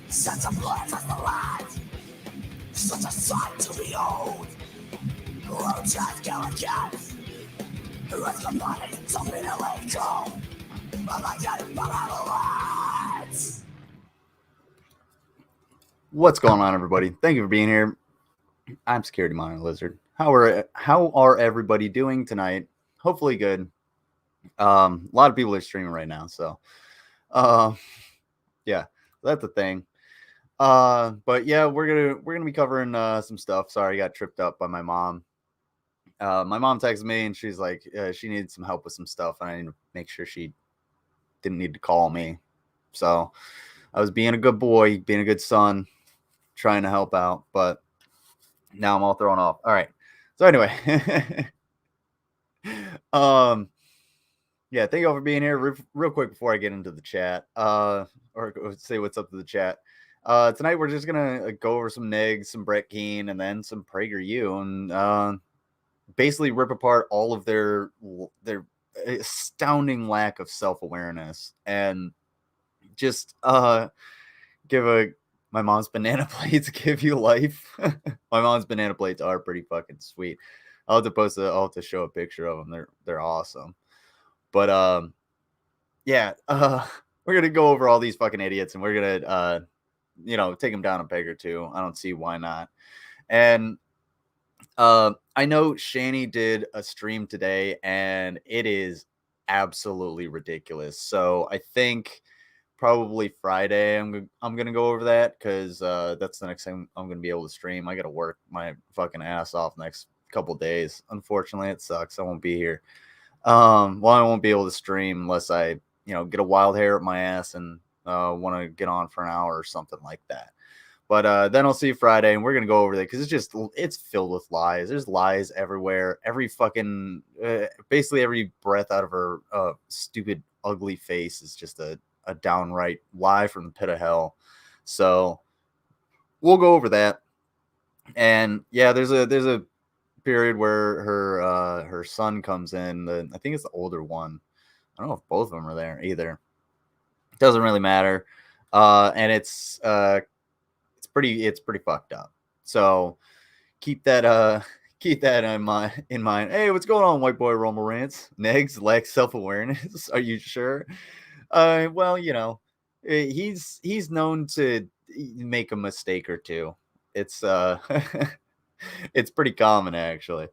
Such a blood as the light, such a sight to behold. just kill a cat. Let's combine something illegal. What's going on, everybody? Thank you for being here. I'm Security Monitor Lizard. How are everybody doing tonight? Hopefully good. A lot of people are streaming right now, so yeah, that's the thing. But yeah, we're gonna be covering some stuff. Sorry, I got tripped up by my mom. My mom texted me and she's like, she needed some help with some stuff, and I need to make sure she didn't need to call me. So I was being a good boy, being a good son, trying to help out, but now I'm all thrown off. All right. So anyway, yeah, thank you all for being here. Real quick before I get into the chat, or say what's up to the chat. Tonight we're just gonna go over some Negz, some Brett Keane, and then some PragerU, and basically rip apart all of their astounding lack of self-awareness, and just give my mom's banana plates give you life. My mom's banana plates are pretty fucking sweet. I'll have to show a picture of them. They're awesome. But yeah, we're gonna go over all these fucking idiots, and we're gonna take them down a peg or two. I don't see why not. And I know Shani did a stream today, and it is absolutely ridiculous. So I think probably Friday I'm gonna go over that, because that's the next time I'm gonna be able to stream. I gotta work my fucking ass off next couple days. Unfortunately, it sucks. I won't be here. I won't be able to stream unless I get a wild hair up my ass and want to get on for an hour or something like that. But then I'll see you Friday, and we're gonna go over that, because it's filled with lies. There's lies everywhere. Every fucking basically every breath out of her stupid ugly face is just a downright lie from the pit of hell. So we'll go over that. And yeah, there's a period where her son comes in. I think it's the older one. I don't know if both of them are there either. It doesn't really matter. And it's pretty fucked up. So keep that in mind. Hey, what's going on, white boy Rumble Rants? Negz lacks self-awareness. Are you sure? Well, he's known to make a mistake or two. It's it's pretty common, actually.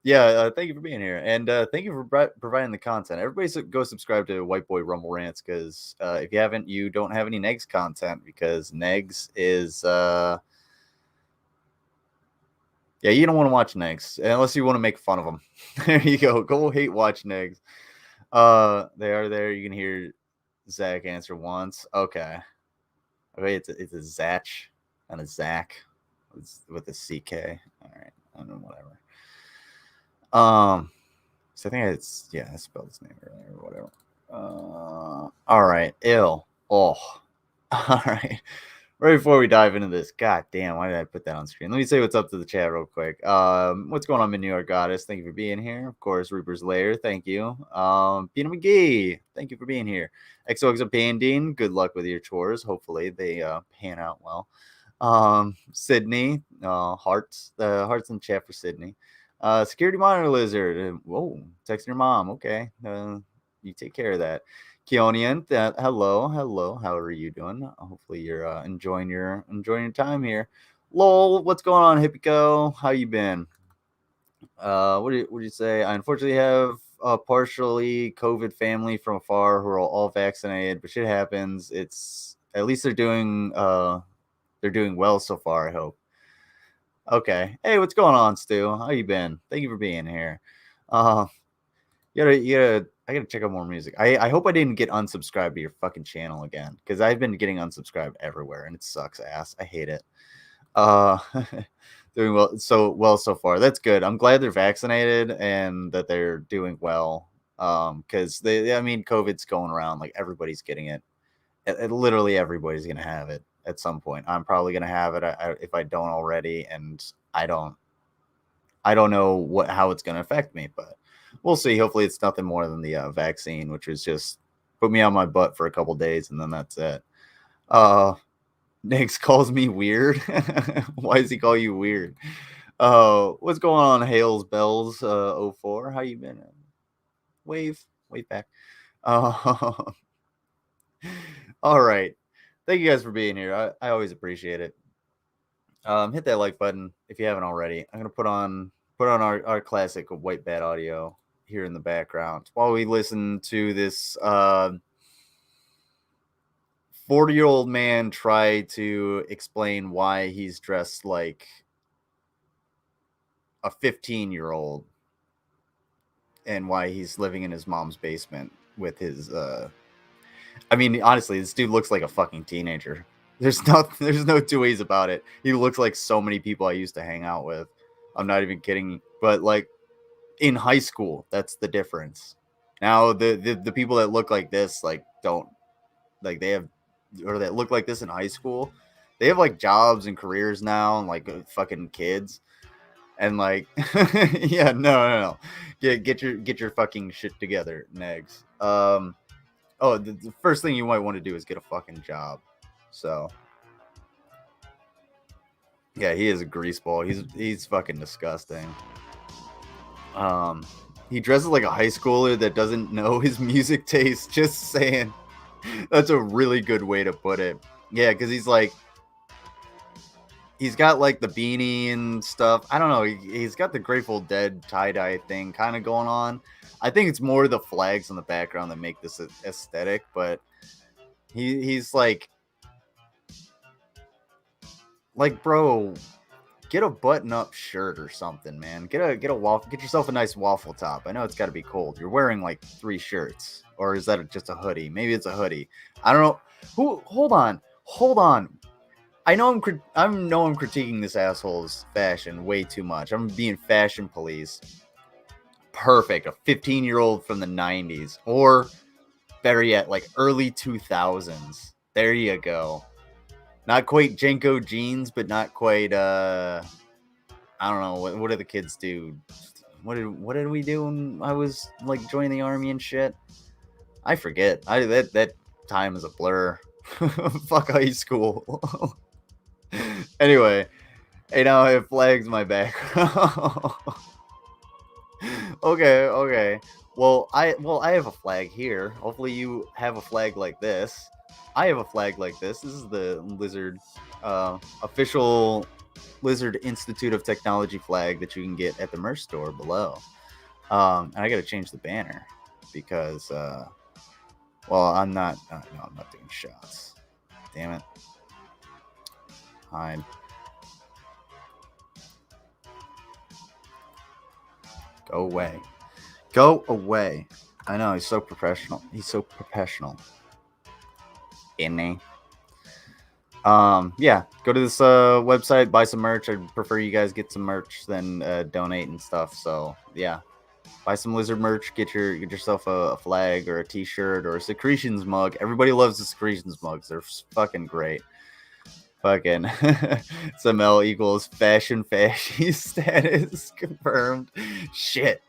Yeah, thank you for being here, and thank you for providing the content. Everybody go subscribe to White Boy Rumble Rants, because if you haven't, you don't have any Negz content, because Negz is yeah, you don't want to watch Negz unless you want to make fun of them. There you go. Go hate watch Negz. They are there. You can hear Zach answer once. Okay, it's a Zach and a Zach with a CK. All right, I don't know, whatever. So I think I spelled his name earlier or whatever. All right, ill. Oh, all right. Right before we dive into this, god damn, why did I put that on screen? Let me say what's up to the chat real quick. What's going on, New York Goddess? Thank you for being here. Of course, Reaper's Lair, thank you. Pina McGee, thank you for being here. XOXO Pandine, good luck with your chores. Hopefully they pan out well. Sydney, hearts in the chat for Sydney. Security Monitor Lizard, whoa, texting your mom. Okay, you take care of that. Keonian, hello, how are you doing? Hopefully you're enjoying your time here. Lol, what's going on, Hippico? How you been? What do you say? I unfortunately have a partially COVID family from afar who are all vaccinated, but shit happens. It's at least they're doing well so far, I hope. Okay. Hey, what's going on, Stu? How you been? Thank you for being here. I gotta check out more music. I hope I didn't get unsubscribed to your fucking channel again, because I've been getting unsubscribed everywhere, and it sucks ass. I hate it. Doing well so far. That's good. I'm glad they're vaccinated and that they're doing well. Because COVID's going around, like everybody's getting it. Literally everybody's gonna have it at some point. I'm probably gonna have it if I don't already, and I don't know how it's gonna affect me, but we'll see. Hopefully it's nothing more than the vaccine, which was just put me on my butt for a couple days, and then that's it. Negz calls me weird. Why does he call you weird? Oh, what's going on, Hales Bells 04? How you been? Wave back. All right. Thank you guys for being here. I always appreciate it. Hit that like button if you haven't already. I'm gonna put on our classic white bat audio here in the background while we listen to this 40-year-old man try to explain why he's dressed like a 15-year-old and why he's living in his mom's basement with his I mean, honestly, this dude looks like a fucking teenager. There's no two ways about it. He looks like so many people I used to hang out with. I'm not even kidding. But like in high school, that's the difference. Now the people that look like this like don't like they have or that look like this in high school, they have like jobs and careers now and like fucking kids. And like yeah, no. Get your fucking shit together, Negz. Oh, the first thing you might want to do is get a fucking job. So, yeah, he is a greaseball. He's fucking disgusting. He dresses like a high schooler that doesn't know his music taste. Just saying. That's a really good way to put it. Yeah, because he's got like the beanie and stuff. I don't know. He's got the Grateful Dead tie-dye thing kind of going on. I think it's more the flags in the background that make this aesthetic, but he's like, bro, get a button-up shirt or something, man. Get yourself a nice waffle top. I know it's got to be cold. You're wearing like 3 shirts, or is that just a hoodie? Maybe it's a hoodie. I don't know. Hold on. I know I'm critiquing this asshole's fashion way too much. I'm being fashion police. Perfect. A 15-year-old from the 90s, or better yet, like early 2000s. There you go. Not quite Jenko jeans, but not quite I don't know, what do the kids do? What did we do when I was like joining the army and shit? I forget. That time is a blur. Fuck high school. Anyway, hey, now it flags my background. Okay. Well, I have a flag here. Hopefully you have a flag like this. I have a flag like this. This is the Lizard official Lizard Institute of Technology flag that you can get at the merch store below. And I got to change the banner because well, I'm not doing shots. Damn it. Hide. Go away. I know, he's so professional. Isn't he? Yeah, go to this website, buy some merch. I'd prefer you guys get some merch than donate and stuff. So yeah, buy some Lizard merch. Get yourself a flag or a t-shirt or a Secretions mug. Everybody loves the Secretions mugs. They're fucking great. Fucking SML equals fashion status confirmed. Shit.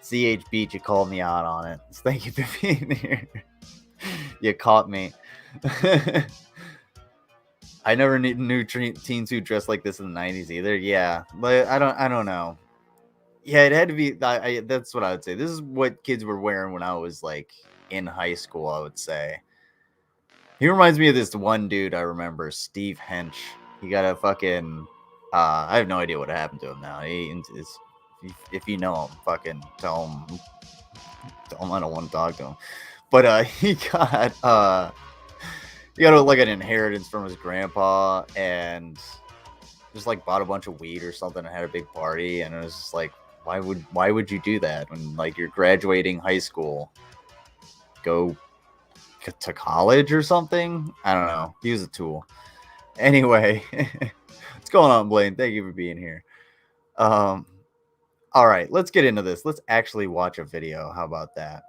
CH Beat, you called me out on it. Thank you for being here. You caught me. I never knew teens who dressed like this in the 90s either. Yeah, but I don't know. Yeah, it had to be. That's what I would say. This is what kids were wearing when I was like in high school, I would say. He reminds me of this one dude I remember, Steve Hench. He got a fucking. I have no idea what happened to him now. If you know him, fucking tell him. I don't want to talk to him. But he got like an inheritance from his grandpa and just like bought a bunch of weed or something and had a big party. And it was just like, why would you do that when like you're graduating high school? Go to college or something? I don't know. He was a tool. Anyway, what's going on, Blaine? Thank you for being here. All right, let's get into this. Let's actually watch a video. How about that?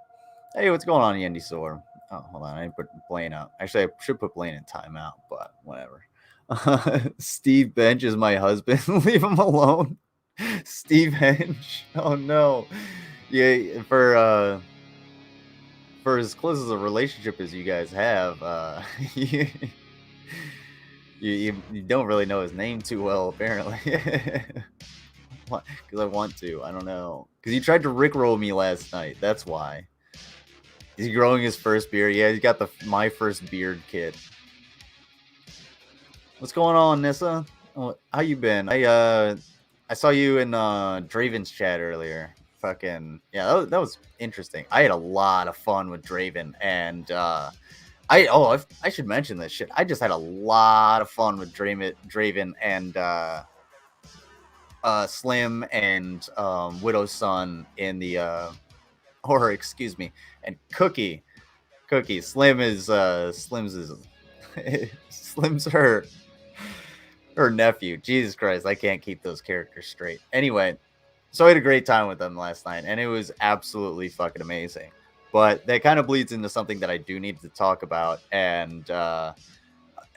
Hey, what's going on, Yendi Sore? Oh, hold on. I didn't put Blaine out. Actually, I should put Blaine in timeout, but whatever. Steve Bench is my husband. Leave him alone. Steve Hench. Oh no. Yeah, for as close as a relationship as you guys have, you don't really know his name too well, apparently. Because I want to. I don't know. Because you tried to rickroll me last night. That's why. Is he growing his first beard? Yeah, he's got the my first beard kit. What's going on, Nissa? Oh, how you been? I saw you in Draven's chat earlier. Fucking yeah, that was interesting. I had a lot of fun with Draven, and I should mention this shit. I just had a lot of fun with Draven and Slim and Widow's son in the or excuse me, and Cookie. Slim's Slim's her nephew. Jesus Christ, I can't keep those characters straight. Anyway, so I had a great time with them last night, and it was absolutely fucking amazing. But that kind of bleeds into something that I do need to talk about, and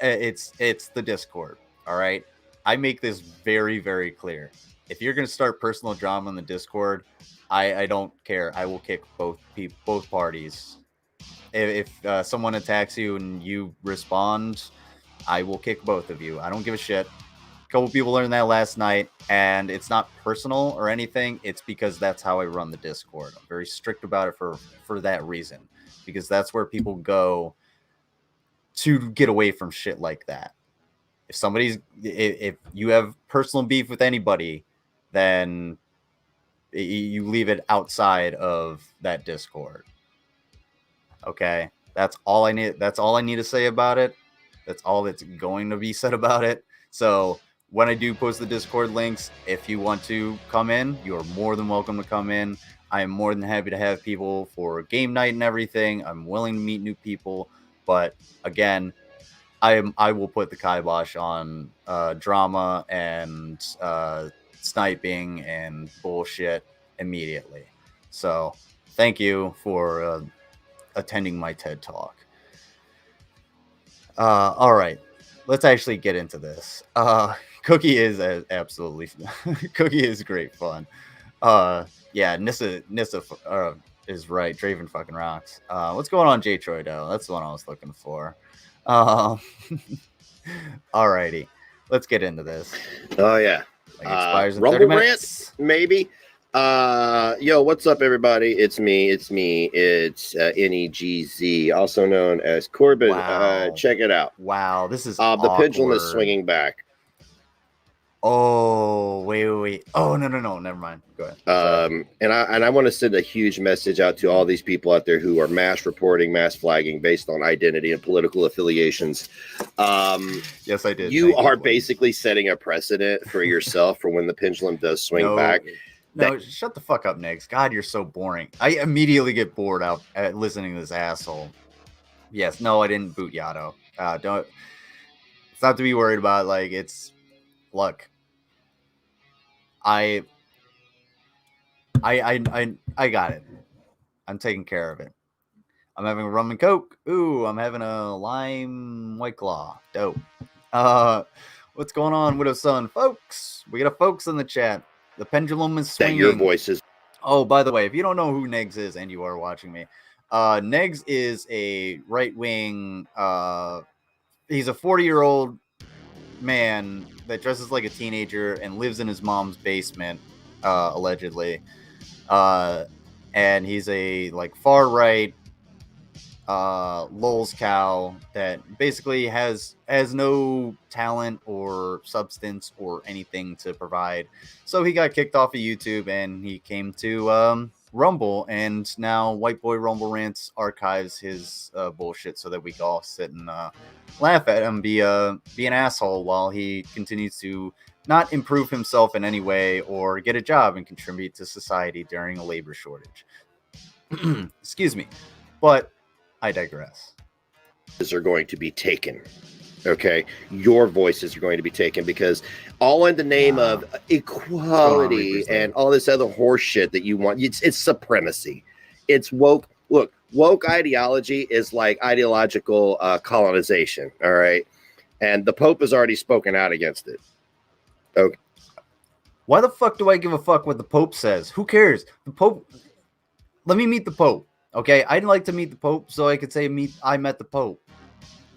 it's the Discord. All right, I make this very, very clear. If you're gonna start personal drama in the Discord, I don't care. I will kick both parties. If someone attacks you and you respond, I will kick both of you. I don't give a shit. A couple people learned that last night, and it's not personal or anything. It's because that's how I run the Discord. I'm very strict about it for that reason, because that's where people go to get away from shit like that. If you have personal beef with anybody, then you leave it outside of that Discord. Okay, that's all I need. That's all I need to say about it. That's all that's going to be said about it. So when I do post the Discord links, if you want to come in, you are more than welcome to come in. I am more than happy to have people for game night and everything. I'm willing to meet new people, but again, I will put the kibosh on drama and sniping and bullshit immediately. So thank you for attending my TED Talk. All right, let's actually get into this. Cookie is absolutely Cookie is great fun. Yeah, Nissa is right. Draven fucking rocks. What's going on, J Troido? That's the one I was looking for. Alrighty, let's get into this. Oh yeah, Like expires in Rumble 30 minutes. rant, maybe. Yo, what's up, everybody? It's me. It's Negz, also known as Corbin. Wow. Check it out. Wow, this is The pendulum is awkward. swinging back. Oh, wait. Oh, no. Never mind. Go ahead. And I want to send a huge message out to all these people out there who are mass reporting, mass flagging based on identity and political affiliations. Yes, I did. You are basically setting a precedent for yourself for when the pendulum does swing back. No, shut the fuck up, Negz. God, you're so boring. I immediately get bored out at listening to this asshole. Yes, no, I didn't boot Yato. Don't. It's not to be worried about. Like, it's. Look. I got it. I'm taking care of it. I'm having a rum and coke. Ooh, I'm having a lime White Claw. Dope. What's going on, Widow's son? Folks, we got a folks in the chat. The pendulum is swinging. Your voices. Oh, by the way, if you don't know who Negz is and you are watching me, Negz is a right-wing, he's a 40-year-old man that dresses like a teenager and lives in his mom's basement, allegedly. And he's a like far-right lulz cow that basically has no talent or substance or anything to provide. So he got kicked off of YouTube and he came to Rumble, and now White Boy Rumble Rants archives his bullshit so that we can all sit and laugh at him be an asshole while he continues to not improve himself in any way or get a job and contribute to society during a labor shortage. Excuse me. But I digress. Are going to be taken. Okay, your voices are going to be taken because all in the name of equality and all this other horse shit that you want. It's supremacy. It's woke. Look, woke ideology is like ideological colonization. All right, and the Pope has already spoken out against it. Okay. Why the fuck do I give a fuck what the Pope says? Who cares? The Pope. Let me meet the Pope. Okay, I'd like to meet the Pope so I could say I met the Pope.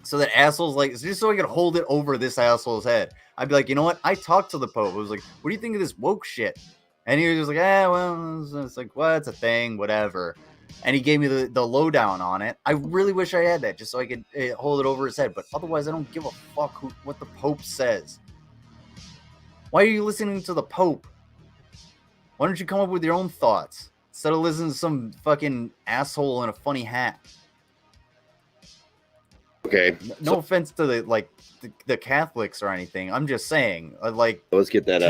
So that assholes like just so I could hold it over this asshole's head. I'd be like, you know what? I talked to the Pope. I was like, what do you think of this woke shit? And he was just like, well, it's like, well, it's a thing, whatever. And he gave me the lowdown on it. I really wish I had that just so I could hold it over his head. But otherwise, I don't give a fuck what the Pope says. Why are you listening to the Pope? Why don't you come up with your own thoughts instead of listening to some fucking asshole in a funny hat? Okay. No offense to the Catholics or anything. I'm just saying, like, let's get that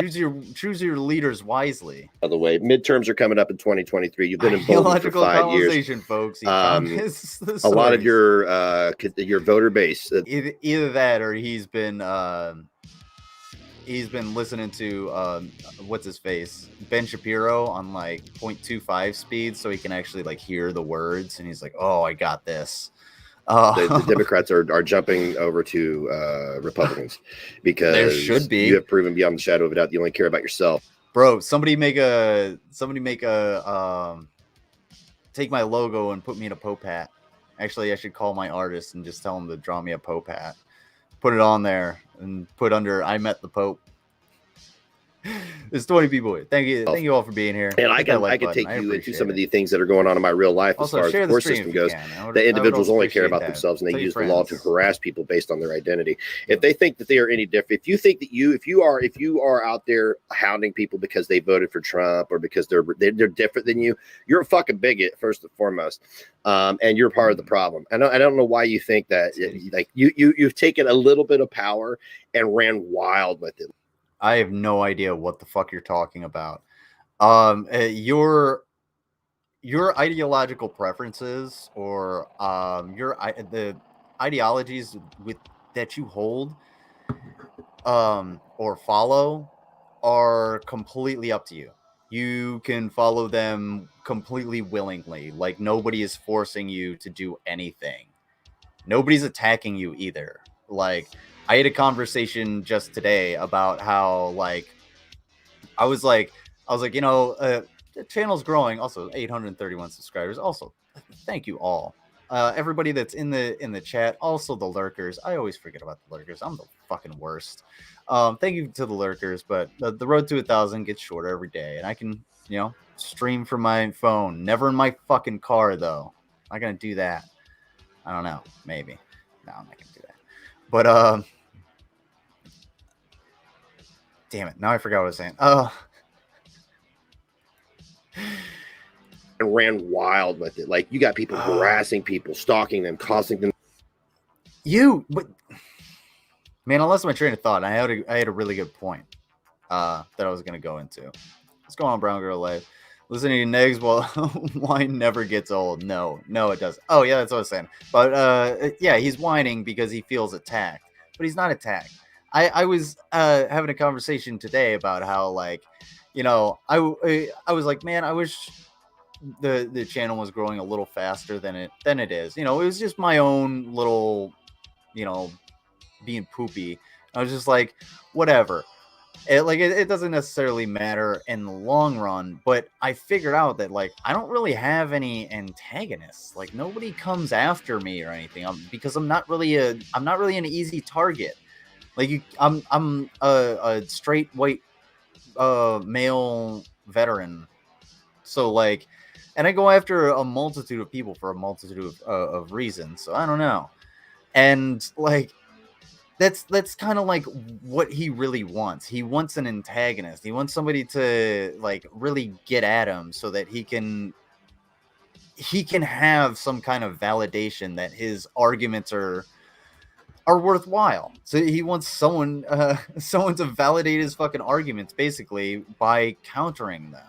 choose your leaders wisely. out of the way. Midterms are coming up in 2023. You've been involved for 5 years, folks. A lot of your voter base. Either that, or he's been listening to what's his face, Ben Shapiro on like 0.25 speed, so he can actually like hear the words, and he's like, "Oh, I got this." The Democrats are jumping over to Republicans because there should be. You have proven beyond the shadow of a doubt you only care about yourself. Bro, somebody make a take my logo and put me in a Pope hat. Actually, I should call my artist and just tell him to draw me a Pope hat. Put it on there and put under "I met the Pope." There's 20 people here. Thank you all for being here. And I can take you into some of the things that are going on in my real life as far as the court system goes. The individuals only care about themselves, and they use the law to harass people based on their identity. If they think that they are any different, if you think that if you are out there hounding people because they voted for Trump or because they're different than you, you're a fucking bigot first and foremost, and you're part of the problem. I don't know why you think that. Like you've taken a little bit of power and ran wild with it. I have no idea what the fuck you're talking about. Your ideological preferences or the ideologies that you hold or follow are completely up to you. You can follow them completely willingly. Like, nobody is forcing you to do anything. Nobody's attacking you either. Like, I had a conversation just today about how, like, I was like, you know, the channel's growing. Also, 831 subscribers. Also, thank you all. Everybody that's in the chat. Also, the lurkers. I always forget about the lurkers. I'm the fucking worst. Thank you to the lurkers. But the road to 1,000 gets shorter every day, and I can, you know, stream from my phone. Never in my fucking car though. I'm not gonna do that. I don't know. Maybe. No, I'm not gonna do that. But damn it! Now I forgot what I was saying. And ran wild with it. Like, you got people harassing people, stalking them, causing them. But man, I lost my train of thought. I had a really good point that I was gonna go into. What's going on, Brown Girl Life? Listening to Negz while wine never gets old. No, it doesn't. Oh yeah, that's what I was saying. But yeah, he's whining because he feels attacked, but he's not attacked. I was having a conversation today about how, like, you know, I was like, man, I wish the channel was growing a little faster than it is. You know, it was just my own little, you know, being poopy. I was just like, whatever. It doesn't necessarily matter in the long run, but I figured out that, like, I don't really have any antagonists. Like, nobody comes after me or anything. Because I'm not really an easy target. Like, I'm a straight white male veteran, so, like, and I go after a multitude of people for a multitude of reasons. So I don't know, and like that's kind of like what he really wants. He wants an antagonist. He wants somebody to, like, really get at him so that he can have some kind of validation that his arguments are worthwhile. So he wants someone to validate his fucking arguments, basically, by countering them.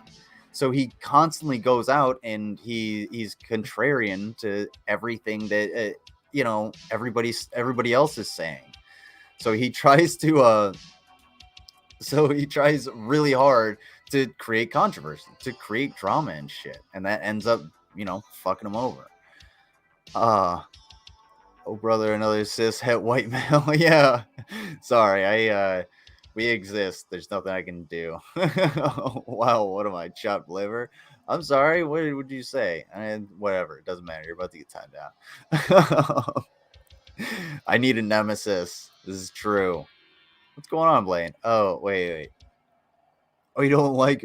So he constantly goes out and he's contrarian to everything that you know, everybody else is saying. So he tries really hard to create controversy, to create drama and shit, and that ends up, you know, fucking him over. Oh brother, another cis het white male. Yeah, sorry, we exist. There's nothing I can do. Wow, what am I, chopped liver? I'm sorry, what would you say? Whatever, it doesn't matter. You're about to get timed out. I need a nemesis. This is true. What's going on, Blaine? Oh, wait. Oh, you don't like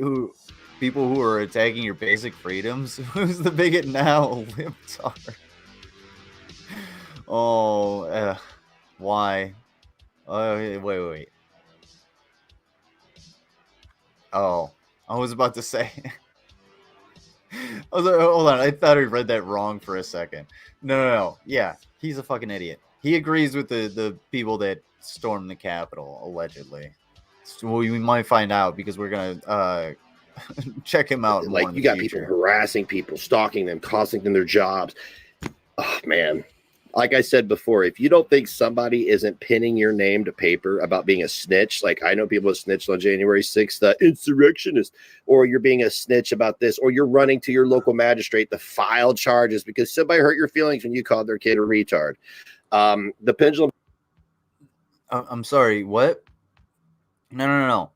people who are attacking your basic freedoms? Who's the bigot now? Libtard. Oh, why? Wait. Oh, I was about to say. I was like, hold on. I thought I read that wrong for a second. No. Yeah, he's a fucking idiot. He agrees with the people that stormed the Capitol, allegedly. So we might find out because we're gonna check him out more Like, in you the got future. people harassing people, stalking them, costing them their jobs. Oh, man. Like I said before, if you don't think somebody isn't pinning your name to paper about being a snitch, like I know people that snitched on January 6th, insurrectionist, or you're being a snitch about this, or you're running to your local magistrate to file charges because somebody hurt your feelings when you called their kid a retard. The pendulum. I'm sorry, what? No.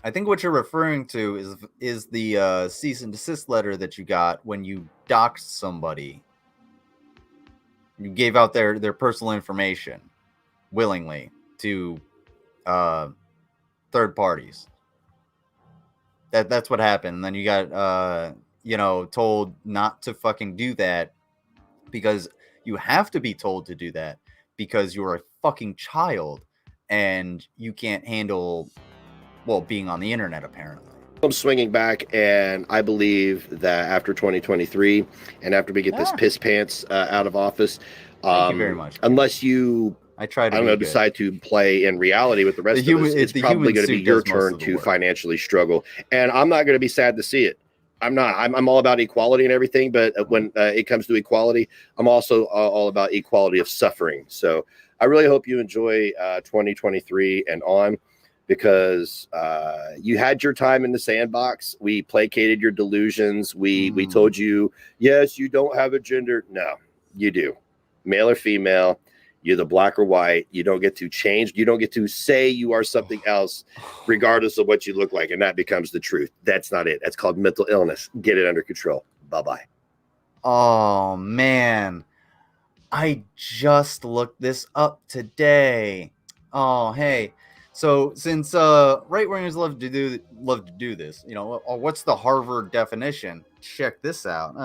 I think what you're referring to is the cease and desist letter that you got when you doxed somebody. You gave out their personal information willingly to third parties. That's what happened. And then you got told not to fucking do that because you have to be told to do that because you're a fucking child and you can't handle being on the internet apparently. Swinging back, and I believe that after 2023 and after we get this piss pants out of office, thank you very much. Unless you I decide to play in reality with the rest of us, it's probably going to be your turn to financially struggle, and I'm not going to be sad to see it. I'm all about equality and everything, but when it comes to equality, I'm also all about equality of suffering. So I really hope you enjoy 2023 and on, because you had your time in the sandbox. We placated your delusions. We told you, yes, you don't have a gender. No, you do. Male or female, you're the black or white. You don't get to change. You don't get to say you are something else regardless of what you look like. And that becomes the truth. That's not it. That's called mental illness. Get it under control. Bye-bye. Oh, man. I just looked this up today. Oh, hey. So since right wingers love to do this, what's the Harvard definition? Check this out.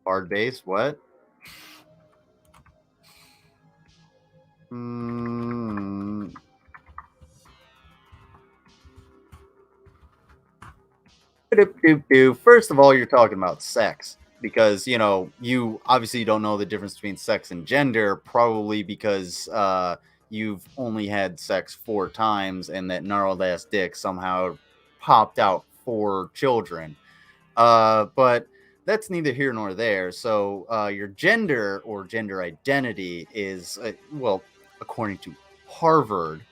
Hard base, what? First of all, you're talking about sex. Because you obviously don't know the difference between sex and gender, probably because you've only had sex 4 times, and that gnarled ass dick somehow popped out 4 children. But that's neither here nor there. So your gender or gender identity is, according to Harvard,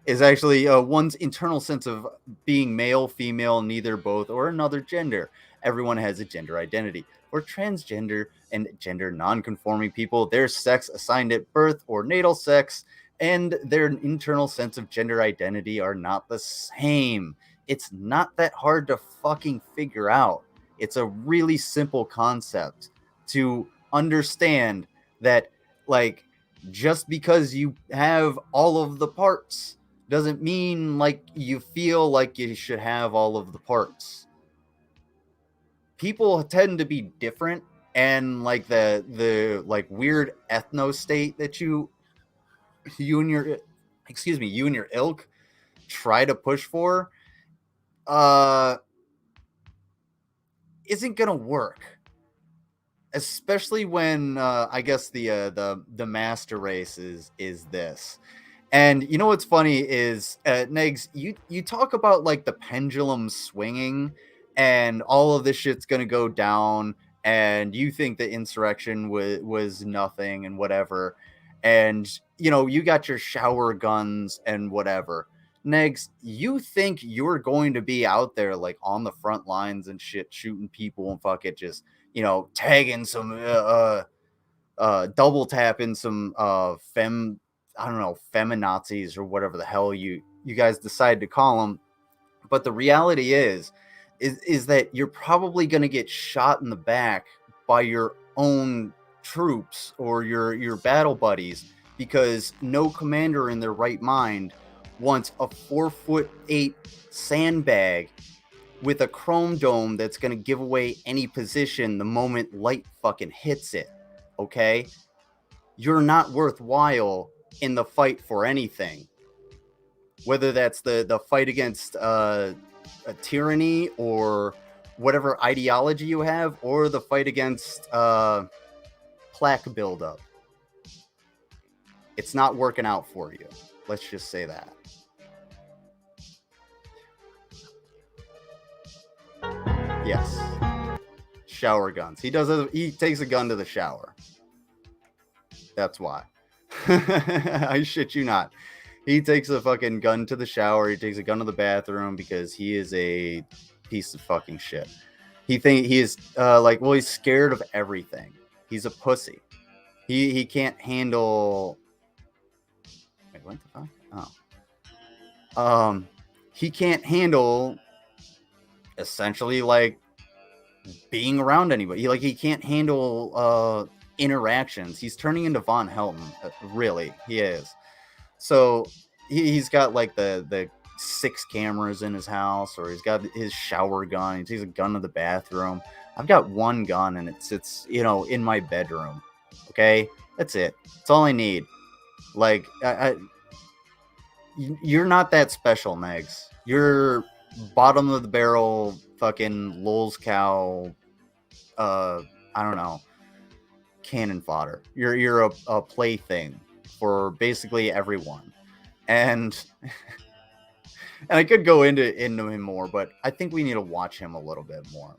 is actually one's internal sense of being male, female, neither, both, or another gender. Everyone has a gender identity. For transgender and gender non-conforming people, their sex assigned at birth or natal sex and their internal sense of gender identity are not the same. It's not that hard to fucking figure out. It's a really simple concept to understand that, like, just because you have all of the parts doesn't mean like you feel like you should have all of the parts. People tend to be different, and like the like weird ethno state that you and your ilk try to push for isn't gonna work, especially when I guess the master race is this. And you know what's funny is, Negz, you talk about like the pendulum swinging and all of this shit's gonna go down, and you think the insurrection was nothing and whatever, and you got your shower guns and whatever. Negz, you think you're going to be out there like on the front lines and shit, shooting people and fuck it, just tagging some double tapping some feminazis or whatever the hell you guys decide to call them. But the reality is that you're probably going to get shot in the back by your own troops or your battle buddies because no commander in their right mind wants a 4'8" sandbag with a chrome dome that's going to give away any position the moment light fucking hits it. Okay? You're not worthwhile in the fight for anything. Whether that's the fight against a tyranny or whatever ideology you have, or the fight against plaque buildup. It's not working out for you. Let's just say that. Yes. Shower guns. He takes a gun to the shower. That's why. I shit you not. He takes a fucking gun to the shower. He takes a gun to the bathroom because he is a piece of fucking shit. He is he's scared of everything. He's a pussy. He can't handle. Wait, what the fuck? Oh. He can't handle essentially like being around anybody. He can't handle interactions. He's turning into Von Helton. Really, he is. So he's got like the 6 cameras in his house, or he's got his shower gun. He takes a gun to the bathroom. I've got one gun, and it's in my bedroom. Okay, that's it. That's all I need. Like you're not that special, Negz. You're bottom of the barrel, fucking Lulz cow. I don't know, cannon fodder. You're a plaything for basically everyone, and I could go into him more, but I think we need to watch him a little bit more.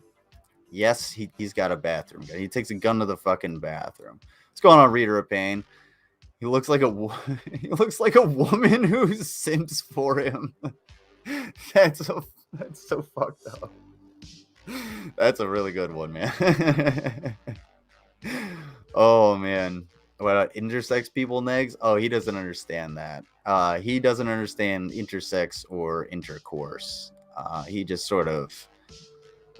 Yes, he's got a bathroom gun. He takes a gun to the fucking bathroom. What's going on, Reader of Pain? He looks like a woman who simps for him. That's so fucked up. That's a really good one, man. Oh man. What intersex people, Negz? Oh, he doesn't understand that. He doesn't understand intersex or intercourse. He just sort of,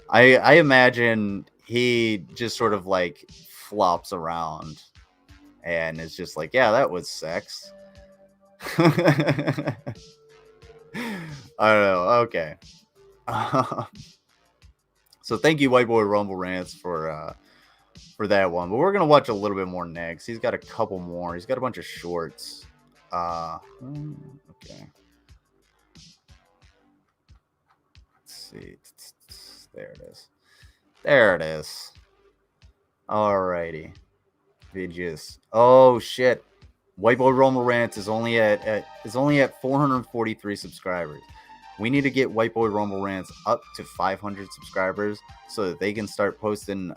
I imagine he just sort of like flops around and is just like, yeah, that was sex. I don't know. Okay. So thank you, White Boy Rumble Rants, for that one. But we're gonna watch a little bit more Negz. He's got a couple more. He's got a bunch of shorts. Okay. Let's see. There it is. There it is. Alrighty. Videos. Oh shit. White Boy Rumble Rants is only at 443 subscribers. We need to get White Boy Rumble Rants up to 500 subscribers so that they can start posting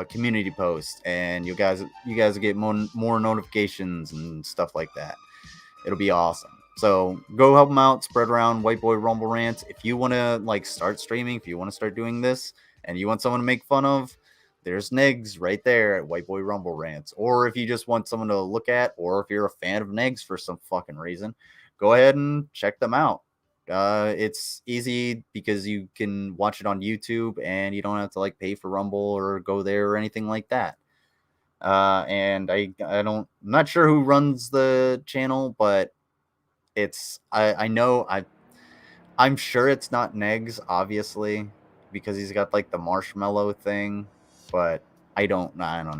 community posts, and you guys will get more notifications and stuff like that. It'll be awesome. So go help them out. Spread around White Boy Rumble Rants. If you want to like start streaming, if you want to start doing this, and you want someone to make fun of, there's Negz right there at White Boy Rumble Rants. Or if you just want someone to look at, or if you're a fan of Negz for some fucking reason, go ahead and check them out. It's easy because you can watch it on YouTube and you don't have to like pay for Rumble or go there or anything like that. And I'm not sure who runs the channel, but I'm sure it's not Negz, obviously, because he's got like the marshmallow thing, but I don't know. I don't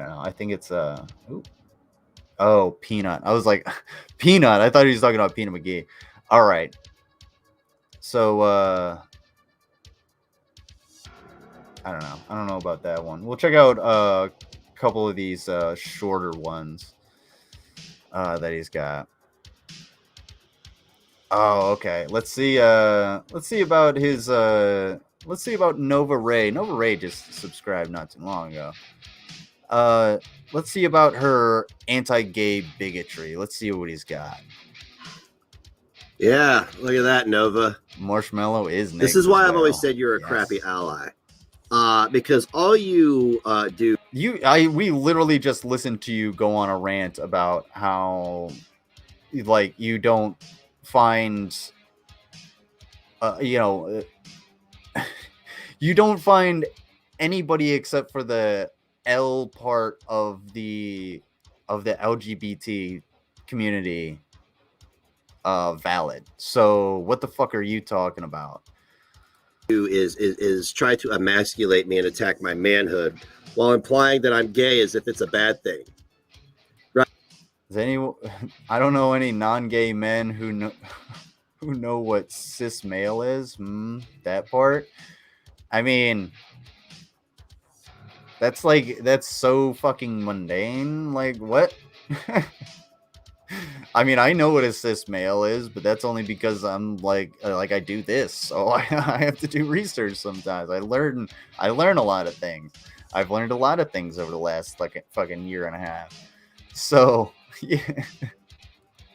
know. I think it's oh, Peanut. I was like, Peanut. I thought he was talking about Peanut McGee. All right. So, I don't know. I don't know about that one. We'll check out a couple of these shorter ones that he's got. Oh, okay. Let's see about his let's see about Nova Ray. Nova Ray just subscribed not too long ago. Let's see about her anti-gay bigotry. Let's see what he's got. Yeah, look at that, Nova. Marshmallow is Negz. This is why I've always said you're a crappy ally. Because all you do... We literally just listened to you go on a rant about how, like, you don't find... you don't find anybody except for the L part of the LGBT community valid. So what the fuck are you talking about? Is try to emasculate me and attack my manhood while implying that I'm gay as if it's a bad thing. Is anyone? I don't know any non-gay men who know what cis male is. That part. I mean, that's so fucking mundane. Like what? I mean, I know what a cis male is, but that's only because I'm like I do this, so I have to do research sometimes. I learn a lot of things. I've learned a lot of things over the last like fucking year and a half. So yeah.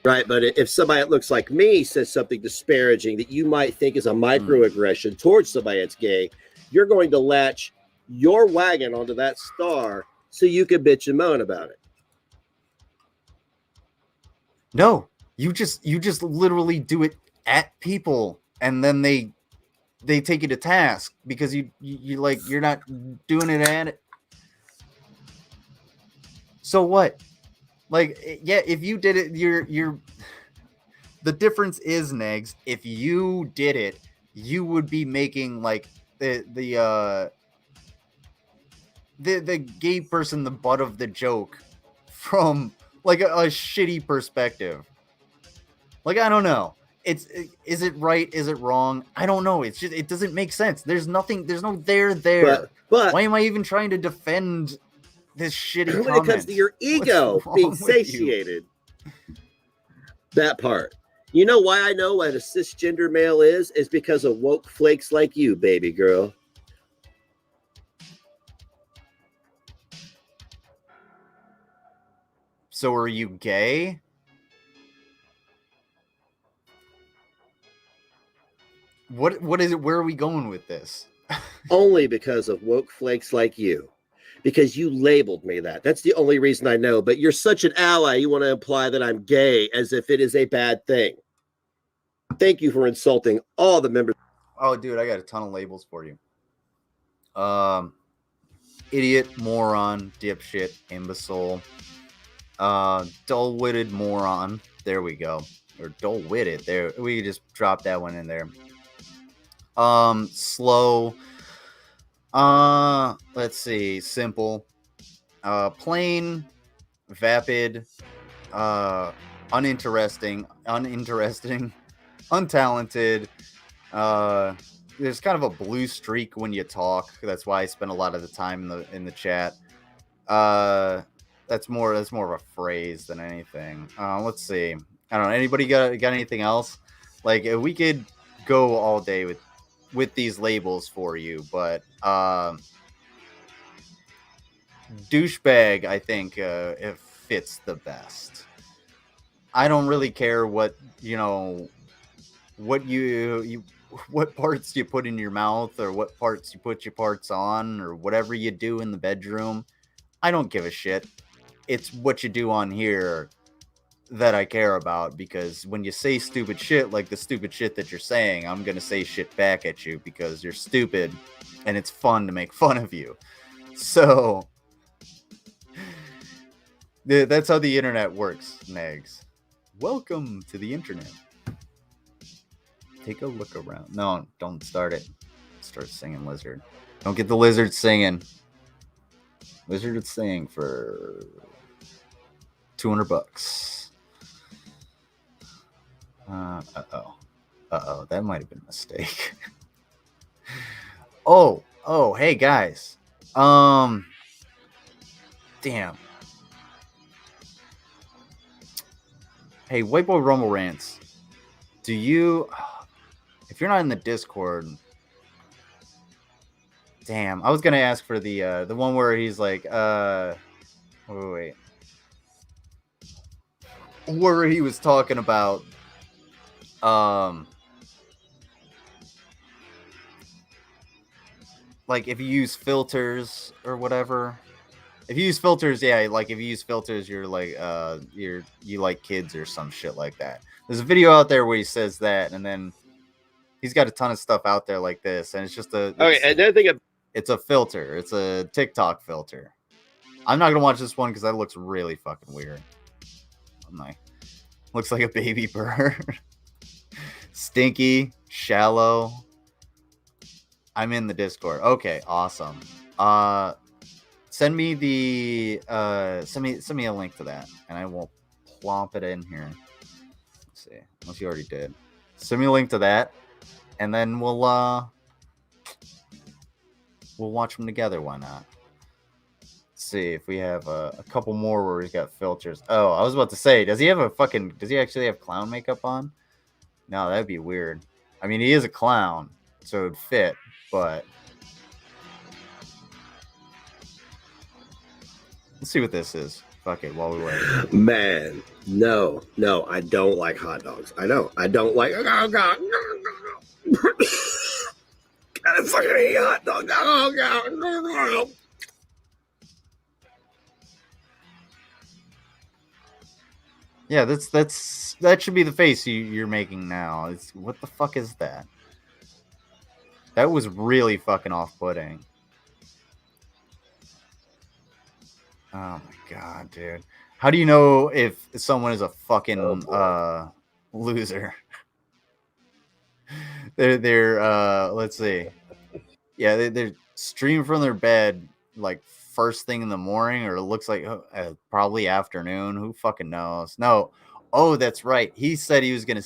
Right, but if somebody that looks like me says something disparaging that you might think is a microaggression towards somebody that's gay, you're going to latch your wagon onto that star so you can bitch and moan about it. No, you just literally do it at people, and then they take you to task because you like you're not doing it at it. So what? Like, yeah, if you did it, you're. The difference is, Negz, if you did it, you would be making like the gay person the butt of the joke from like a shitty perspective. Like, I don't know. Is it right? Is it wrong? I don't know. It's just, it doesn't make sense. There's no there. But why am I even trying to defend this shitty when comment? it comes to your ego being satiated, that part. You know why I know what a cisgender male is? Is because of woke flakes like you, baby girl. So are you gay? What is it? Where are we going with this? Only because of woke flakes like you. Because you labeled me that. That's the only reason I know. But you're such an ally, you want to imply that I'm gay as if it is a bad thing. Thank you for insulting all the members. Oh, dude, I got a ton of labels for you. Idiot, moron, dipshit, imbecile, dull-witted moron. There we go. Or dull-witted. There, we just dropped that one in there. Slow. Let's see. Simple. Plain, vapid, uninteresting, untalented. There's kind of a blue streak when you talk. That's why I spend a lot of the time in the chat. That's more of a phrase than anything. Let's see. I don't know. Anybody got anything else? Like, we could go all day with these labels for you, but douchebag, I think, it fits the best. I don't really care what what what parts you put in your mouth, or what parts you put your parts on, or whatever you do in the bedroom. I don't give a shit. It's what you do on here that I care about, because when you say stupid shit like the stupid shit that you're saying, I'm going to say shit back at you because you're stupid and it's fun to make fun of you. So that's how the internet works, Negz. Welcome to the internet. Take a look around. No, don't start it. Start singing Lizard. Don't get the Lizard singing. Lizard would sing for $200. Uh-oh, that might have been a mistake. oh, hey guys. Damn. Hey, White Boy Rumble Rants. Do you, if you're not in the Discord, damn, I was gonna ask for the one where he's like, wait. Where he was talking about like if you use filters or whatever. If you use filters, yeah, like if you use filters, you're like you like kids or some shit like that. There's a video out there where he says that, and then he's got a ton of stuff out there like this, and it's just it's a filter. It's a TikTok filter. I'm not gonna watch this one because that looks really fucking weird. Looks like a baby bird. Stinky, shallow. I'm in the Discord. Okay, awesome. Send me the send me a link to that, and I will plomp it in here. Let's see, unless you already did. Send me a link to that, and then we'll watch them together. Why not? Let's see if we have a couple more where we've got filters. Oh, I was about to say, does he actually have clown makeup on? No, that'd be weird. I mean, he is a clown, so it'd fit, but let's see what this is. Fuck it, while we wait. Man, no, I don't like hot dogs. I don't like. Oh God, gotta fucking eat hot dog. Oh God. Yeah, that should be the face you're making now. It's what the fuck is that? That was really fucking off-putting. Oh my god, dude. How do you know if someone is a fucking loser? they're let's see. Yeah, they're streaming from their bed like first thing in the morning, or it looks like probably afternoon. Who fucking knows? No. Oh, that's right. He said he's gonna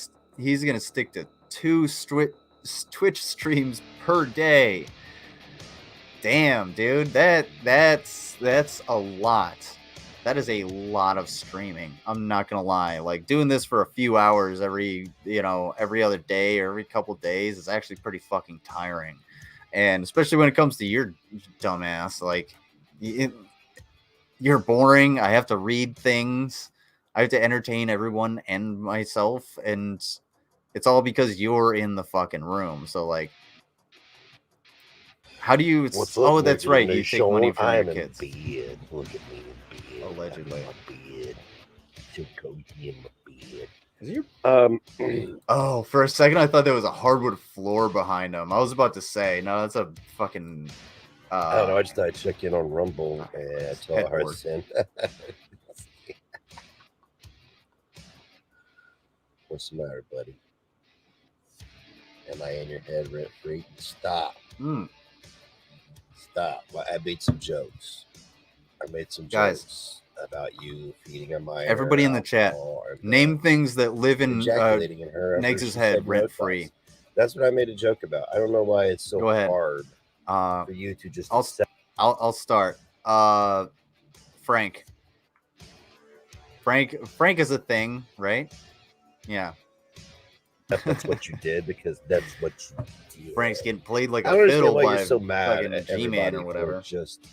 stick to 2 Twitch streams per day. Damn, dude, that's a lot. That is a lot of streaming. I'm not gonna lie. Like doing this for a few hours every other day or every couple days is actually pretty fucking tiring. And especially when it comes to your dumbass, like you're boring. I have to read things. I have to entertain everyone and myself, and it's all because you're in the fucking room. So like, how do you? Oh, that's right. You take money from your kids. Look at me in bed. Allegedly. So cozy in my bed. Is your... Oh, for a second I thought there was a hardwood floor behind him. I was about to say, no, that's a fucking. I don't know. I just thought I'd check in on Rumble and tell a hard sin. What's the matter, buddy? Am I in your head rent free? Stop. Stop. Well, I made some jokes. Jokes about you feeding on my. Everybody in the chat, name things that live in Negz's head rent free. That's what I made a joke about. I don't know why it's so hard for you to just. I'll start. Frank is a thing, right? Yeah. That's what you did because that's what you did. Frank's getting played like a fiddle by so mad a G-Man or whatever. Just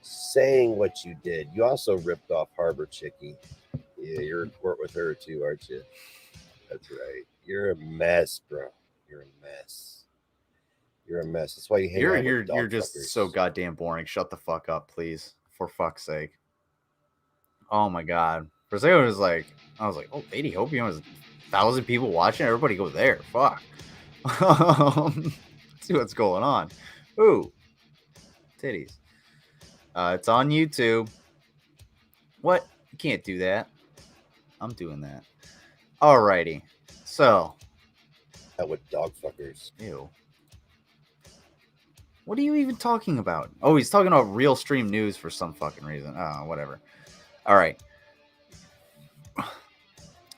saying what you did. You also ripped off Harbor Chickie. Yeah, you're in court with her too, aren't you? That's right. You're a mess, bro. You're a mess. That's why you hang out with you're just fuckers. So goddamn boring. Shut the fuck up, please. For fuck's sake. Oh my god. For a second I was like, oh, lady, hope you know, there's 1,000 people watching. Everybody go there. Fuck. Let's see what's going on. Ooh, titties. It's on YouTube. What? You can't do that. I'm doing that. Alrighty. So. That with dog fuckers. Ew. What are you even talking about? Oh, he's talking about real stream news for some fucking reason. Oh, whatever. All right.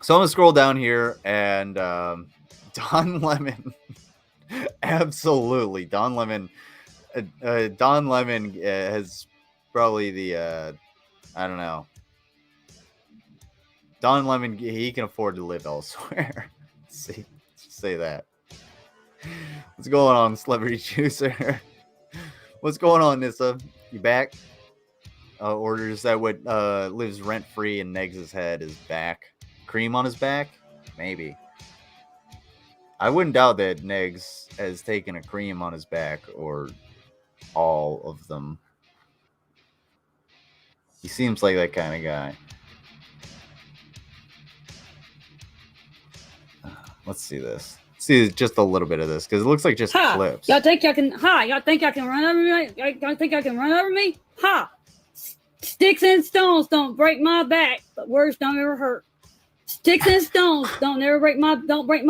So I'm gonna scroll down here, and Don Lemon, absolutely, Don Lemon has probably the I don't know. Don Lemon, he can afford to live elsewhere. Say that. What's going on, Celebrity Juicer? What's going on, Nissa? You back? Or is that what lives rent free in Negz's head is back? Cream on his back? Maybe. I wouldn't doubt that Negz has taken a cream on his back, or all of them. He seems like that kind of guy. Let's see this. See just a little bit of this, because it looks like just clips. Y'all think y'all can run over me? Y'all think y'all can run over me? Ha! Sticks and stones don't break my back, but words don't ever hurt. Sticks and stones don't break my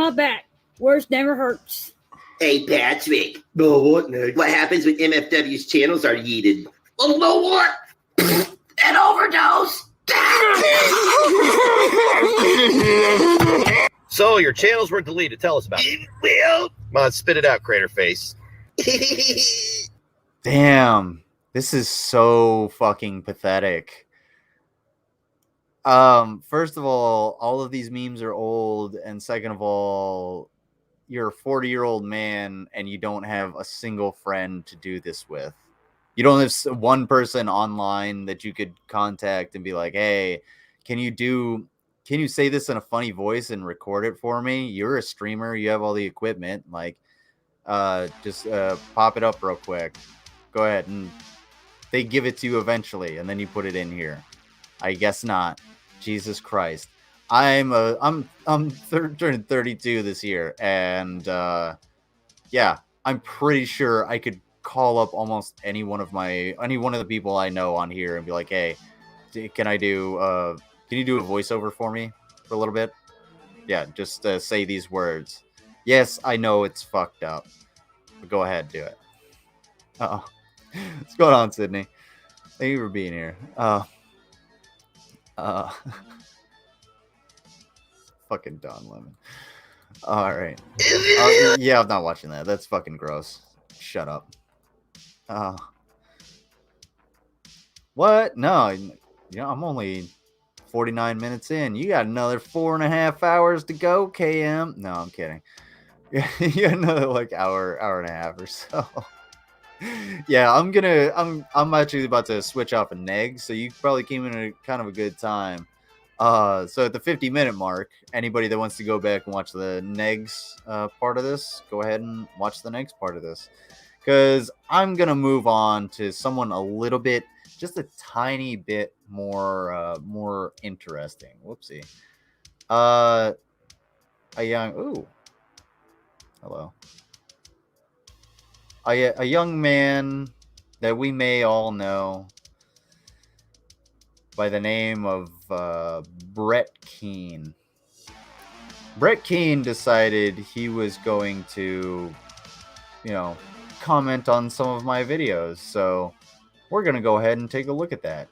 back. Words never hurts. Hey, Patrick. No, what, Nick? What happens when MFW's channels are yeeted? Oh, no, what? An overdose. So your channels were deleted. Tell us about it. Well, come on, spit it out, Crater Face. Damn, this is so fucking pathetic. First of all of these memes are old, and second of all, you're a 40-year-old man and you don't have a single friend to do this with. You don't have one person online that you could contact and be like, hey, can you say this in a funny voice and record it for me? You're a streamer, you have all the equipment, like just pop it up real quick. Go ahead, and they give it to you eventually, and then you put it in here. I guess not. Jesus Christ. I'm turning 32 this year, and yeah, I'm pretty sure I could call up almost any one of the people I know on here and be like, hey, can you do a voiceover for me for a little bit? Yeah, just say these words. Yes, I know it's fucked up, but go ahead, do it. What's going on, Sydney? Thank you for being here. Fucking Don Lemon. All right. Yeah, I'm not watching that. That's fucking gross. Shut up. What? No, I'm only 49 minutes in. You got another 4.5 hours to go, KM. No, I'm kidding. You got another like hour and a half or so. Yeah, I'm actually about to switch off a Negz, so you probably came in a kind of a good time. So at the 50-minute mark, anybody that wants to go back and watch the Negz part of this, go ahead and watch the Negz part of this, because I'm gonna move on to someone a little bit, just a tiny bit more interesting. Whoopsie. Hello. A young man that we may all know by the name of Brett Keane. Brett Keane decided he was going to, comment on some of my videos. So we're going to go ahead and take a look at that.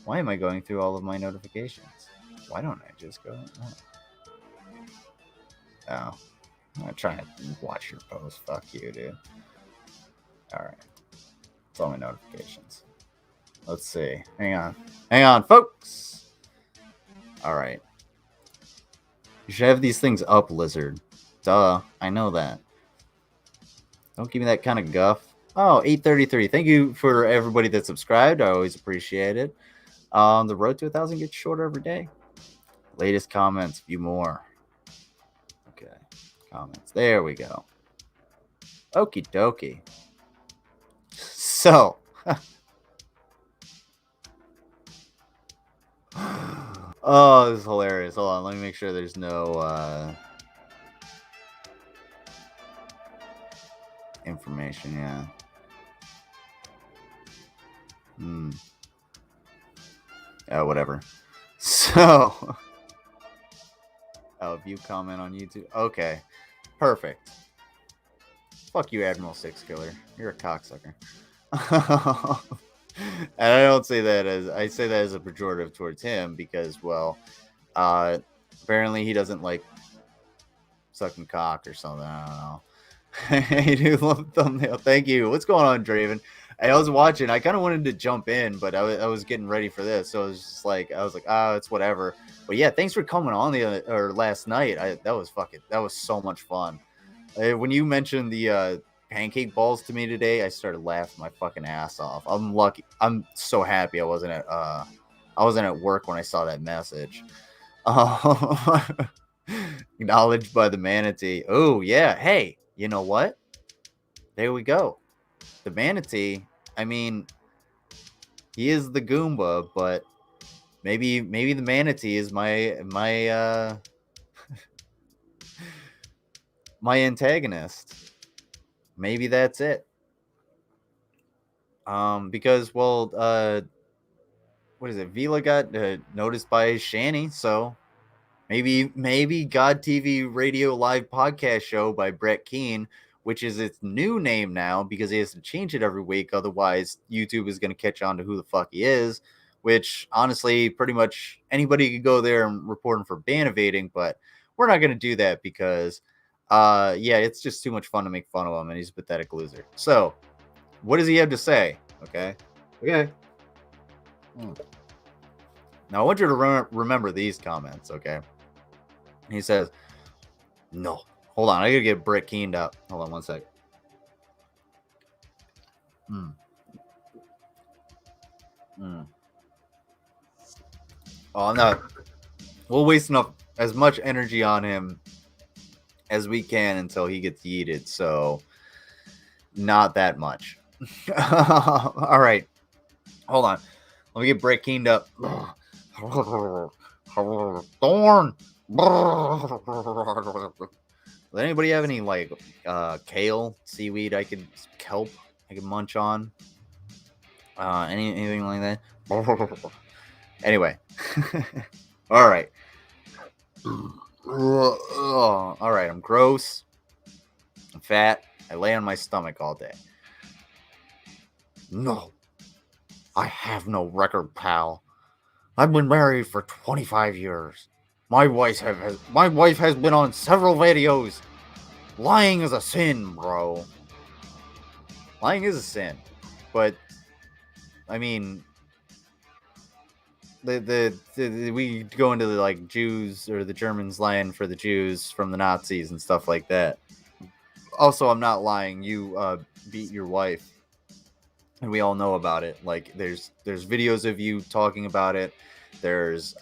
Why am I going through all of my notifications? Why don't I just go? Oh, I'm not trying to watch your post. Fuck you, dude. All right. It's all my notifications. Let's see. Hang on, folks. All right. You should have these things up, Lizard. Duh. I know that. Don't give me that kind of guff. Oh, 833. Thank you for everybody that subscribed. I always appreciate it. The road to 1,000 gets shorter every day. Latest comments. View more. Okay. Comments. There we go. Okie dokie. So. Oh, this is hilarious. Hold on, let me make sure there's no information. Yeah. Oh, whatever. So, view comment on YouTube. Okay, perfect. Fuck you, Admiral Six Killer. You're a cocksucker. And I don't say that I say that as a pejorative towards him because, well, apparently he doesn't like sucking cock or something. I don't know. Hey, dude, love thumbnail. Thank you. What's going on, Draven? I was watching. I kind of wanted to jump in, but I was getting ready for this, so I was just like, it's whatever. But yeah, thanks for coming on last night. That was so much fun. When you mentioned the pancake balls to me today, I started laughing my fucking ass off. I'm lucky. I'm so happy I wasn't at work when I saw that message. Acknowledged by the manatee. Oh yeah. Hey, you know what? There we go. The manatee. I mean, he is the Goomba, but maybe the manatee is my my antagonist. Maybe that's it. Because, well, what is it? Vila got noticed by Shanny, so maybe God TV Radio Live Podcast Show by Brett Keane, which is its new name now because he has to change it every week. Otherwise, YouTube is going to catch on to who the fuck he is, which honestly, pretty much anybody could go there and report him for ban evading, but we're not going to do that because, yeah, it's just too much fun to make fun of him, and he's a pathetic loser. So, what does he have to say? Okay. Now, I want you to remember these comments, okay? He says, no. Hold on, I gotta get Brick keened up. Hold on one sec. Oh, no. We'll waste as much energy on him as we can until he gets yeeted, so not that much. All right. Hold on. Let me get Brick keened up. Thorn. Does anybody have any like kale, seaweed kelp I could munch on? Anything like that? Anyway. All right. All right, I'm gross. I'm fat. I lay on my stomach all day. No. I have no record, pal. I've been married for 25 years. My wife has been on several videos. Lying is a sin, bro. Lying is a sin. But I mean, we go into the like Jews or the Germans lying for the Jews from the Nazis and stuff like that. Also, I'm not lying. You beat your wife, and we all know about it. Like there's videos of you talking about it. There's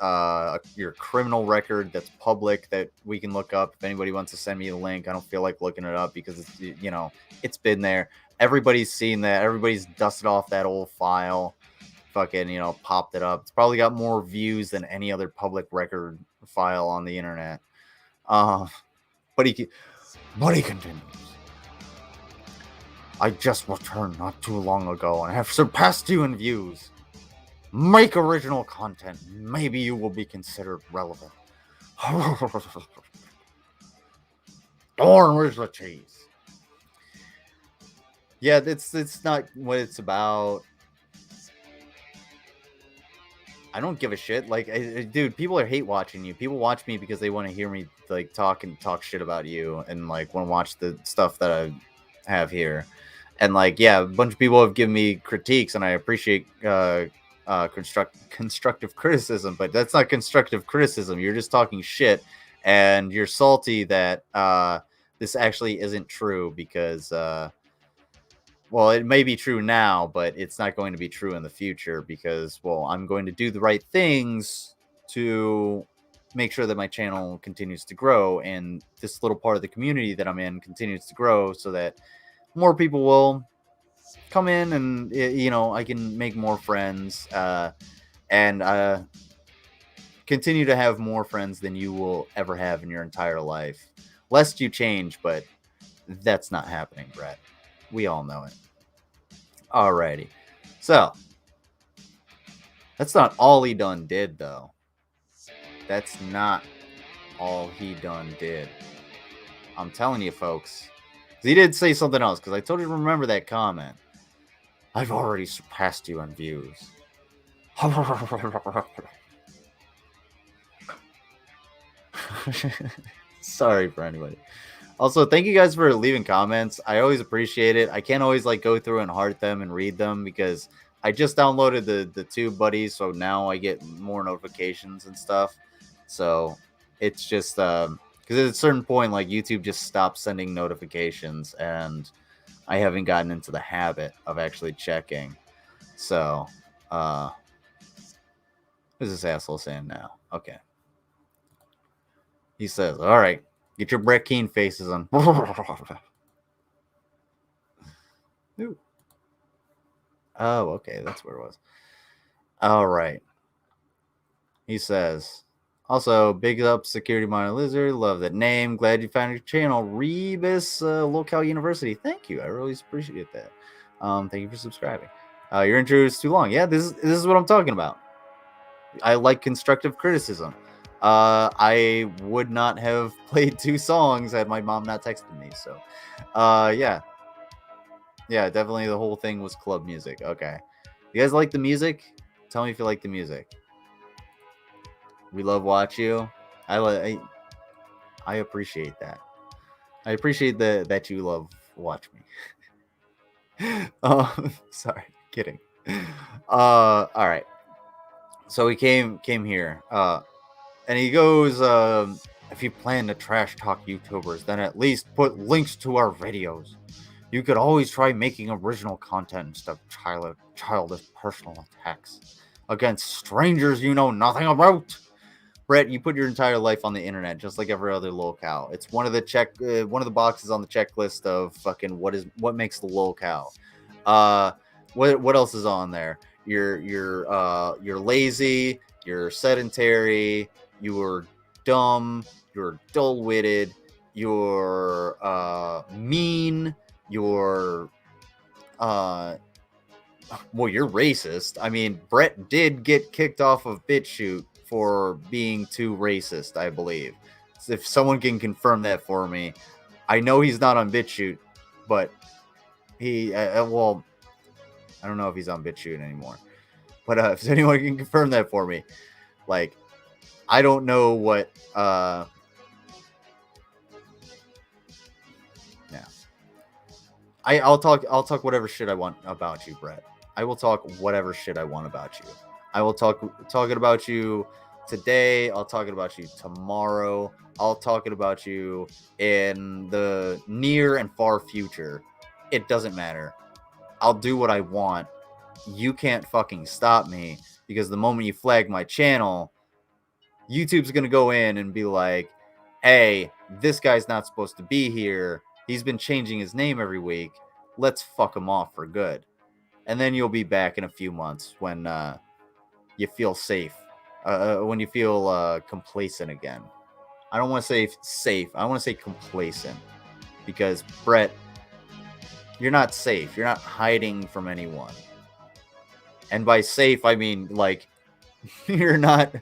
your criminal record that's public that we can look up. If anybody wants to send me the link, I don't feel like looking it up because it's, it's been there. Everybody's seen that. Everybody's dusted off that old file. Fucking, popped it up. It's probably got more views than any other public record file on the internet. But he continues. I just returned not too long ago and have surpassed you in views. Make original content. Maybe you will be considered relevant. Darn, where's the cheese? Yeah, it's not what it's about. I don't give a shit. Like, dude, people are hate watching you. People watch me because they want to hear me like talk shit about you and like want to watch the stuff that I have here. And like, yeah, a bunch of people have given me critiques, and I appreciate constructive criticism, but that's not constructive criticism. You're just talking shit, and you're salty that this actually isn't true because well, it may be true now, but it's not going to be true in the future because, well, I'm going to do the right things to make sure that my channel continues to grow and this little part of the community that I'm in continues to grow so that more people will come in and, I can make more friends and continue to have more friends than you will ever have in your entire life. Lest you change, but that's not happening, Brett. We all know it. Alrighty. So, that's not all he done did, though. That's not all he done did. I'm telling you, folks. He did say something else, because I told you to remember that comment. I've already surpassed you on views. Sorry for anybody. Also, thank you guys for leaving comments. I always appreciate it. I can't always like go through and heart them and read them because I just downloaded the Tube Buddies, so now I get more notifications and stuff. So it's just because at a certain point, like YouTube just stopped sending notifications, and I haven't gotten into the habit of actually checking. So, what is this asshole saying now? Okay. He says, all right, get your Brett Keane faces on. Ooh. Oh, okay, that's where it was. All right. He says, also, big up Security Monitor Lizard. Love that name. Glad you found your channel. Rebus Local University. Thank you. I really appreciate that. Thank you for subscribing. Your intro is too long. Yeah, this is what I'm talking about. I like constructive criticism. I would not have played 2 songs had my mom not texted me. So, yeah, definitely the whole thing was club music. Okay, you guys like the music? Tell me if you like the music. We love Watch You. I appreciate that. I appreciate that you love Watch Me. Sorry, kidding. All right. So he came here. And he goes, if you plan to trash talk YouTubers, then at least put links to our videos. You could always try making original content instead of childish personal attacks against strangers you know nothing about. Brett, you put your entire life on the internet, just like every other locale. It's one of the boxes on the checklist of fucking what makes the locale. What else is on there? You're lazy. You're sedentary. You're dumb. You're dull-witted. You're mean. You're you're racist. I mean, Brett did get kicked off of BitChute for being too racist, I believe. So if someone can confirm that for me, I know he's not on BitChute, but he I don't know if he's on BitChute anymore. But if anyone can confirm that for me, like, I don't know what. Yeah, I'll talk whatever shit I want about you, Brett. I will talk whatever shit I want about you. I will talking about you today. I'll talking about you tomorrow. I'll talking about you in the near and far future. It doesn't matter. I'll do what I want. You can't fucking stop me, because the moment you flag my channel, YouTube's going to go in and be like, hey, this guy's not supposed to be here. He's been changing his name every week. Let's fuck him off for good. And then you'll be back in a few months when you feel safe, when you feel complacent again. I don't want to say safe. I want to say complacent, because Brett, you're not safe. You're not hiding from anyone. And by safe, I mean, like, you're not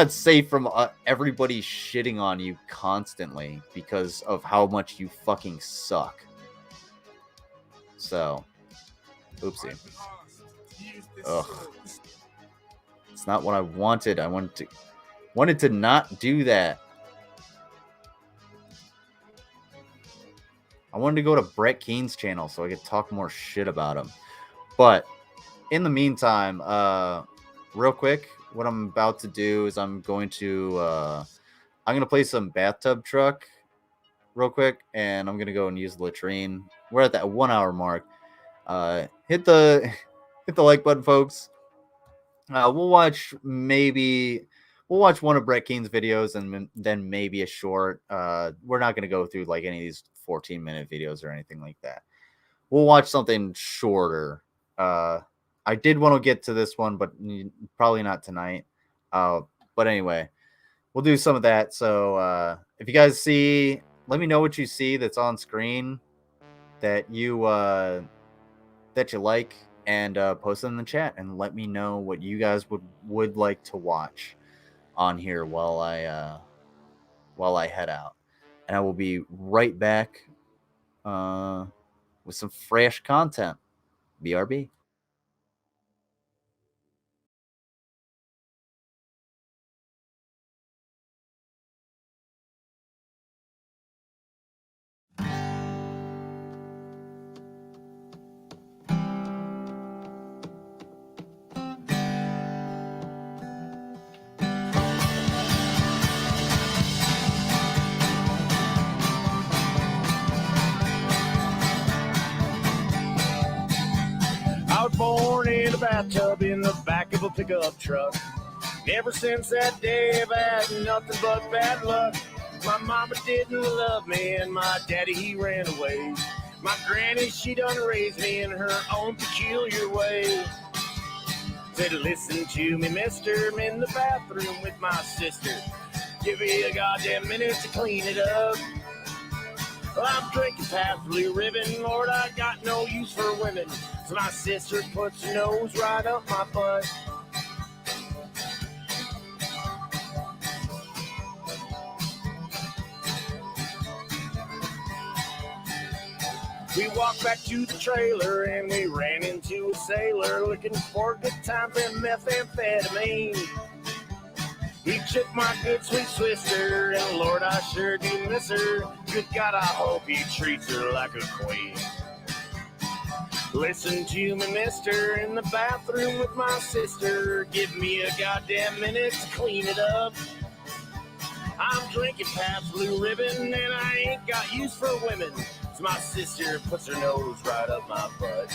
safe from everybody shitting on you constantly because of how much you fucking suck. So, oopsie. Ugh. It's not what I wanted. I wanted to not do that. I wanted to go to Brett Keen's channel so I could talk more shit about him. But in the meantime, real quick, what I'm about to do is I'm going to play some Bathtub Truck real quick, and I'm gonna go and use the latrine. We're at that 1 hour mark. Hit the like button, folks. We'll watch one of Brett Keen's videos, and then maybe a short. We're not gonna go through like any of these 14-minute videos or anything like that. We'll watch something shorter. I did want to get to this one, but probably not tonight. But anyway, we'll do some of that. So if you guys see, let me know what you see that's on screen that you like, and post it in the chat, and let me know what you guys would like to watch on here while I head out. And I will be right back with some fresh content. BRB. I was born in a bathtub in the back of a pickup truck. Ever since that day, I've had nothing but bad luck. My mama didn't love me, and my daddy, he ran away. My granny, she done raised me in her own peculiar way. Said, listen to me, mister, I'm in the bathroom with my sister. Give me a goddamn minute to clean it up. Well, I'm drinking past blue ribbon, Lord, I got no use for women. So my sister puts her nose right up my butt. We walked back to the trailer and we ran into a sailor looking for good times and methamphetamine. He took my good sweet sister, and Lord, I sure do miss her. Good God, I hope he treats her like a queen. Listen to me, mister, in the bathroom with my sister. Give me a goddamn minute to clean it up. I'm drinking Pabst Blue Ribbon, and I ain't got use for women. So my sister puts her nose right up my butt.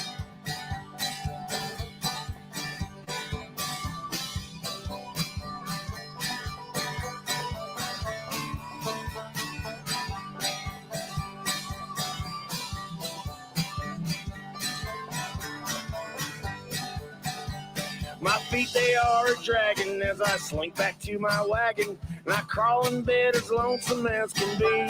My feet, they are dragging as I slink back to my wagon. And I crawl in bed as lonesome as can be.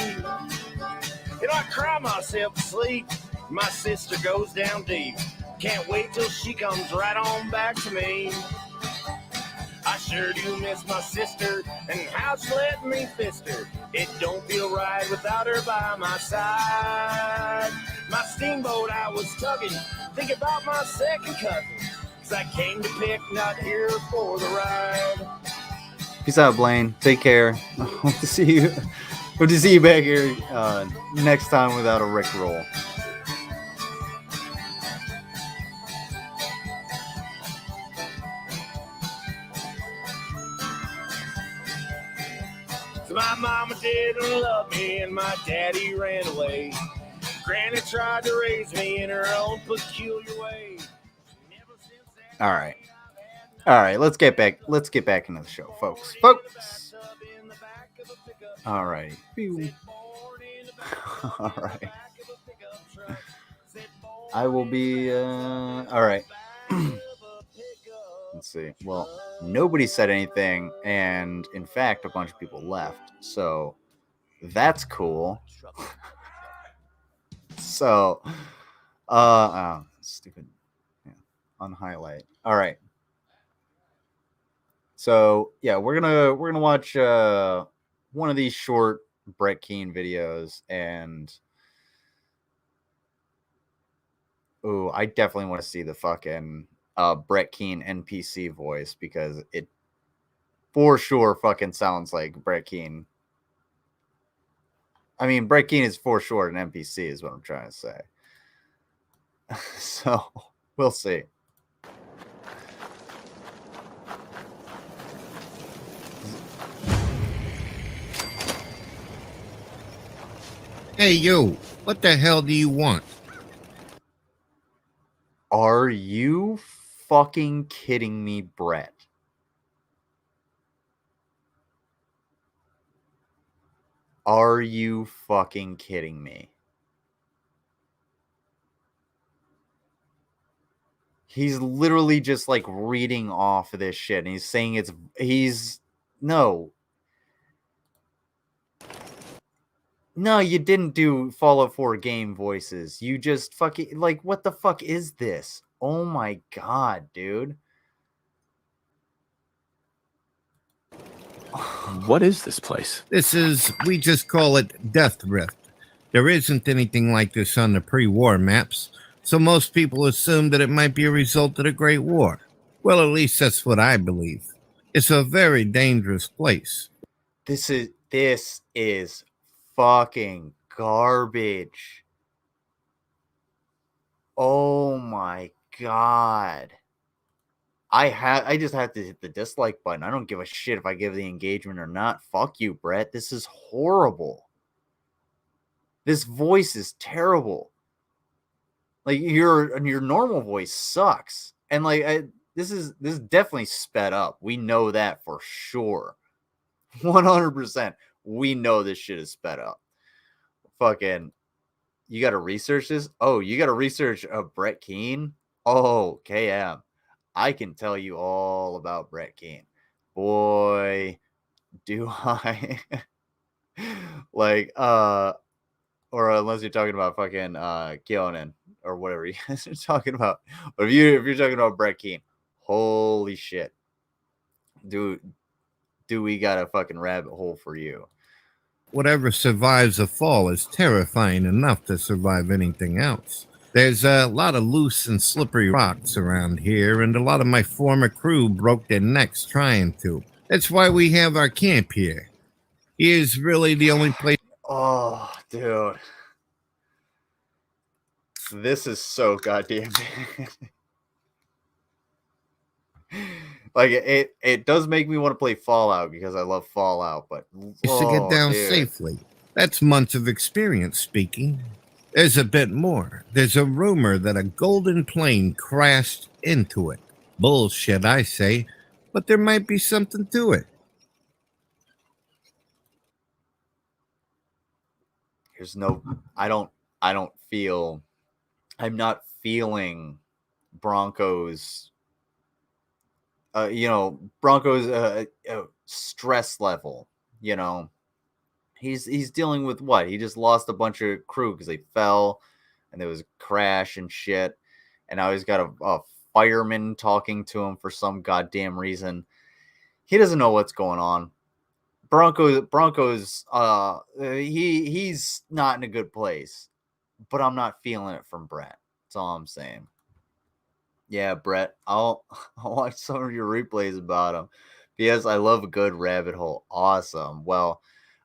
And I cry myself to sleep. My sister goes down deep. Can't wait till she comes right on back to me. I sure do miss my sister, and how she let me fist her. It don't feel right without her by my side. My steamboat I was tugging, think about my second cousin. I came to pick, not here for the ride. Peace out, Blaine. Take care. Hope to see you. Hope to see you back here next time without a Rickroll. So my mama didn't love me and my daddy ran away. Granny tried to raise me in her own peculiar way. All right. Let's get back into the show, folks. All right. All right. I will be. All right. Let's see. Well, nobody said anything, and in fact, a bunch of people left. So that's cool. So, stupid. Unhighlight. All right. So yeah, we're gonna watch one of these short Brett Keane videos, and I definitely want to see the fucking Brett Keane NPC voice, because it for sure fucking sounds like Brett Keane. I mean, Brett Keane is for sure an NPC, is what I'm trying to say. So we'll see. Hey, you, what the hell do you want? Are you fucking kidding me, Brett? Are you fucking kidding me? He's literally just like reading off of this shit, and he's saying No, you didn't do Fallout 4 game voices. You just fucking, like, what the fuck is this? Oh my god, dude. What is this place? We just call it Death Rift. There isn't anything like this on the pre-war maps, so most people assume that it might be a result of the Great War. Well, at least that's what I believe. It's a very dangerous place. This is fucking garbage. Oh my god. I just have to hit the dislike button. I don't give a shit if I give the engagement or not. Fuck you, Brett. This is horrible. This voice is terrible. Like, your normal voice sucks. And like, this is definitely sped up. We know that for sure. 100%. We know this shit is sped up. Fucking, you got to research this? Oh, you got to research Brett Keane? Oh, KM. I can tell you all about Brett Keane. Boy, do I. Like, or unless you're talking about fucking Keonan or whatever you guys are talking about. But if you're talking about Brett Keane, holy shit. Do we got a fucking rabbit hole for you? Whatever survives a fall is terrifying enough to survive anything else. There's a lot of loose and slippery rocks around here, and a lot of my former crew broke their necks trying to. That's why we have our camp here. Here's really the only place. Oh, dude. This is so goddamn bad. Like it does make me want to play Fallout because I love Fallout, but To get down dude. safely. That's months of experience speaking. There's a bit more. There's a rumor that a golden plane crashed into it. Bullshit, I say, but there might be something to it. There's no I'm not feeling Broncos Broncos stress level, you know. He's dealing with what? He just lost a bunch of crew because they fell and there was a crash and shit. And now he's got a fireman talking to him for some goddamn reason. He doesn't know what's going on. Broncos he's not in a good place. But I'm not feeling it from Brett. That's all I'm saying. Yeah, Brett, I'll watch some of your replays about him because I love a good rabbit hole. Awesome. Well,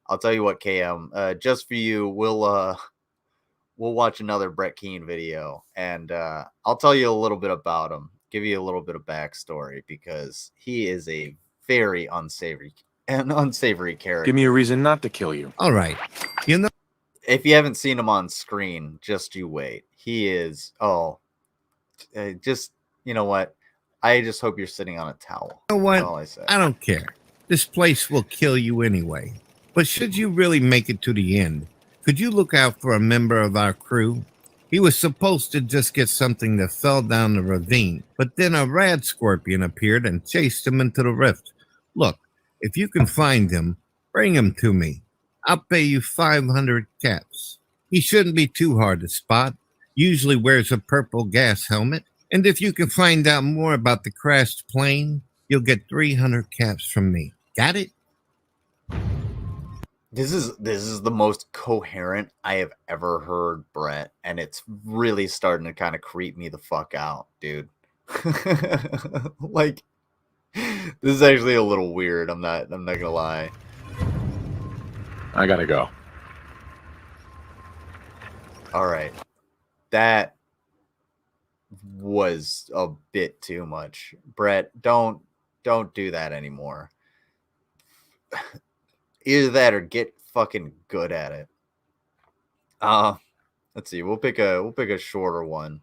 I'll tell you what, KM, just for you, we'll watch another Brett Keane video, and I'll tell you a little bit about him, give you a little bit of backstory because he is a very unsavory character. Give me a reason not to kill you. All right. You know, if you haven't seen him on screen, just you wait. He is just you know what? I just hope you're sitting on a towel. You know what? That's all I say. I don't care. This place will kill you anyway. But should you really make it to the end, could you look out for a member of our crew? He was supposed to just get something that fell down the ravine, but then a rad scorpion appeared and chased him into the rift. Look, if you can find him, bring him to me. I'll pay you 500 caps. He shouldn't be too hard to spot. Usually wears a purple gas helmet. And if you can find out more about the crashed plane, you'll get 300 caps from me. Got it? This is the most coherent I have ever heard, Brett, and it's really starting to kind of creep me the fuck out, dude. Like, this is actually a little weird. I'm not gonna lie. I gotta go. All right, that was a bit too much, Brett. Don't do that anymore. Either that or get fucking good at it. Let's see. We'll pick a shorter one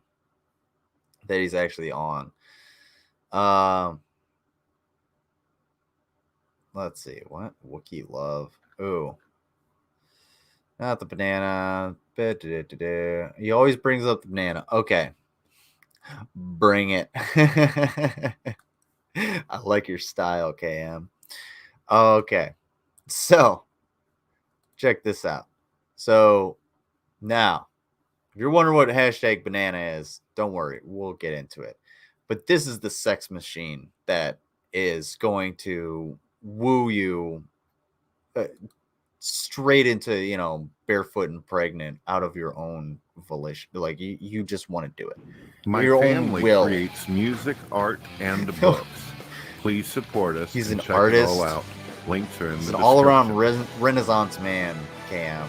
that he's actually on. Let's see. What? Wookiee love. Ooh. Not the banana. He always brings up the banana. Okay. Bring it. I like your style, KM. Okay. So, check this out. So, now, if you're wondering what hashtag banana is, don't worry. We'll get into it. But this is the sex machine that is going to woo you straight into, you know, barefoot and pregnant out of your own volition. Like, you just want to do it. My Your own family will. creates music, art, and books. Please support us. He's and an check artist. It all out. Links are in He's the an all-around description. Renaissance man, Cam.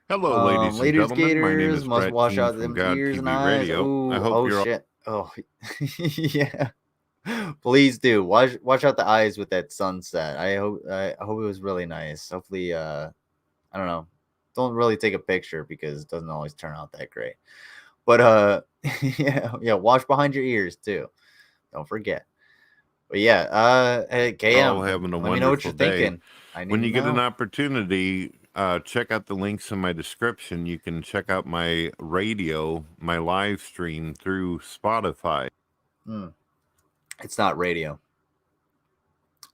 Hello, ladies and Ladies gentlemen. My name Gators is must Brett wash Keane out from them God ears TV and eyes. Radio. Ooh, I hope oh you're all shit. Oh yeah. Please do. Watch out the eyes with that sunset. I hope it was really nice. Hopefully I don't know. Don't really take a picture because it doesn't always turn out that great. But yeah, wash behind your ears too. Don't forget. But yeah, hey, KM, all having a let me know what wonderful you're day. thinking. I need When to you get an know. opportunity, check out the links in my description. You can check out my radio, my live stream through Spotify. It's not radio.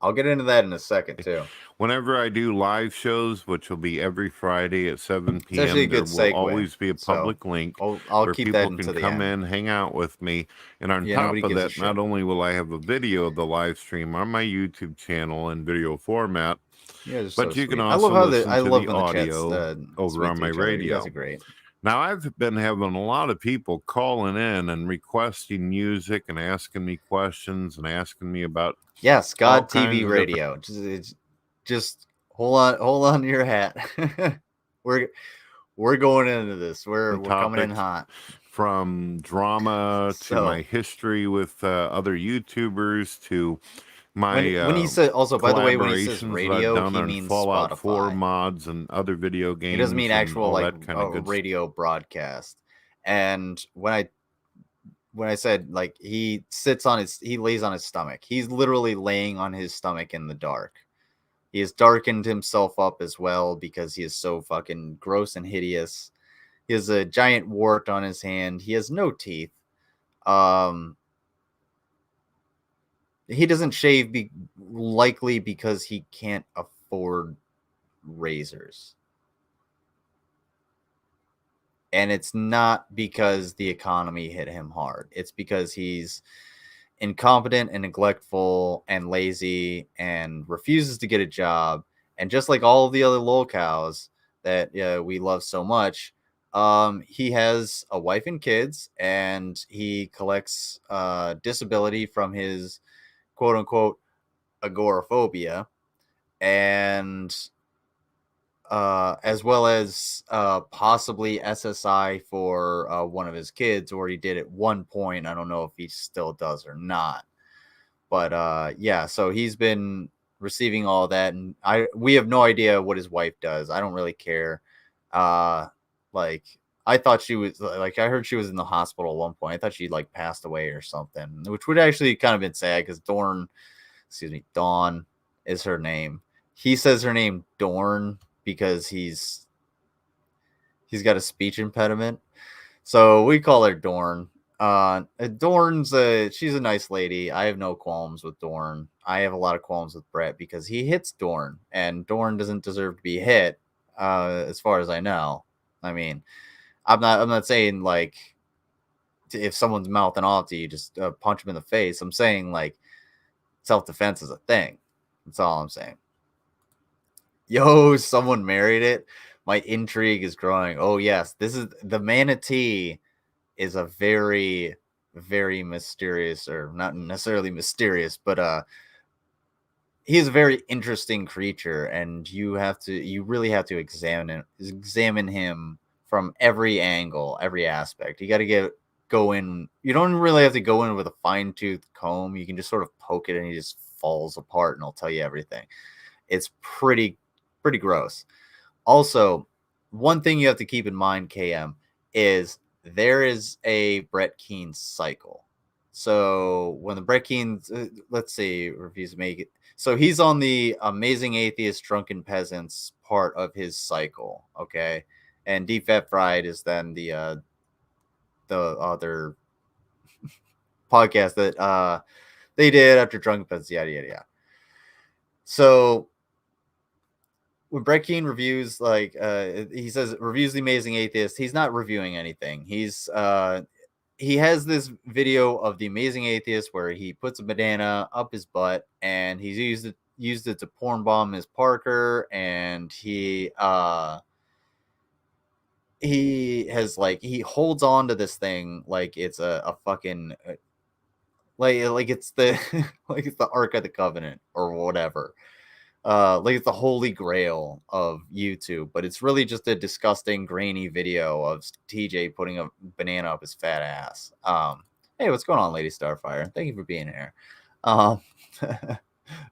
I'll get into that in a second too. Whenever I do live shows, which will be every Friday at 7 It's actually a p.m., there good will segue. always be a So, public link I'll where keep that people until can the come end. in, hang out with me. And on Yeah, top nobody of gives a that, not shit. only will I have a video of the live stream on my YouTube channel in video format, You guys are but so you can sweet. I also love how listen I to love the when the chat's audio over sweet on to my each other. You guys radio. are great. Now, I've been having a lot of people calling in and requesting music and asking me questions and asking me about Yes, all God kinds TV of different radio. Just hold on to your hat. we're going into this. We're coming in topics, hot. from drama to my So history with other YouTubers to my when he said also, by the way, when he says collaborations that I've radio, done he on means Fallout 4 Spotify. mods and other video He games doesn't mean and actual all like that kind of good stuff. radio broadcast. And when I said like he lays on his stomach, he's literally laying on his stomach in the dark. He has darkened himself up as well because he is so fucking gross and hideous. He has a giant wart on his hand. He has no teeth. He doesn't shave likely because he can't afford razors. And it's not because the economy hit him hard. It's because he's incompetent and neglectful and lazy and refuses to get a job. And just like all of the other lolcows that we love so much, he has a wife and kids, and he collects disability from his quote unquote agoraphobia, and as well as possibly SSI for one of his kids, or he did at one point. I don't know if he still does or not. But yeah, so he's been receiving all that, and we have no idea what his wife does. I don't really care. Like I thought she was like, I heard she was in the hospital at one point. I thought she like passed away or something, which would actually kind of been sad because Dawn is her name. He says her name Dorn because he's got a speech impediment, so we call her Dorn. Dorn's she's a nice lady. I have no qualms with Dorn. I have a lot of qualms with Brett because he hits Dorn, and Dorn doesn't deserve to be hit. As far as I know, I mean, I'm not saying like if someone's mouthing off to you, just punch him in the face. I'm saying like self-defense is a thing. That's all I'm saying. Yo, someone married it. My intrigue is growing. Oh yes, this is the manatee. Is a very, very mysterious, or not necessarily mysterious, but he's a very interesting creature, and you really have to examine him from every angle, every aspect. You got to go in. You don't really have to go in with a fine-tooth comb. You can just sort of poke it, and he just falls apart, and I'll tell you everything. It's pretty gross. Also, one thing you have to keep in mind, KM, is there is a Brett Keane cycle. So when the Brett Keane, let's see, reviews make it. So he's on the Amazing Atheist Drunken Peasants part of his cycle, okay? And Deep Fat Fried is then the other podcast that they did after Drunken Peasants, yada yada yada. So when Brett Keane reviews, like he says, reviews The Amazing Atheist, he's not reviewing anything. He has this video of The Amazing Atheist where he puts a banana up his butt, and he's used it to porn bomb Ms. Parker, and he has like, he holds on to this thing like it's a fucking like it's the like it's the Ark of the Covenant or whatever. Like it's the holy grail of YouTube, but it's really just a disgusting, grainy video of TJ putting a banana up his fat ass. Hey, what's going on, Lady Starfire? Thank you for being here.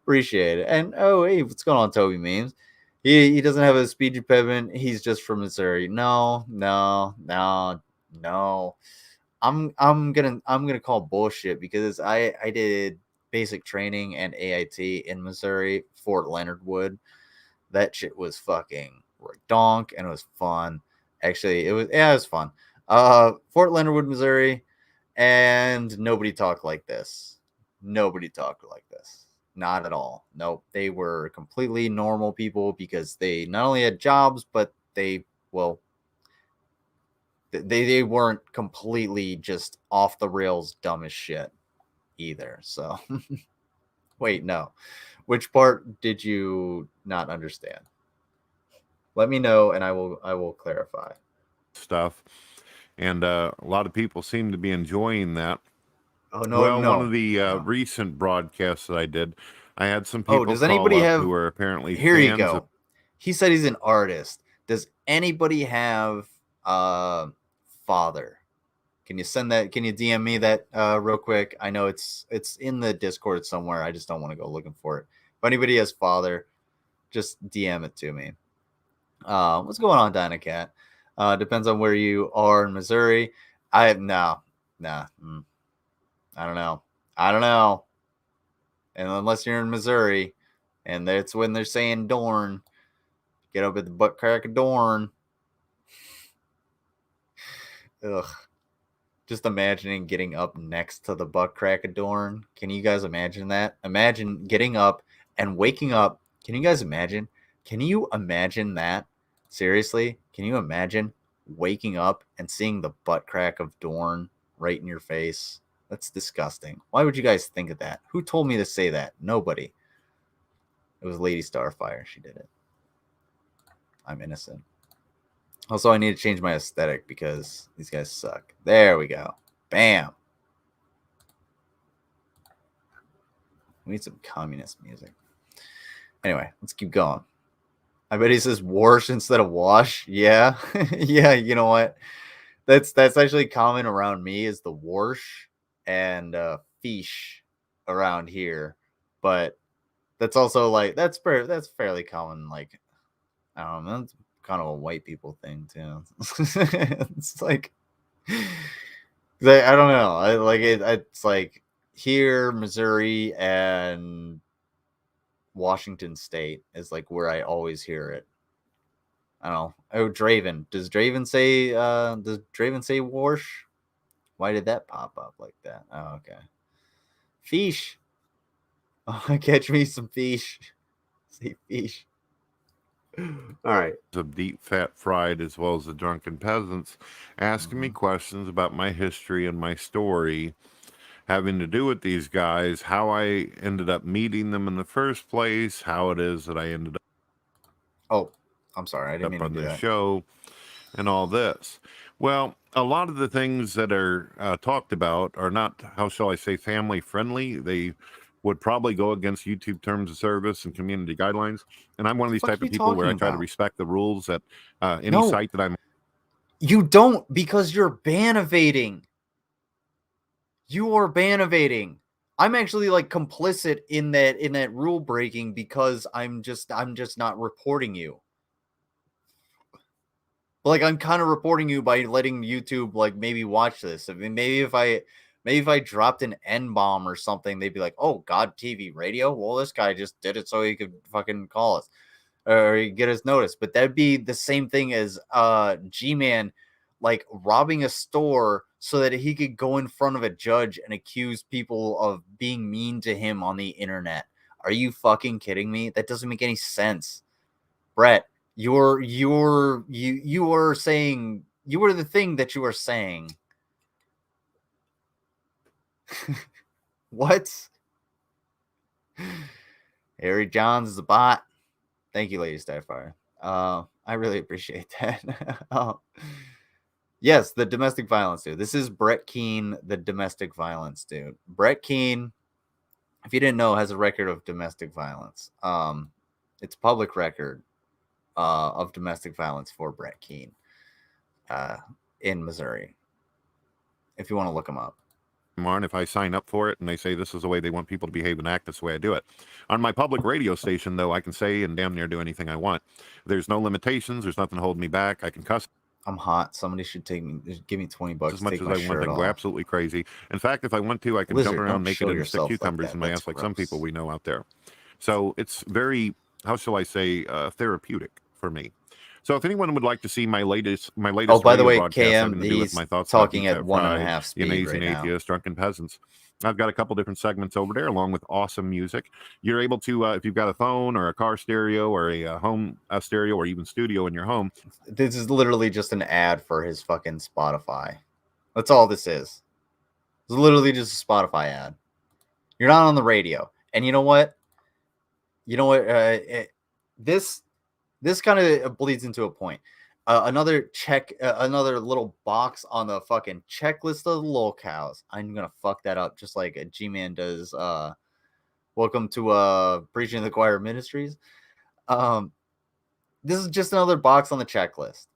Appreciate it. And oh, hey, what's going on, Toby Memes? He doesn't have a speech impediment. He's just from Missouri. No. I'm gonna call bullshit because I did basic training and AIT in Missouri, Fort Leonard Wood. That shit was fucking donk, and it was fun. Actually, it was fun. Fort Leonard Wood, Missouri, and nobody talked like this. Not at all. Nope. They were completely normal people because they not only had jobs, but they weren't completely just off the rails dumb as shit either. So wait, no. Which part did you not understand? Let me know and I will clarify. Stuff. And a lot of people seem to be enjoying that. Oh no, well, no. One of the recent broadcasts that I did, I had some people does call anybody up have who are apparently Here fans you go. He said he's an artist. Does anybody have father? Can you send that? Can you DM me that real quick? I know it's in the Discord somewhere. I just don't want to go looking for it. If anybody has father, just DM it to me. What's going on, Dynacat? Depends on where you are in Missouri. I don't know. And unless you're in Missouri, and that's when they're saying Dorn, get up at the butt crack of Dorn. Ugh. Just imagining getting up next to the butt crack of Dorn. Can you guys imagine that? Imagine getting up and waking up. Can you guys imagine? Can you imagine that? Seriously? Can you imagine waking up and seeing the butt crack of Dorn right in your face? That's disgusting. Why would you guys think of that? Who told me to say that? Nobody. It was Lady Starfire. She did it. I'm innocent. Also, I need to change my aesthetic because these guys suck. There we go. Bam. We need some communist music. Anyway, let's keep going. I bet he says wash instead of wash. Yeah. Yeah, you know what? That's actually common around me is the wash and fish around here. But that's also like that's fairly common. Like, I don't know, that's kind of a white people thing too. It's like I don't know. I like it. It's like here, Missouri and Washington State is like where I always hear it. I don't know. Oh, Draven. Does Draven say wash? Why did that pop up like that? Oh, okay. Fish. Oh, catch me some fish. Say fish. All right. of deep fat fried as well as the drunken peasants asking me questions about my history and my story having to do with these guys, how I ended up meeting them in the first place, how it is that I ended Oh, I'm sorry. I didn't up mean to on do the that. show and all this. Well, a lot of the things that are talked about are not, how shall I say, family friendly. They would probably go against YouTube terms of service and community guidelines. And I'm one of these What type are of you people where I talking try to about? respect the rules at any No. site that I'm. You don't, because you're ban evading. You are ban evading. I'm actually like complicit in that rule breaking because I'm just not reporting you. Like I'm kind of reporting you by letting YouTube like maybe watch this. I mean, maybe if I dropped an N-bomb or something, they'd be like, "Oh, God, TV radio. Well, this guy just did it so he could fucking call us or get us notice." But that'd be the same thing as G-Man like robbing a store so that he could go in front of a judge and accuse people of being mean to him on the internet. Are you fucking kidding me? That doesn't make any sense. Brett, you are saying, you were the thing that you are saying. What? Harry Johns is a bot. Thank you, Lady Starfire. I really appreciate that. Yes, the domestic violence dude. This is Brett Keane, the domestic violence dude. Brett Keane, if you didn't know, has a record of domestic violence. It's a public record of domestic violence for Brett Keane in Missouri. If you want to look him up. If I sign up for it and they say this is the way they want people to behave and act, that's the way I do it. On my public radio station, though, I can say and damn near do anything I want. There's no limitations. There's nothing holding me back. I can cuss. I'm hot. Somebody should give me $20 as much take as my I want shirt and go off. absolutely crazy. In fact, if I want to, I can Lizard, jump don't around naked show and stick yourself like cucumbers that. in my That's ass like some gross. people we know out there. So it's very, how shall I say, therapeutic for me. So if anyone would like to see my latest Oh, by the radio way, broadcast KM, having to do with he's my thoughts about talking deep at fat 1.5 fried, speed the amazing right now. atheist, drunken peasants, I've got a couple different segments over there along with awesome music. You're able to, if you've got a phone or a car stereo or a home stereo or even studio in your home. This is literally just an ad for his fucking Spotify. That's all this is. It's literally just a Spotify ad. You're not on the radio. And you know what? This kind of bleeds into a point. Another little box on the fucking checklist of the locales. I'm gonna fuck that up just like a G-Man does. Welcome to Preaching to the Choir Ministries. This is just another box on the checklist.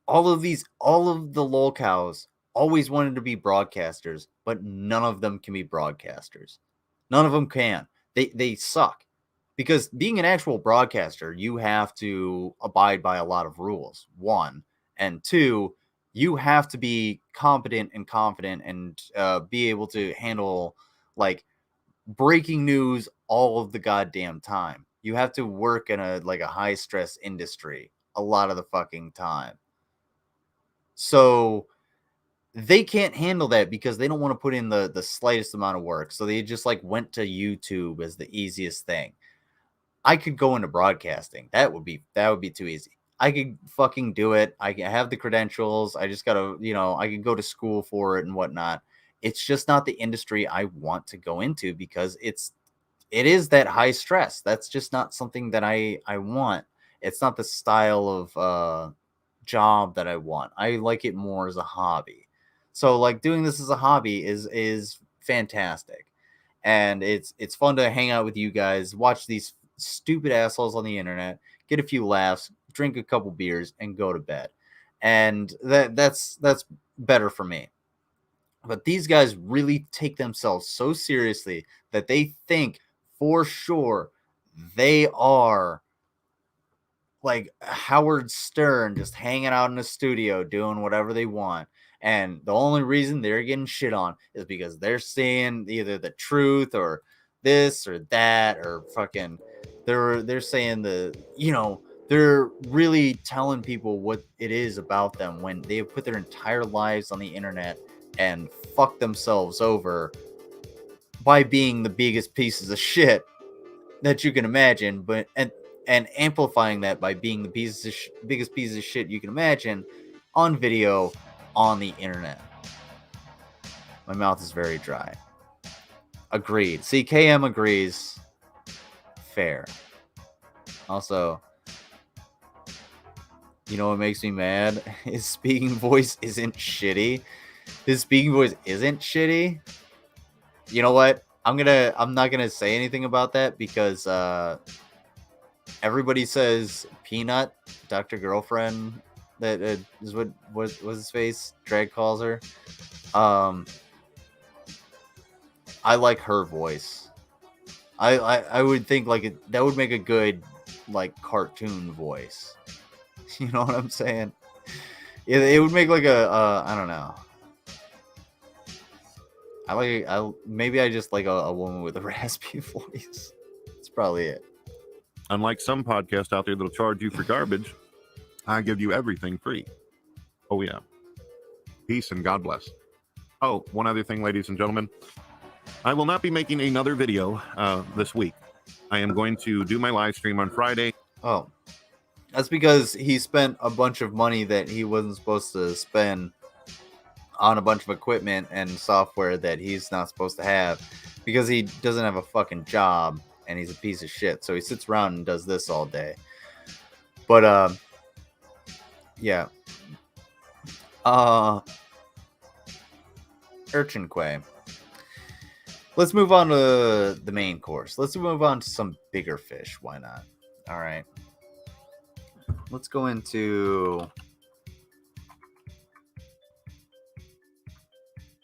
All of the locales always wanted to be broadcasters, but none of them can be broadcasters. None of them can. They suck. Because being an actual broadcaster, you have to abide by a lot of rules, one. And two, you have to be competent and confident and be able to handle, like, breaking news all of the goddamn time. You have to work in a high-stress industry a lot of the fucking time. So they can't handle that because they don't want to put in the slightest amount of work. So they just, went to YouTube as the easiest thing. I could go into broadcasting. That would be too easy. I could fucking do it. I have the credentials. I just gotta, I could go to school for it and whatnot. It's just not the industry I want to go into because it is that high stress. That's just not something that I want. It's not the style of job that I want. I like it more as a hobby. So doing this as a hobby is fantastic. And it's fun to hang out with you guys, watch these stupid assholes on the internet, get a few laughs, drink a couple beers, and go to bed. And that's better for me. But these guys really take themselves so seriously that they think for sure they are like Howard Stern, just hanging out in a studio doing whatever they want. And the only reason they're getting shit on is because they're saying either the truth or this or that, or fucking they're saying they're really telling people what it is about them when they have put their entire lives on the internet and fuck themselves over by being the biggest pieces of shit that you can imagine, but and amplifying that by being the biggest pieces of shit you can imagine on video on the internet. My mouth is very dry. Agreed. CKM agrees. Fair. Also, you know what makes me mad? His speaking voice isn't shitty. His speaking voice isn't shitty. You know what? I'm not gonna say anything about that because everybody says Peanut, Dr. Girlfriend. That is what was his face? Drag calls her. I like her voice. I would think that would make a good cartoon voice. You know what I'm saying? It would make I don't know. Maybe I just like a woman with a raspy voice. That's probably it. Unlike some podcasts out there that'll charge you for garbage, I give you everything free. Oh yeah. Peace and God bless. Oh, one other thing, ladies and gentlemen. I will not be making another video this week. I am going to do my live stream on Friday. Oh, that's because he spent a bunch of money that he wasn't supposed to spend on a bunch of equipment and software that he's not supposed to have because he doesn't have a fucking job and he's a piece of shit. So he sits around and does this all day. But, yeah. Urchin Quay. Let's move on to the main course. Let's move on to some bigger fish. Why not? All right. Let's go into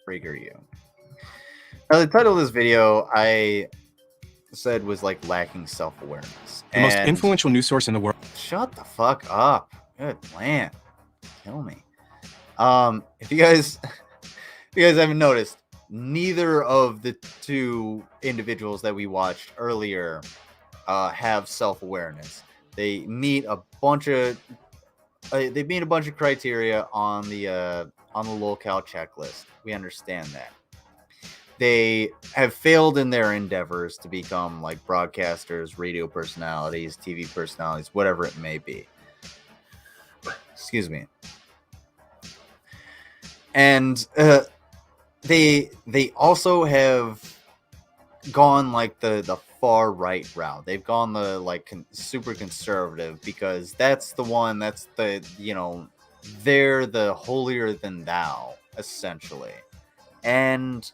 PragerU. Now, the title of this video I said was lacking self-awareness. The most influential news source in the world. Shut the fuck up. Good man. Kill me. If you guys haven't noticed, neither of the two individuals that we watched earlier have self-awareness. They meet a bunch of criteria on the locale checklist. We understand that. they have failed in their endeavors to become like broadcasters, radio personalities, TV personalities, whatever it may be. Excuse me. And they also have gone like the far right route. They've gone the like super conservative, because that's the one that's the, you know, they're the holier than thou essentially. And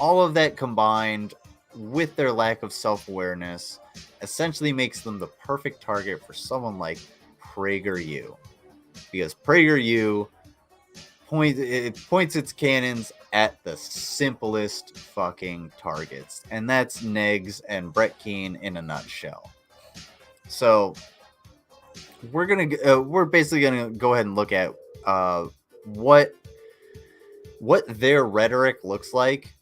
all of that combined with their lack of self-awareness essentially makes them the perfect target for someone like PragerU, because PragerU points its cannons at the simplest fucking targets, and that's Negz and Brett Keane in a nutshell. So we're basically gonna go ahead and look at what their rhetoric looks like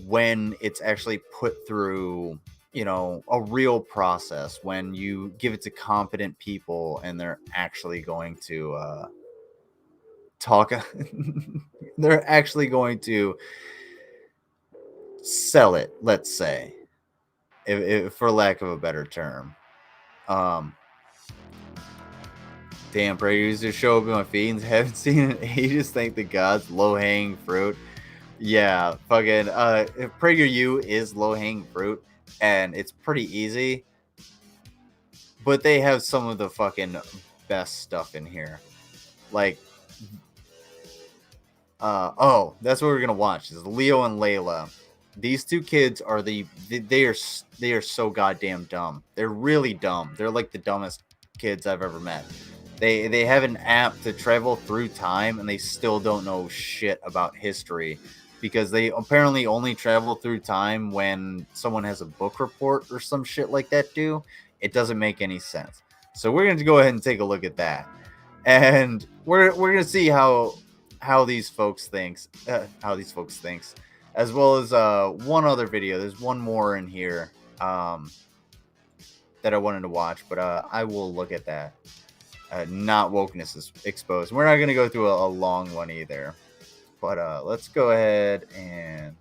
when it's actually put through, you know, a real process, when you give it to competent people and they're actually going to talk. They're actually going to sell it, let's say, if for lack of a better term. Damn, PragerU's just show up in my feed and haven't seen it in ages. Thank the gods. Low-hanging fruit. Yeah, fucking PragerU is low-hanging fruit, and it's pretty easy. But they have some of the fucking best stuff in here. Like, oh, that's what we're gonna watch, is Leo and Layla. These two kids are they are so goddamn dumb. They're really dumb. They're like the dumbest kids I've ever met. They have an app to travel through time, and they still don't know shit about history, because they apparently only travel through time when someone has a book report or some shit like that due. It doesn't make any sense. So we're going to go ahead and take a look at that. And we're going to see how these folks thinks, as well as one other video. There's one more in here that I wanted to watch, but I will look at that. Not wokeness is exposed. We're not going to go through a long one either. But let's go ahead and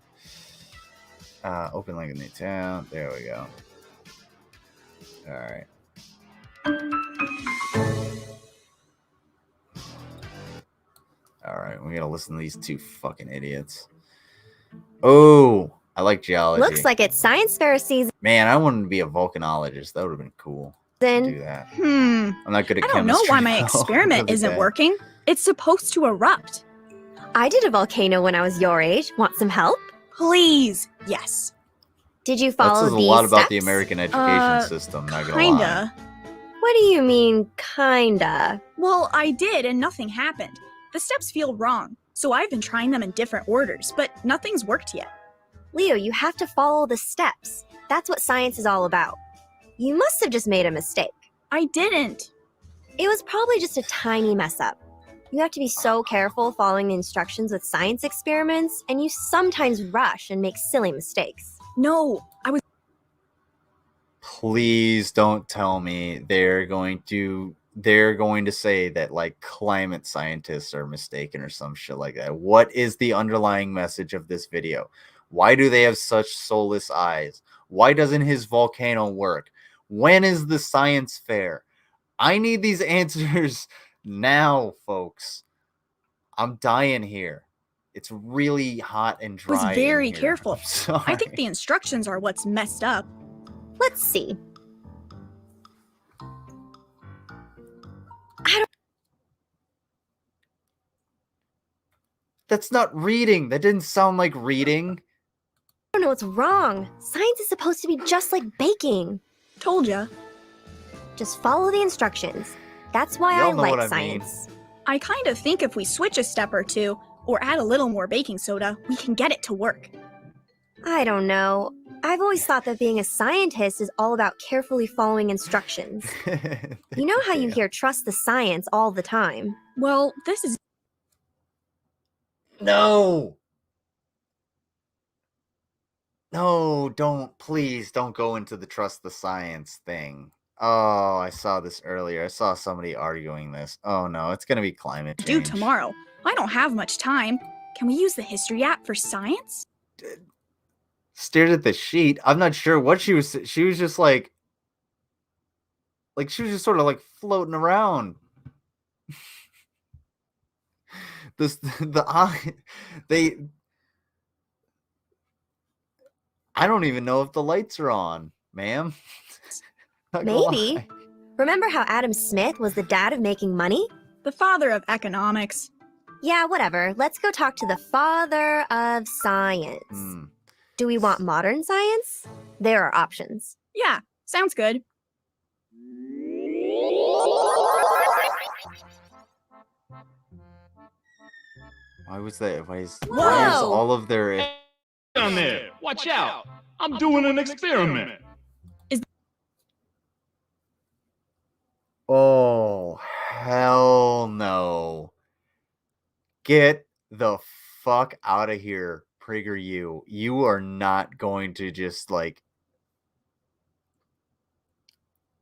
open like a new tab. There we go. All right. All right, we gotta listen to these two fucking idiots. Oh, I like geology. Looks like it's science fair season. Man, I wanted to be a volcanologist. That would have been cool. To do that. I'm not good at chemistry. I don't know why my experiment isn't working. It's supposed to erupt. I did a volcano when I was your age. Want some help? Please, yes. Did you follow these steps? That says a lot about the American education system, not gonna lie. What do you mean, kinda? Well, I did, and nothing happened. The steps feel wrong, so I've been trying them in different orders, but nothing's worked yet. Leo, you have to follow the steps. That's what science is all about. You must have just made a mistake. I didn't. It was probably just a tiny mess up. You have to be so careful following the instructions with science experiments, and you sometimes rush and make silly mistakes. No, I was... Please don't tell me they're going to say that like climate scientists are mistaken or some shit like that. What is the underlying message of this video? Why do they have such soulless eyes? Why doesn't his volcano work? When is the science fair? I need these answers now, folks. I'm dying here. It's really hot and dry. I was very careful. Sorry. I think the instructions are what's messed up. Let's see. That's not reading. That didn't sound like reading. I don't know what's wrong. Science is supposed to be just like baking. Told ya. Just follow the instructions. That's why I like science. I kind of think if we switch a step or two, or add a little more baking soda, we can get it to work. I don't know. I've always thought that being a scientist is all about carefully following instructions. You know how you hear trust the science all the time? Well, this is... No! No, please don't go into the trust the science thing. Oh, I saw this earlier. I saw somebody arguing this. Oh no, it's gonna be climate change. Due tomorrow. I don't have much time. Can we use the history app for science? stared at the sheet. I'm not sure what she was. She was just like she was just sort of like floating around. I don't even know if the lights are on, ma'am. Not gonna Maybe. lie. Remember how Adam Smith was the dad of making money? The father of economics. Yeah, whatever. Let's go talk to the father of science. Do we want modern science? There are options. Yeah, sounds good. Why was that? Why is Whoa! all of their Down there, watch out! I'm doing an experiment. Oh, hell no. Get the fuck out of here, PragerU. You are not going to just like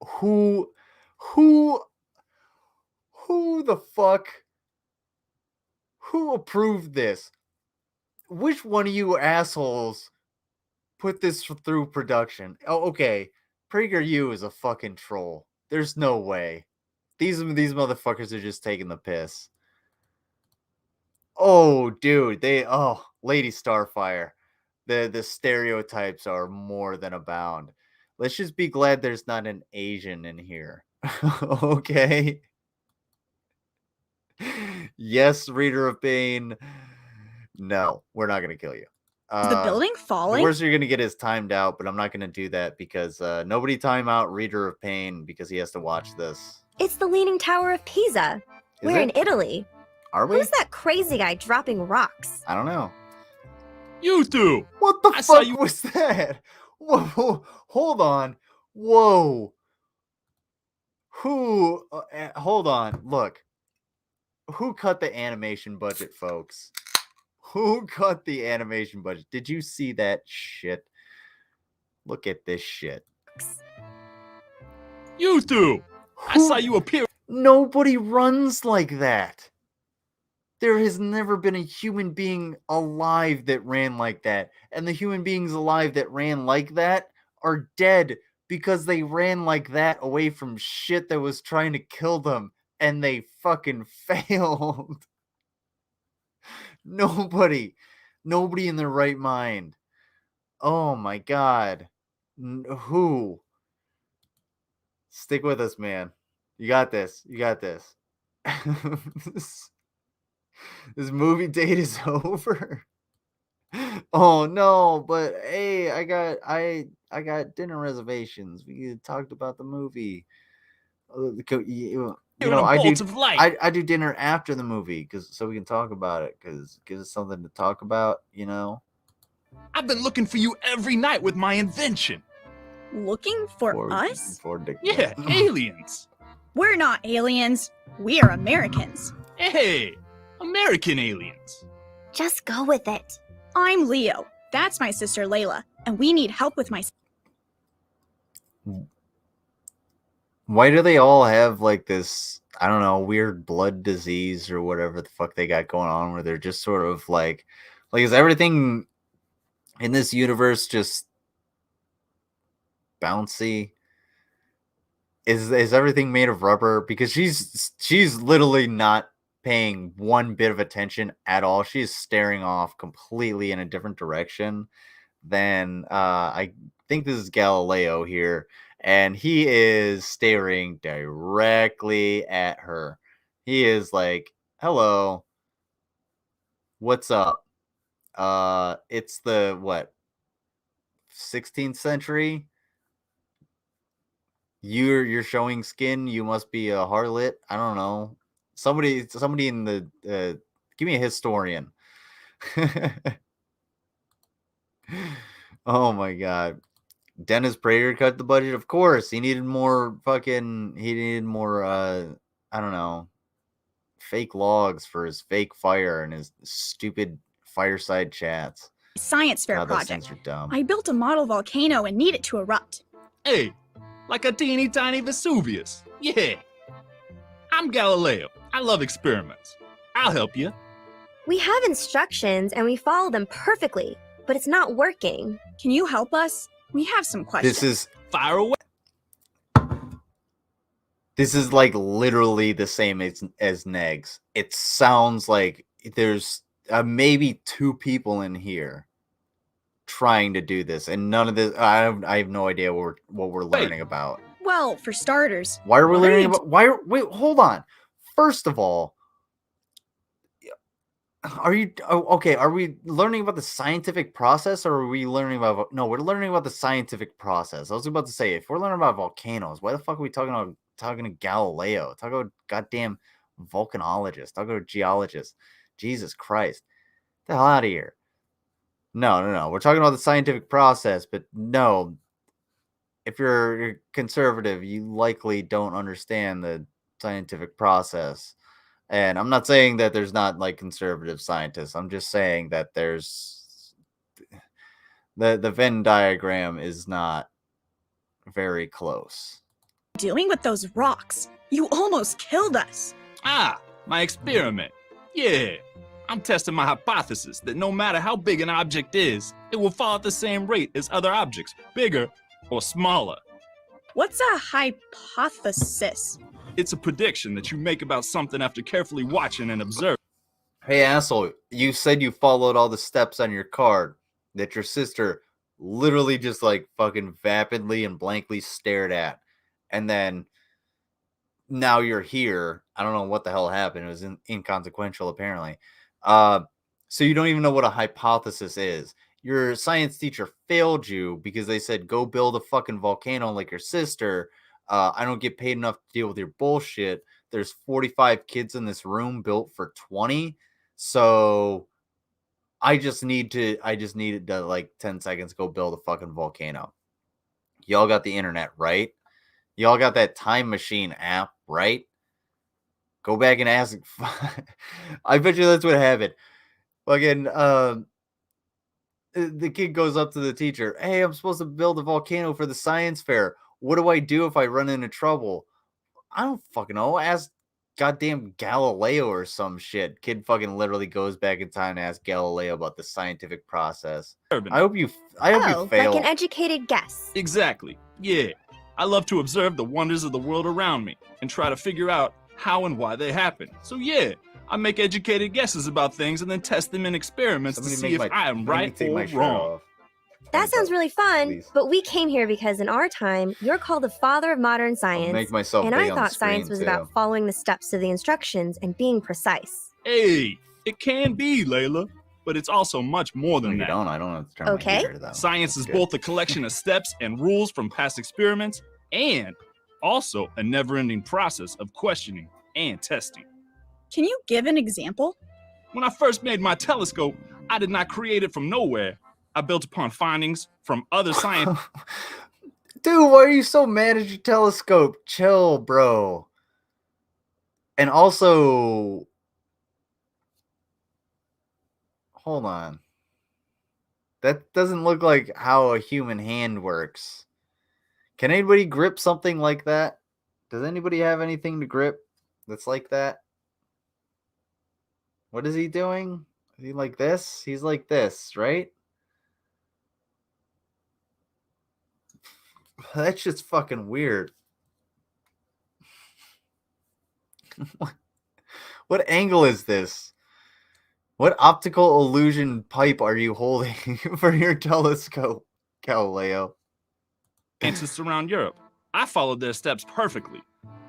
who the fuck who approved this? Which one of you assholes put this through production? Oh, okay. PragerU is a fucking troll. There's no way. These motherfuckers are just taking the piss. Oh, dude, Lady Starfire. The stereotypes are more than abound. Let's just be glad there's not an Asian in here. Okay. Yes, Reader of Pain. No, we're not gonna kill you. Is the building The falling? worst you're gonna get is timed out, but I'm not gonna do that because nobody time out Reader of Pain because he has to watch this. It's the Leaning Tower of Pisa. Is We're it? in Italy. Are we? Who's that crazy guy dropping rocks? I don't know. You two! What the I saw fuck was that? Whoa, hold on. Whoa. Who? Hold on. Look. Who cut the animation budget, folks? Who cut the animation budget? Did you see that shit? Look at this shit. You two! I saw you appear. Nobody runs like that. There has never been a human being alive that ran like that. And the human beings alive that ran like that are dead because they ran like that away from shit that was trying to kill them. And they fucking failed. Nobody in their right mind. Oh my god. Who? Stick with us, man. You got this. You got this. This movie date is over. Oh no, but hey, I got dinner reservations. We talked about the movie. You know, I do dinner after the movie so we can talk about it because it gives us something to talk about. You know. I've been looking for you every night with my invention. Looking for us? Yeah, aliens. We're not aliens. We're Americans. Hey, American aliens. Just go with it. I'm Leo. That's my sister Layla, and we need help with my. Why do they all have like this, I don't know, weird blood disease or whatever the fuck they got going on where they're just sort of like is everything in this universe just bouncy? Is everything made of rubber? Because she's literally not paying one bit of attention at all. She's staring off completely in a different direction than I think this is Galileo here. And he is staring directly at her. He is like, hello. What's up? It's the, what, 16th century? You're showing skin. You must be a harlot. I don't know. Somebody in the, give me a historian. Oh my God. Dennis Prager cut the budget. Of course, he needed more I don't know, fake logs for his fake fire and his stupid fireside chats. Science fair God, those project. things are dumb. I built a model volcano and need it to erupt. Hey, like a teeny tiny Vesuvius. Yeah. I'm Galileo. I love experiments. I'll help you. We have instructions and we follow them perfectly. but it's not working. Can you help us? We have some questions. This is Fire away. This is like literally the same as Negz. It sounds like there's maybe 2 people in here trying to do this, and none of this. I have no idea what we're learning about. Well, for starters, Why are we what learning you about? Wait, hold on. First of all, are you okay? Are we learning about the scientific process, or are we learning about? No, we're learning about the scientific process. I was about to say, if we're learning about volcanoes, why the fuck are we talking to Galileo? Talk about goddamn volcanologist. Talk about geologist. Jesus Christ, get the hell out of here. No. We're talking about the scientific process, but no. If you're conservative, you likely don't understand the scientific process. And I'm not saying that there's not like conservative scientists. I'm just saying that there's the Venn diagram is not very close. doing with those rocks? You almost killed us. Ah, my experiment. Yeah. I'm testing my hypothesis that no matter how big an object is, it will fall at the same rate as other objects, bigger or smaller. What's a hypothesis? It's a prediction that you make about something after carefully watching and observing. Hey, asshole, you said you followed all the steps on your card that your sister literally just like fucking vapidly and blankly stared at. And then now you're here. I don't know what the hell happened. It was inconsequential, apparently. So you don't even know what a hypothesis is. Your science teacher failed you because they said, go build a fucking volcano like your sister. I don't get paid enough to deal with your bullshit. There's 45 kids in this room built for 20. So I just needed to like 10 seconds go build a fucking volcano. Y'all got the internet, right? Y'all got that time machine app, right? Go back and ask. I bet you that's what happened. Fucking the kid goes up to the teacher. Hey, I'm supposed to build a volcano for the science fair. What do I do if I run into trouble? I don't fucking know. Ask goddamn Galileo or some shit. Kid fucking literally goes back in time to ask Galileo about the scientific process. I hope you fail. Like an educated guess. Exactly. Yeah. I love to observe the wonders of the world around me and try to figure out how and why they happen. So yeah, I make educated guesses about things and then test them in experiments to see if I am right or wrong. That sounds really fun, but we came here because in our time, you're called the father of modern science, make myself and big I on the thought science screen, was too. about following the steps to the instructions and being precise. Hey, it can be, Layla, but it's also much more than that. I don't have to turn Okay. my heater, though. Science is That's both a collection of steps and rules from past experiments and also a never-ending process of questioning and testing. Can you give an example? When I first made my telescope, I did not create it from nowhere. I built upon findings from other scientists. Dude, why are you so mad at your telescope? Chill, bro. And also, hold on. That doesn't look like how a human hand works. Can anybody grip something like that? Does anybody have anything to grip that's like that? What is he doing? Is he like this? He's like this, right? That's just fucking weird. What angle is this? What optical illusion pipe are you holding for your telescope, Galileo? Scientists around Europe. I followed their steps perfectly.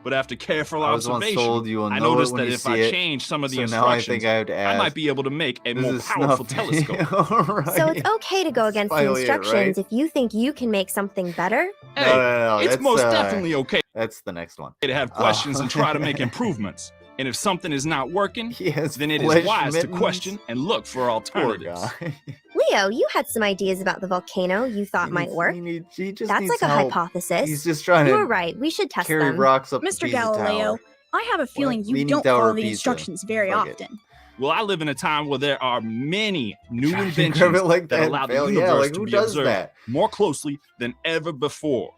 But after careful I was once observation, told you will I know noticed it when that you if see I it. change some of the So now I instructions, think I have to ask. might be able to make a This more is powerful snuff. telescope. Alright. So it's okay to go against the Finally it, right? instructions if you think you can make something better? Hey, No, it's that's, most definitely okay That's the next one. to have questions and try to make improvements. And if something is not working, then it is flesh wise to mittens. question and look for Poor alternatives. guy. Leo, you had some ideas about the volcano you thought might work. He just That's needs like a help. hypothesis. He's just trying to You're right. We should test carry them. rocks up the Mr. Pisa Galileo, Tower. I have a feeling you Leaning don't Tower follow of the Pisa. instructions very Fuck it. often. Well, I live in a time where there are many new Trying to grab inventions it like that that allow and the fail. Yeah, universe like, to who be does observed that? more closely than ever before.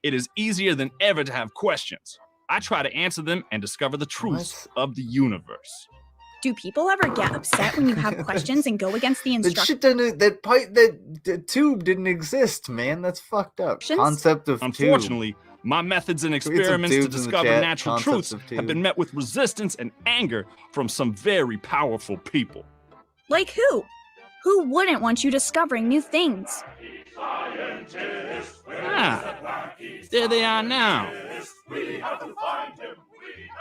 It is easier than ever to have questions. I try to answer them and discover the truths of the universe. Do people ever get upset when you have questions and go against the That instructions? shit didn't. That pipe. That tube didn't exist, man. That's fucked up. Concept of Unfortunately, my methods and Tweet some experiments to tubes in the discover chat. natural Concepts truths of have been tube. met with resistance and anger from some very powerful people. Like who? Who wouldn't want you discovering new things? Ah, there they are now.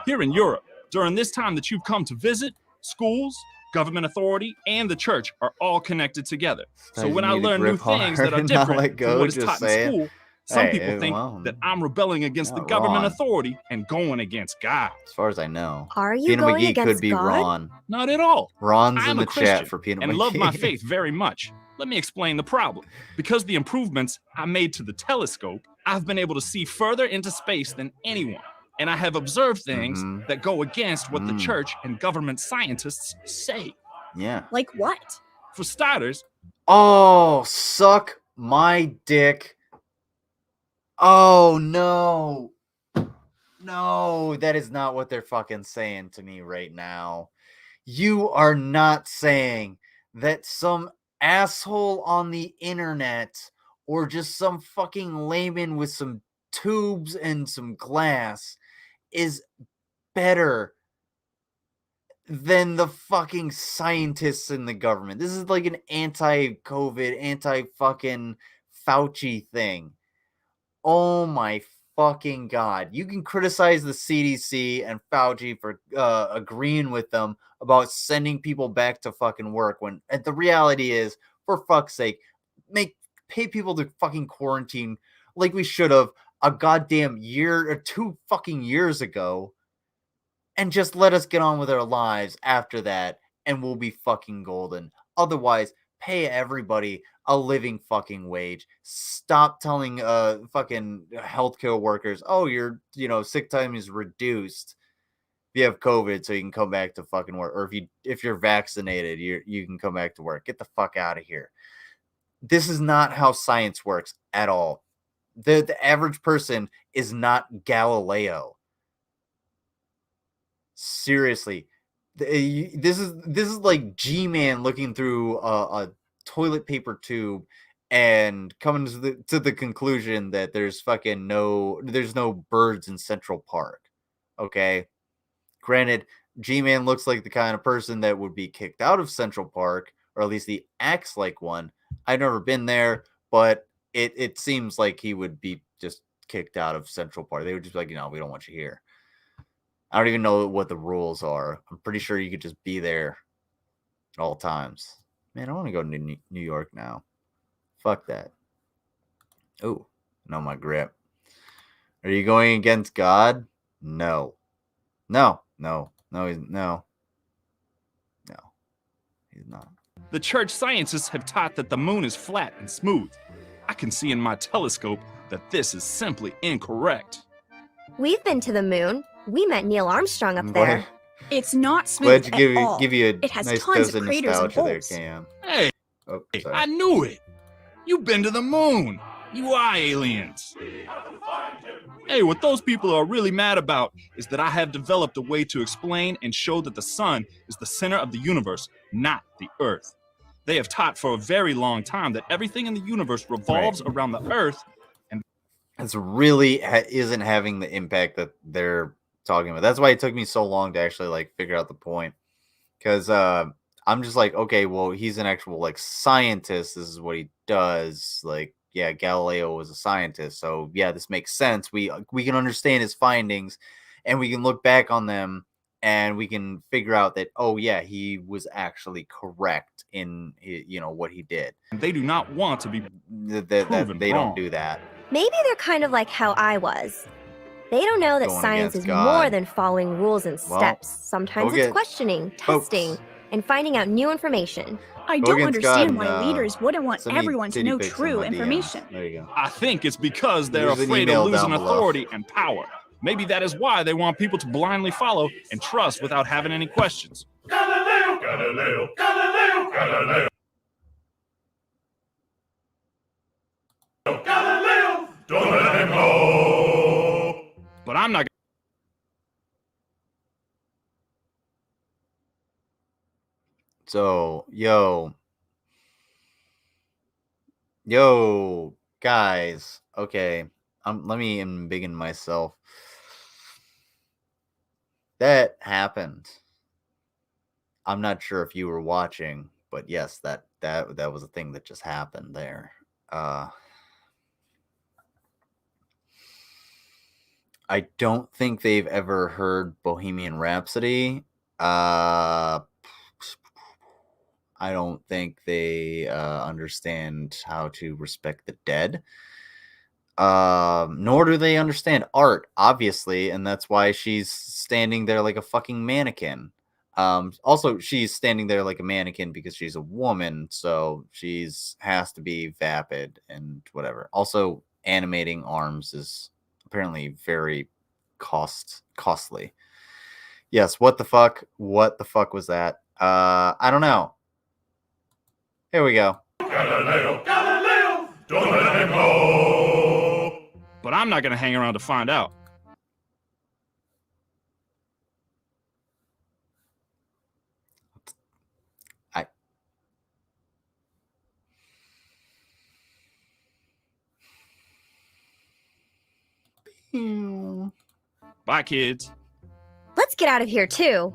Here in Europe, during this time that you've come to visit, schools, government authority, and the church are all connected together. So when I learn new things that are different from what is taught in school, some people think that I'm rebelling against the government authority and going against God. As far as I know. Are you Peanut going McGee against could be God? Ron. Not at all. Ron's I'm in a the Christian chat for Peanut and McGee. love my faith very much. Let me explain the problem. Because the improvements I made to the telescope, I've been able to see further into space than anyone. And I have observed things that go against what the church and government scientists say. Yeah. Like what? For starters, oh, suck my dick. Oh, no. No, that is not what they're fucking saying to me right now. You are not saying that some asshole on the internet or just some fucking layman with some tubes and some glass is better than the fucking scientists in the government. This is like an anti-COVID, anti-fucking Fauci thing. Oh my fucking God. You can criticize the CDC and Fauci for agreeing with them about sending people back to fucking work when the reality is, for fuck's sake, pay people to fucking quarantine like we should have a goddamn year or 2 fucking years ago, and just let us get on with our lives after that, and we'll be fucking golden. Otherwise, pay everybody a living fucking wage. Stop telling fucking healthcare workers, oh, your sick time is reduced if you have COVID, so you can come back to fucking work, or if you're vaccinated, you can come back to work. Get the fuck out of here. This is not how science works at all. The average person is not Galileo. Seriously, this is like G-Man looking through a toilet paper tube and coming to the conclusion that there's no birds in Central Park. Okay, granted, G-Man looks like the kind of person that would be kicked out of Central Park, or at least he acts like one. I've never been there, but it seems like he would be just kicked out of Central Park. They would just be like, we don't want you here. I don't even know what the rules are. I'm pretty sure you could just be there at all times. Man, I want to go to New York now. Fuck that. Oh, no, my grip. Are you going against God? No. No. He's not. the church scientists have taught that the moon is flat and smooth. I can see in my telescope that this is simply incorrect. We've been to the moon. We met Neil Armstrong up there. It's not smooth Glad to at all. give you a It has nice tons dose of of craters and nostalgia there, holes. Cam. Hey, Oh, sorry. I knew it. You've been to the moon. You are aliens. Hey, what those people are really mad about is that I have developed a way to explain and show that the sun is the center of the universe, not the earth. They have taught for a very long time that everything in the universe revolves around the earth. And it's really isn't having the impact that they're talking about. That's why it took me so long to actually like figure out the point. Because I'm just like, okay, well, he's an actual like scientist. This is what he does. Like, yeah, Galileo was a scientist, so yeah, this makes sense. We can understand his findings, and we can look back on them, and we can figure out that, oh yeah, he was actually correct in what he did. they do not want to be That they wrong. don't do that. Maybe they're kind of like how I was. They don't know that Going science against is God. more than following rules and Well, steps. Sometimes go it's get- questioning, folks. testing, and finding out new information. I Go don't against God understand and, why leaders wouldn't want send me everyone to titty know pics in true my DMs. information. There you go. I think it's because they're There's an afraid email of losing down below. authority and power. Maybe that is why they want people to blindly follow and trust without having any questions. Galileo, Galileo, Galileo, Galileo. Galileo, don't let him go. But I'm not So, yo, guys. Okay, let me embiggen myself. That happened. I'm not sure if you were watching, but yes, that was a thing that just happened there. I don't think they've ever heard Bohemian Rhapsody. I don't think they understand how to respect the dead. Nor do they understand art, obviously, and that's why she's standing there like a fucking mannequin. Also, she's standing there like a mannequin because she's a woman, so she's has to be vapid and whatever. Also, animating arms is apparently very costly. Yes, what the fuck? What the fuck was that? I don't know. Here we go. Galileo, Galileo, don't let him go. But I'm not gonna hang around to find out. Bye, kids. Let's get out of here, too.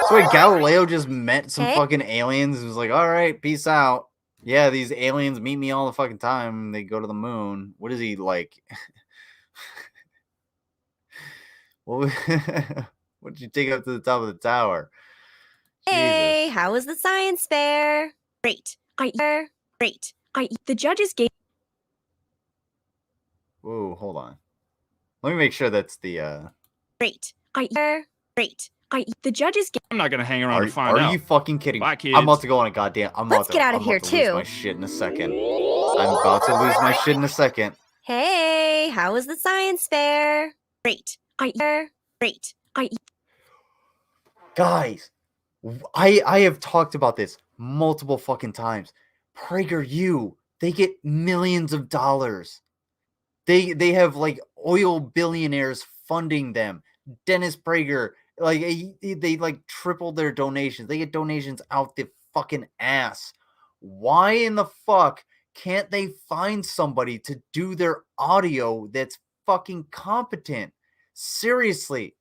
So wait, Galileo just met some Hey. fucking aliens and was like, all right, peace out. Yeah, these aliens meet me all the fucking time. They go to the moon. What is he like? What did you take up to the top of the tower? Hey, how was the science fair? Great. The judges gave. Whoa, hold on. Let me make sure that's the Great. The judges gave. I'm not gonna hang around to find out. Are you fucking kidding? Bye, kids. I'm about to go on a goddamn. Let's get out of here, lose too. my shit in a second. I'm about to lose my shit in a second. Hey, how was the science fair? Great. Guys, I have talked about this multiple fucking times. PragerU, they get millions of dollars. They have like oil billionaires funding them. Dennis Prager, like they like tripled their donations. They get donations out the fucking ass. Why in the fuck can't they find somebody to do their audio that's fucking competent? Seriously.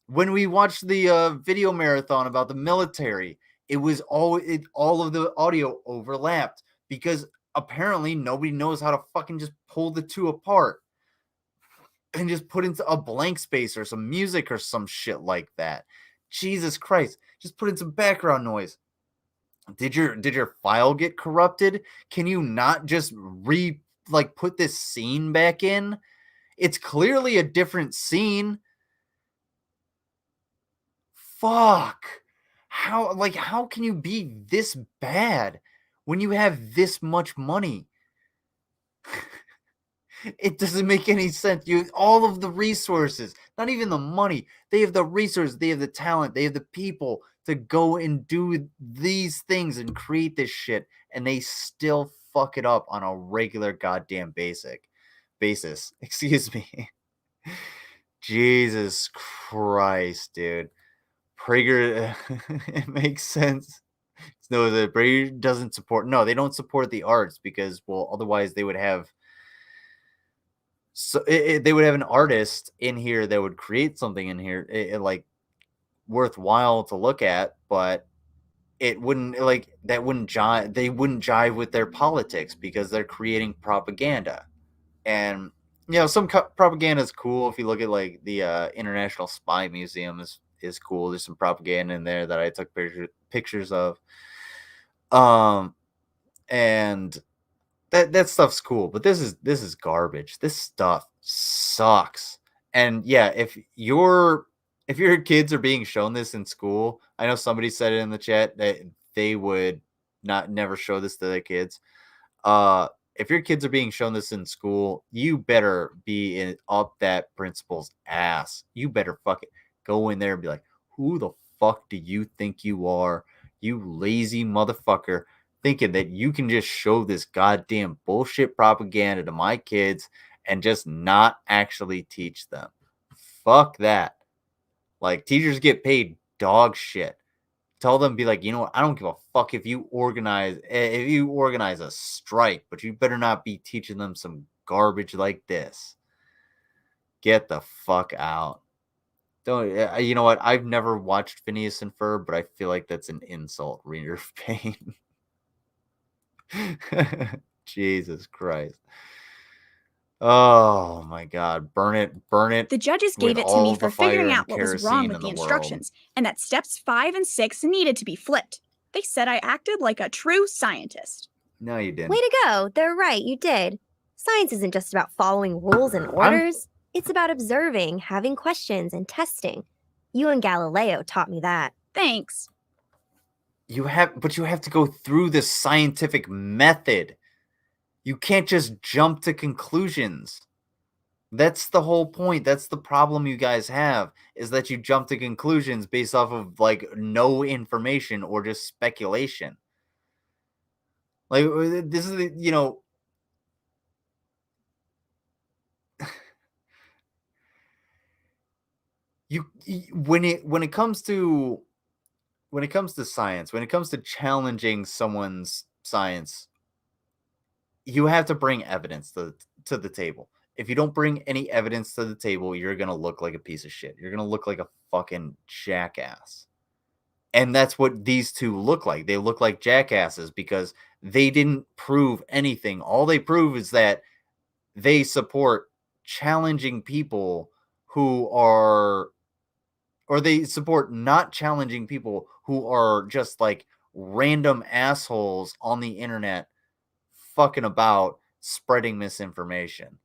When we watched the video marathon about the military, it was all of the audio overlapped because apparently nobody knows how to fucking just pull the two apart and just put into a blank space or some music or some shit like that. Jesus Christ, just put in some background noise. Did your file get corrupted? Can you not just put this scene back in? It's clearly a different scene. Fuck. How can you be this bad when you have this much money? It doesn't make any sense. You have all of the resources, not even the money. They have the resources, they have the talent, they have the people to go and do these things and create this shit, and they still fuck it up on a regular goddamn basis. Excuse me. Jesus Christ, dude. Prager, it makes sense. No, the Prager doesn't support. No, they don't support the arts because, well, otherwise they would have. So they would have an artist in here that would create something in here, like worthwhile to look at, but it wouldn't that wouldn't jive. They wouldn't jive with their politics because they're creating propaganda, and some propaganda is cool. If you look at like the International Spy Museum is cool. There's some propaganda in there that I took pictures of. And that stuff's cool, but this is garbage. This stuff sucks. And yeah, if your kids are being shown this in school, I know somebody said it in the chat that they would never show this to their kids. If your kids are being shown this in school, you better be up that principal's ass. You better fucking go in there and be like, who the fuck do you think you are? You lazy motherfucker, thinking that you can just show this goddamn bullshit propaganda to my kids and just not actually teach them. Fuck that. Like, teachers get paid dog shit. Tell them, be like, you know what? I don't give a fuck if you organize a strike, but you better not be teaching them some garbage like this. Get the fuck out. Don't. You know what? I've never watched Phineas and Ferb, but I feel like that's an insult. Reader of Pain. Jesus Christ. Oh my God. Burn it. The judges with gave it to all me the for fire figuring and out what was wrong kerosene with in the world. instructions, and that steps 5 and 6 needed to be flipped. They said I acted like a true scientist. No, you didn't. Way to go. They're right. You did. Science isn't just about following rules and orders. It's about observing, having questions, and testing. You and Galileo taught me that. Thanks. But you have to go through this scientific method. You can't just jump to conclusions. That's the whole point. That's the problem you guys have, is that you jump to conclusions based off of like no information or just speculation. Like this is when it comes to science, when it comes to challenging someone's science, you have to bring evidence to the table. If you don't bring any evidence to the table, you're going to look like a piece of shit. You're going to look like a fucking jackass. And that's what these two look like. They look like jackasses because they didn't prove anything. All they prove is that they support challenging people who are, or they support not challenging people who are just like random assholes on the internet fucking about spreading misinformation.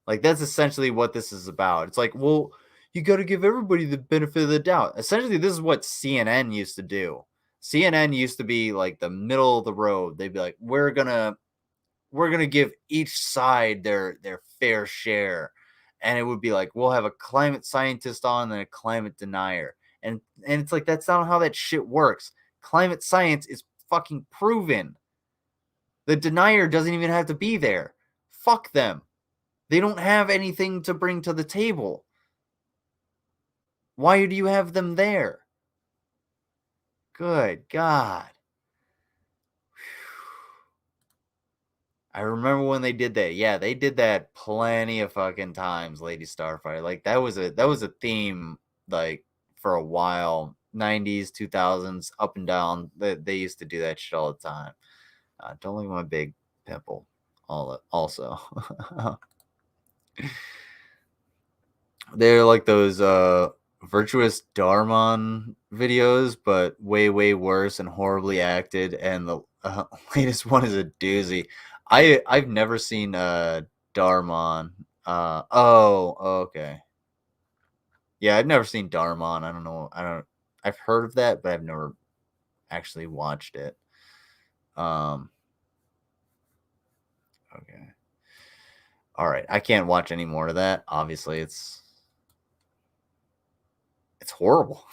Like, that's essentially what this is about. It's like, well, you got to give everybody the benefit of the doubt. Essentially, this is what CNN used to do. CNN used to be like the middle of the road. They'd be like, we're gonna give each side their fair share. And it would be like, we'll have a climate scientist on and a climate denier. And it's like, that's not how that shit works. Climate science is fucking proven. The denier doesn't even have to be there. Fuck them. They don't have anything to bring to the table. Why do you have them there? Good God. I remember when they did that. Yeah, they did that plenty of fucking times, Lady Starfire. Like, that was a theme, like, for a while. 90s, 2000s, up and down. They used to do that shit all the time. Don't look at my big pimple. Also. They're like those virtuous Darmon videos, but way, way worse and horribly acted. And the latest one is a doozy. I've never seen Darmon. Okay. Yeah, I've never seen Darmon. I don't know. I've heard of that, but I've never actually watched it. Okay. All right. I can't watch any more of that. Obviously, it's horrible.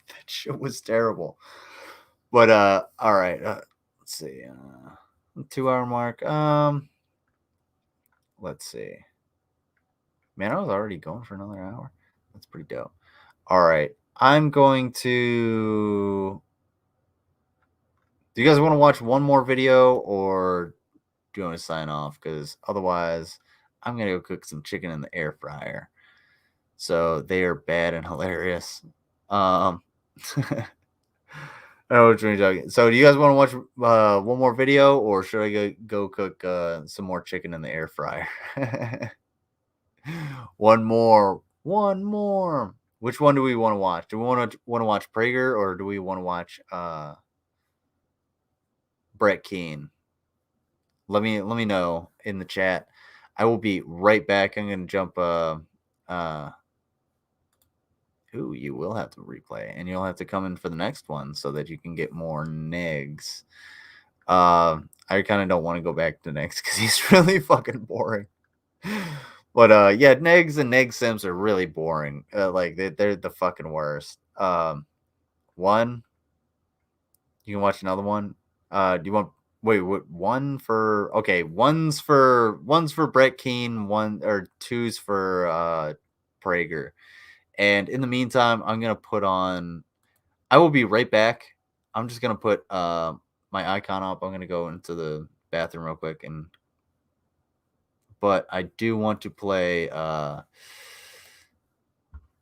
That shit was terrible. But all right. Let's see. 2-hour mark. Let's see. Man, I was already going for another hour. That's pretty dope. All right. I'm going to. Do you guys want to watch one more video, or do you want to sign off? Because otherwise, I'm going to go cook some chicken in the air fryer. So they are bad and hilarious. I don't know what you're talking. So do you guys want to watch one more video, or should I go cook some more chicken in the air fryer? One more. Which one do we want to watch? Do we want to watch Prager, or do we want to watch Brett Keane? Let me know in the chat. I will be right back. I'm gonna jump. You will have to replay, and you'll have to come in for the next one so that you can get more Negz. I kind of don't want to go back to Negz because he's really fucking boring. But yeah, Negz and Negz Sims are really boring. Like they're the fucking worst. One. You can watch another one. Do you want? Wait, what? One for? Okay, one's for Brett Keane. Two's for Prager. And in the meantime, I'm gonna put on. I will be right back. I'm just gonna put my icon up. I'm gonna go into the bathroom real quick, but I do want to play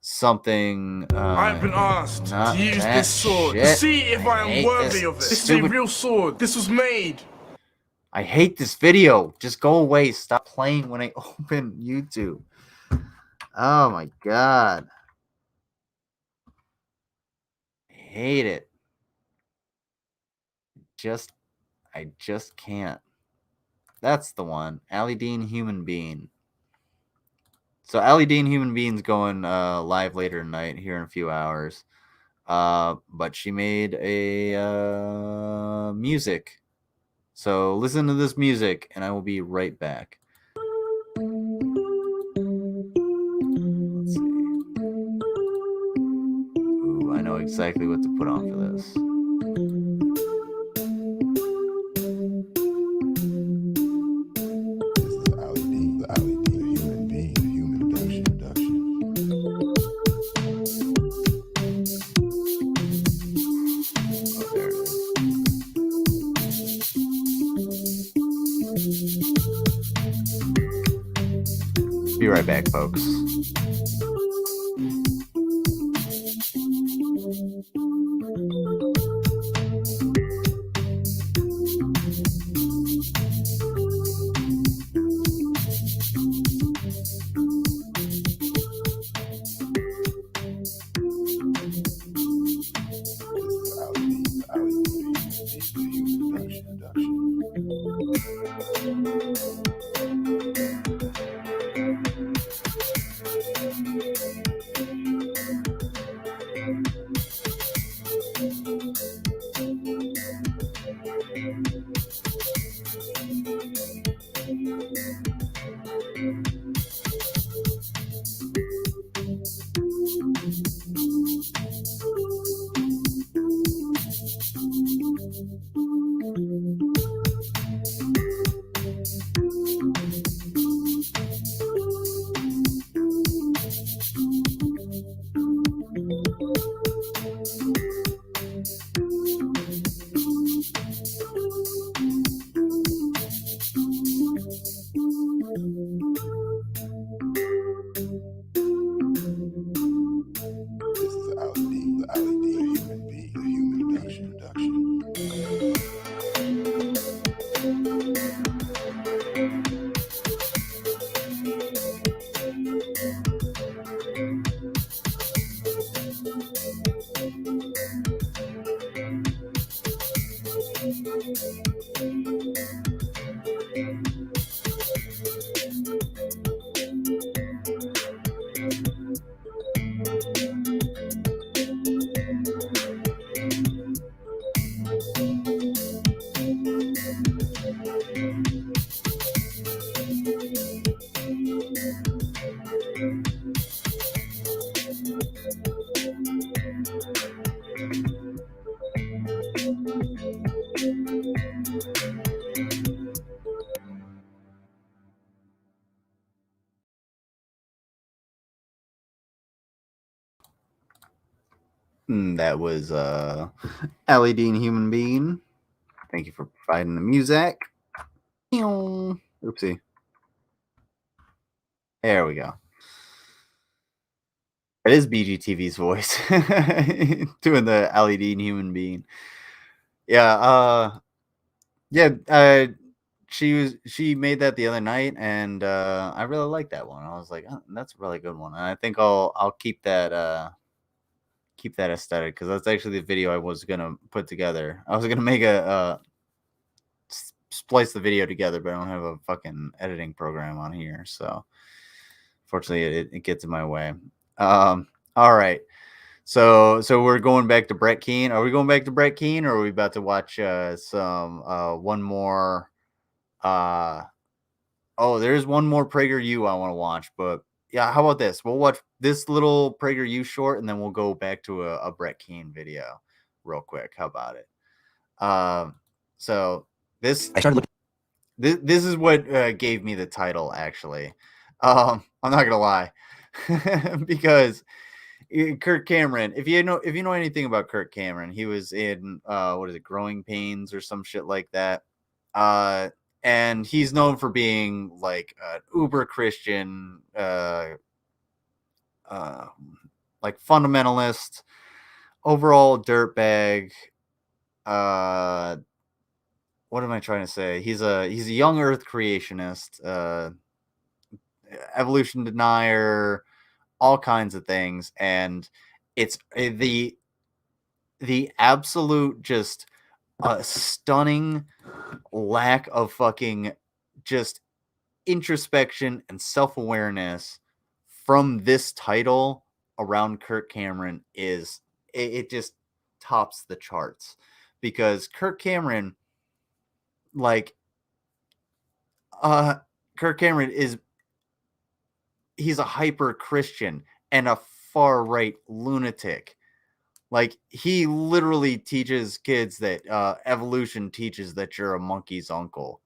something. I've been asked to use this sword to see if I am worthy of it. This is a real sword. This was made. I hate this video. Just go away. Stop playing when I open YouTube. Oh my god. I hate it. I just can't. That's the one. Allie Dean Human Being. So Allie Dean Human Being's going live later tonight here in a few hours. But she made a music. So listen to this music and I will be right back. Let's see. Ooh, I know exactly what to put on for this. Be right back, folks. That was Allie Dean Human Being. Thank you for providing the music. Oopsie. There we go. It is BGTV's voice doing the Allie Dean Human Being. Yeah, she made that the other night, and I really like that one. I was like, oh, that's a really good one, and I think I'll keep that aesthetic, because that's actually the video I was gonna put together. I was gonna make a splice the video together, but I don't have a fucking editing program on here, so fortunately it gets in my way. All right, so we're going back to Brett Keane. Are we going back to Brett Keane, or are we about to watch some one more? Oh, there's one more PragerU I want to watch, but yeah, how about this? We'll watch this little PragerU short, and then we'll go back to a Brett Keane video real quick. How about it? So this this is what gave me the title, actually. I'm not gonna lie, because Kirk Cameron. If you know anything about Kirk Cameron, he was in what is it, Growing Pains or some shit like that. And he's known for being like an uber Christian, like fundamentalist, overall dirtbag. What am I trying to say? He's a young Earth creationist, evolution denier, all kinds of things, and it's the absolute just stunning lack of fucking just introspection and self-awareness from this title around Kirk Cameron is it just tops the charts, because Kirk Cameron, like, Kirk Cameron he's a hyper Christian and a far right lunatic. Like, he literally teaches kids that evolution teaches that you're a monkey's uncle.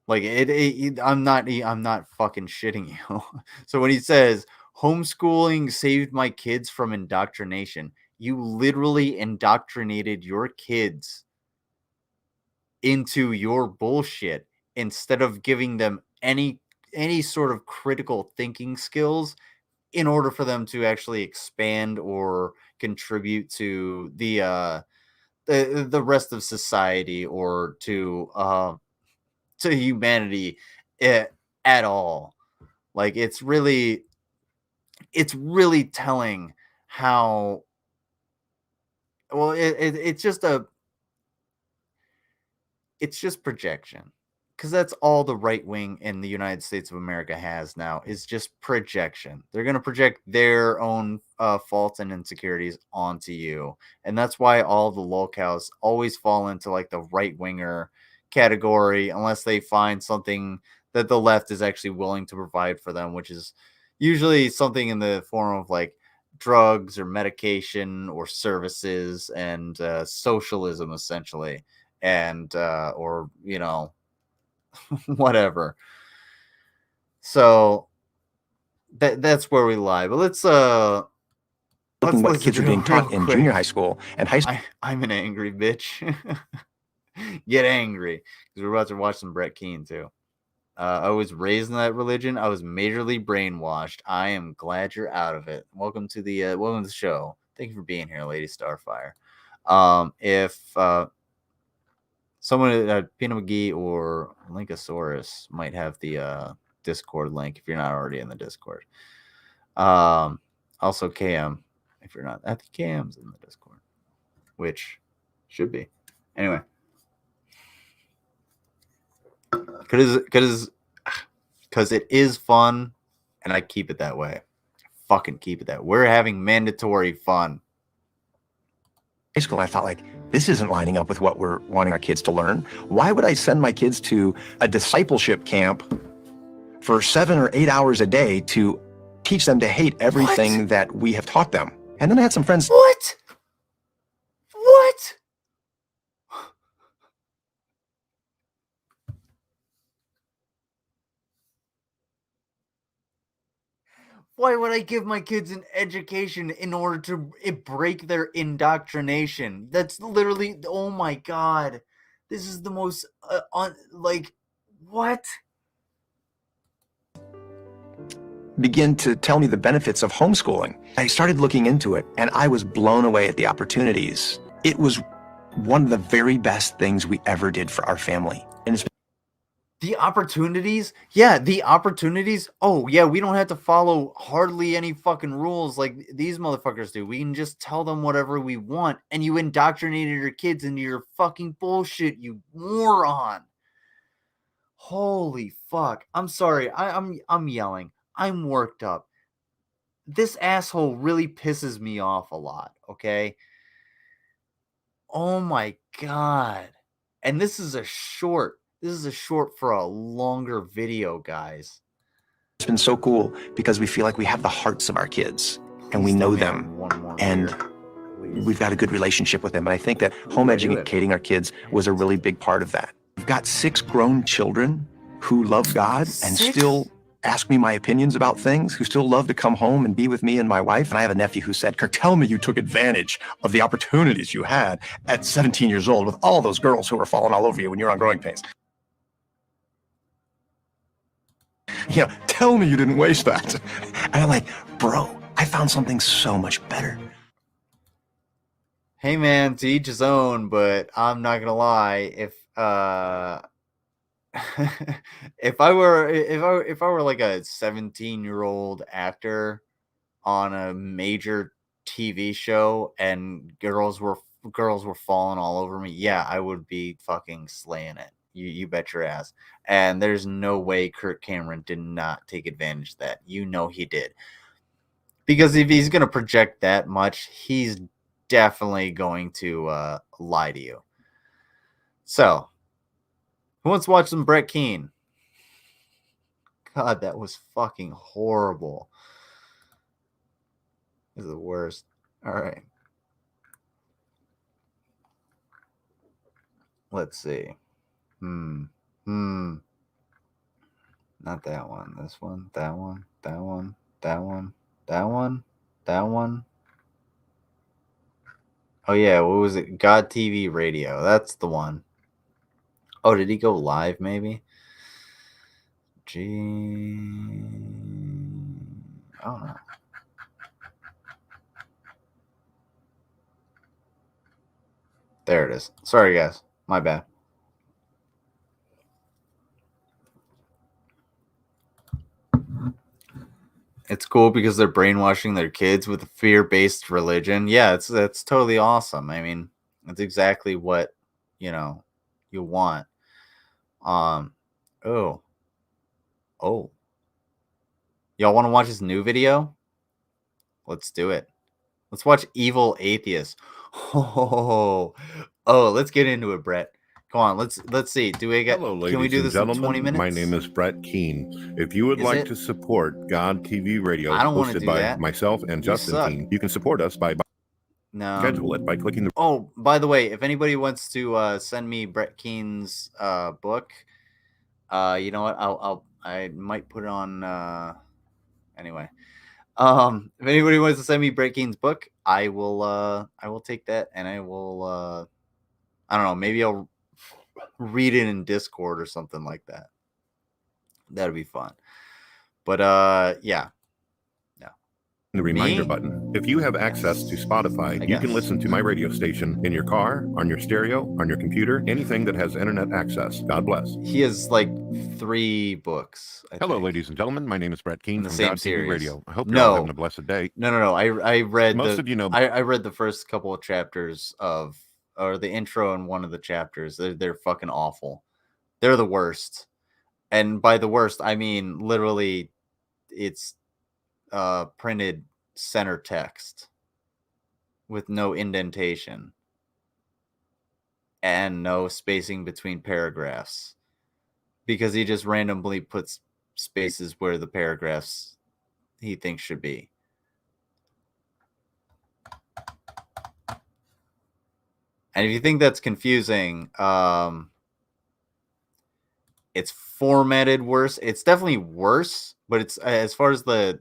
Like, I'm not fucking shitting you. So when he says homeschooling saved my kids from indoctrination, you literally indoctrinated your kids into your bullshit instead of giving them any sort of critical thinking skills in order for them to actually expand or contribute to the rest of society or to humanity at all. Like, it's really telling how well it's just projection. Because that's all the right wing in the United States of America has now, is just projection. They're going to project their own faults and insecurities onto you. And that's why all the lolcows always fall into like the right winger category, unless they find something that the left is actually willing to provide for them, which is usually something in the form of like drugs or medication or services and socialism, essentially. And, or, you know, whatever. So that's where we lie. But let's what kids are being taught in junior high school and high school. I'm an angry bitch. Get angry, because we're about to watch some Brett Keane too. I was raised in that religion. I was majorly brainwashed. I am glad you're out of it. Welcome to the show. Thank you for being here, Lady Starfire. If someone at Peanut McGee or Linkosaurus might have the Discord link if you're not already in the Discord. Also Cam, if you're not. I think Cam's in the Discord, which should be. Anyway. Because it is fun, and I keep it that way. Fucking keep it that way. We're having mandatory fun. High school, I thought, like, this isn't lining up with what we're wanting our kids to learn. Why would I send my kids to a discipleship camp for 7 or 8 hours a day to teach them to hate everything that we have taught them? And then I had some friends. What? Why would I give my kids an education in order to break their indoctrination? That's literally, oh my God. This is the most, what? Begin to tell me the benefits of homeschooling. I started looking into it, and I was blown away at the opportunities. It was one of the very best things we ever did for our family. And it's the opportunities? Yeah, the opportunities. Oh, yeah, we don't have to follow hardly any fucking rules like these motherfuckers do. We can just tell them whatever we want, and you indoctrinated your kids into your fucking bullshit, you moron. Holy fuck. I'm sorry. I'm yelling. I'm worked up. This asshole really pisses me off a lot, okay? Oh my God. And this is a short for a longer video, guys. It's been so cool because we feel like we have the hearts of our kids and we know them, and we've got a good relationship with them. And I think that home educating our kids was a really big part of that. We've got 6 grown children who love God and still ask me my opinions about things, who still love to come home and be with me and my wife. And I have a nephew who said, Kirk, tell me you took advantage of the opportunities you had at 17 years old with all those girls who were falling all over you when you were on Growing Pains. You know, tell me you didn't waste that. And I'm like, bro, I found something so much better. Hey man, to each his own, but I'm not gonna lie, if if I were like a 17-year-old actor on a major TV show and girls were falling all over me, yeah, I would be fucking slaying it. You bet your ass. And there's no way Kirk Cameron did not take advantage of that. You know he did. Because if he's gonna project that much, he's definitely going to lie to you. So, who wants to watch some Brett Keane? God, that was fucking horrible. This is the worst. All right. Let's see. Not that one. This one. That one. That one. That one. That one. That one. Oh, yeah. What was it? God TV Radio. That's the one. Oh, did he go live maybe? I don't know. There it is. Sorry, guys. My bad. It's cool because they're brainwashing their kids with a fear-based religion. Yeah, that's totally awesome. I mean, that's exactly what, you want. Oh. Y'all want to watch his new video? Let's do it. Let's watch Evil Atheist. Oh, let's get into it, Brett. Come on, let's see. Do we get? Hello, ladies can we do and this gentlemen. in 20 minutes? My name is Brett Keane. If you would Is like it? to support God TV Radio, I don't wanna hosted do by that. myself and You Justin suck. Keane, you can support us by No. schedule it by clicking the. Oh, by the way, if anybody wants to send me Brett Keane's book, you know what? I might put it on. Anyway, if anybody wants to send me Brett Keane's book, I will take that, and I will. I don't know. Maybe I'll read it in Discord or something like that. That'd be fun. But yeah. The reminder Me? button. If you have access to Spotify, I you can guess. listen to my radio station in your car, on your stereo, on your computer, anything that has internet access. God bless. He has like 3 books. Hello, ladies and gentlemen. My name is Brett Keane In the from same God series. TV Radio. I hope you're all having a blessed day. No. I read Most of you know. I read the first couple of chapters or the intro in one of the chapters. They're fucking awful. They're the worst. And by the worst, I mean literally it's printed center text with no indentation and no spacing between paragraphs because he just randomly puts spaces where the paragraphs he thinks should be. And if you think that's confusing, it's formatted worse. It's definitely worse, but it's as far as the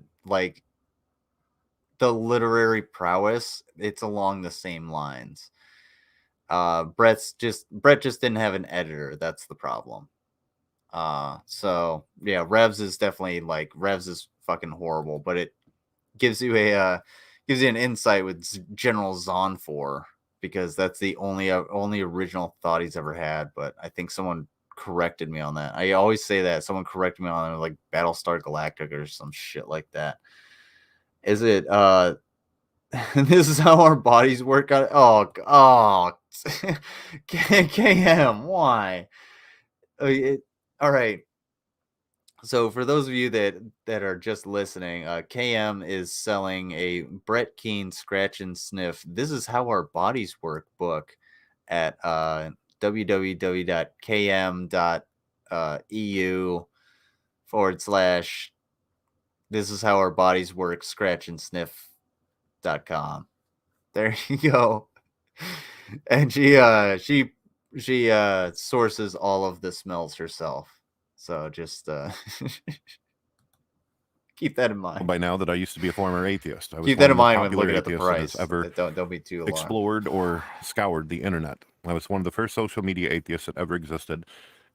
literary prowess, it's along the same lines. Brett just didn't have an editor. That's the problem. So yeah, Revs is fucking horrible, but it gives you an insight with General Zonfor, because that's the only original thought he's ever had. But I think someone corrected me on that. I always say that someone corrected me on it, like Battlestar Galactica or some shit like that. Is it this is how our bodies work out? Oh KM, why? All right. So for those of you that are just listening, KM is selling a Brett Keane scratch and sniff "This Is How Our Bodies Work" book at www.km.eu/ "This Is How Our Bodies Work" scratch and sniff.com. There you go. And she sources all of the smells herself. So just Keep that in mind. By now that I used to be a former atheist. I was Keep that in one of the mind when popular looking at the atheists that price. has ever Don't be too alarmed. explored or scoured the internet. I was one of the first social media atheists that ever existed.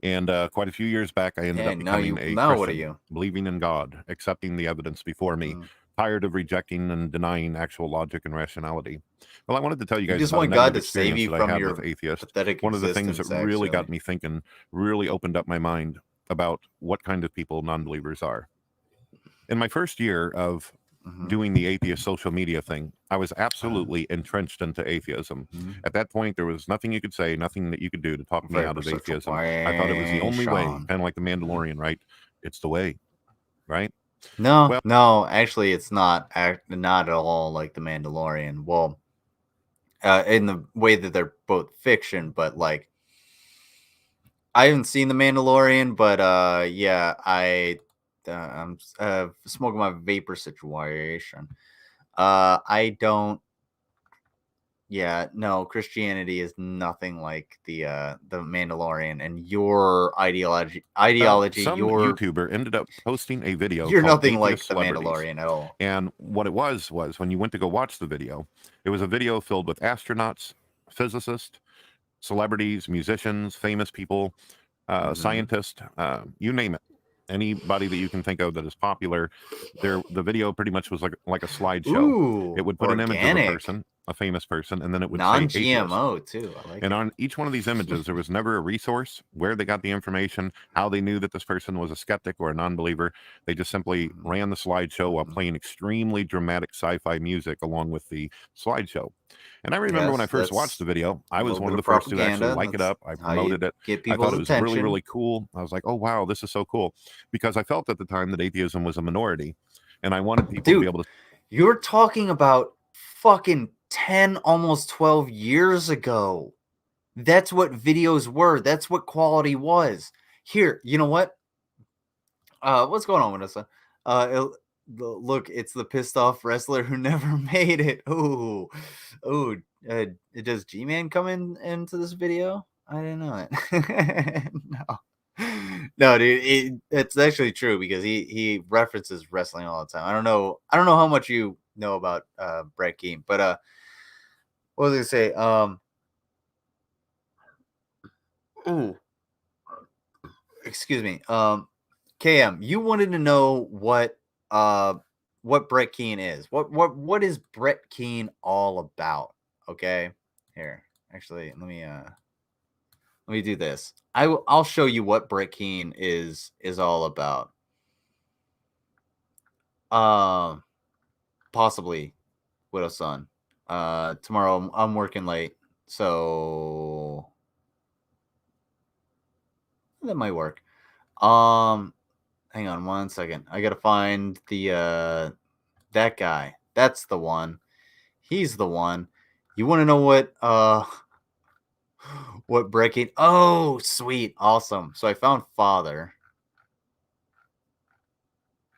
And quite a few years back, I ended up becoming a Christian, believing in God, accepting the evidence before me, tired of rejecting and denying actual logic and rationality. Well, I wanted to tell you guys just about want a God negative to save experience you that I from had your with atheists. pathetic One of the things that existence, really got actually. me thinking, really opened up my mind about what kind of people non-believers are. In my first year of doing the atheist social media thing, I was absolutely entrenched into atheism. At that point, there was nothing you could say, nothing that you could do to talk me out of atheism. I thought it was the only way, kind of like the Mandalorian, right? It's the way, right? No, Well, no, actually, it's not at all like the Mandalorian. Well, in the way that they're both fiction, but like I haven't seen the Mandalorian, but yeah, I'm smoking my vapor situation. I don't. Yeah, no, Christianity is nothing like the Mandalorian, and your ideology. Some Your YouTuber ended up posting a video. You're called nothing like Atheist the Celebrities. Mandalorian at all. And what it was when you went to go watch the video, it was a video filled with astronauts, physicists, celebrities, musicians, famous people, scientists, you name it. Anybody that you can think of that is popular. The video pretty much was like a slideshow. Ooh, it would put an image of a organic. person, a famous person, and then it would say Non-GMO atheist. too. I like And it. on each one of these images, there was never a resource, where they got the information, how they knew that this person was a skeptic or a non-believer. They just simply ran the slideshow while playing extremely dramatic sci-fi music along with the slideshow. And I remember when I first watched the video, I was one of the first to actually like it up. I promoted it. I thought it was really, really cool. I was like, oh, wow, this is so cool. Because I felt at the time that atheism was a minority. And I wanted people to be able to. You're talking about fucking 10, almost 12 years ago. That's what videos were. That's what quality was. Here, you know what? What's going on, Vanessa? Look, it's the pissed off wrestler who never made it. Ooh. Does G-Man come into this video? I didn't know it. No, dude, it's actually true because he references wrestling all the time. I don't know how much you know about Brett Keane, but what was I gonna say? Excuse me. KM, you wanted to know what Brett Keane is. What is Brett Keane all about? Okay, here, actually, let me do this. I'll show you what Brett Keane is all about. Possibly Widow Son. Tomorrow I'm working late, so that might work. Hang on 1 second. I gotta find the that guy. That's the one. He's the one. You want to know what breaking? Oh, sweet, awesome. So I found Father.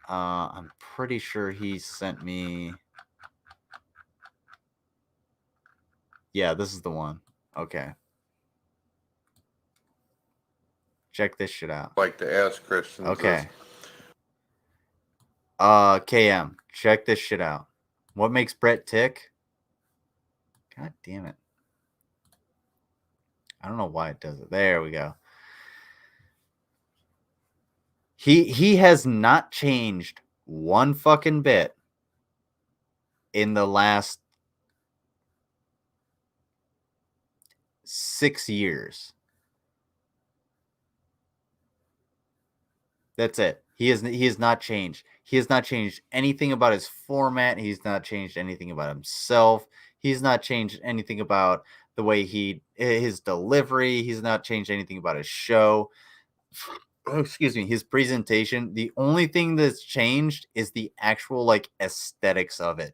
I'm pretty sure he sent me. Yeah, this is the one. Okay. Check this shit out. Like to ask Christians. Okay. KM, check this shit out. What makes Brett tick? God damn it. I don't know why it does it. There we go. He has not changed one fucking bit in the last 6 years. That's it. He has not changed. He has not changed anything about his format. He's not changed anything about himself. He's not changed anything about the way his delivery. He's not changed anything about his show. Oh, excuse me, his presentation. The only thing that's changed is the actual like aesthetics of it.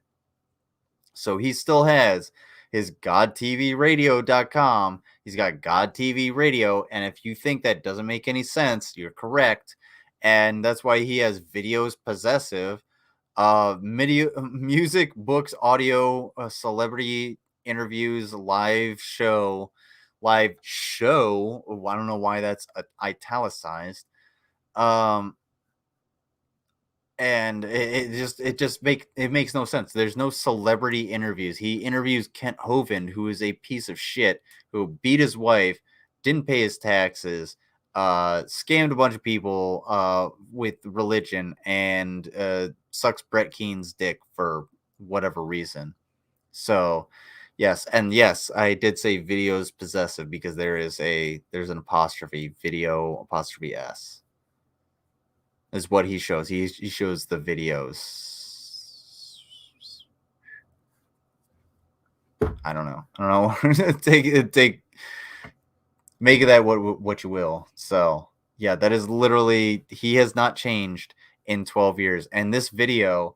So he still has his godtvradio.com. He's got God TV Radio. And if you think that doesn't make any sense, you're correct. And that's why he has videos possessive, music, books, audio, celebrity interviews, live show. I don't know why that's italicized. and it makes no sense. There's no celebrity interviews. He interviews Kent Hovind, who is a piece of shit, who beat his wife, didn't pay his taxes, scammed a bunch of people with religion, and sucks Brett Keen's dick for whatever reason. So yes, and yes, I did say video is possessive because there's an apostrophe, video apostrophe s is what he shows. He shows the videos. I don't know. take make of that what you will. So yeah, that is literally, he has not changed in 12 years. And this video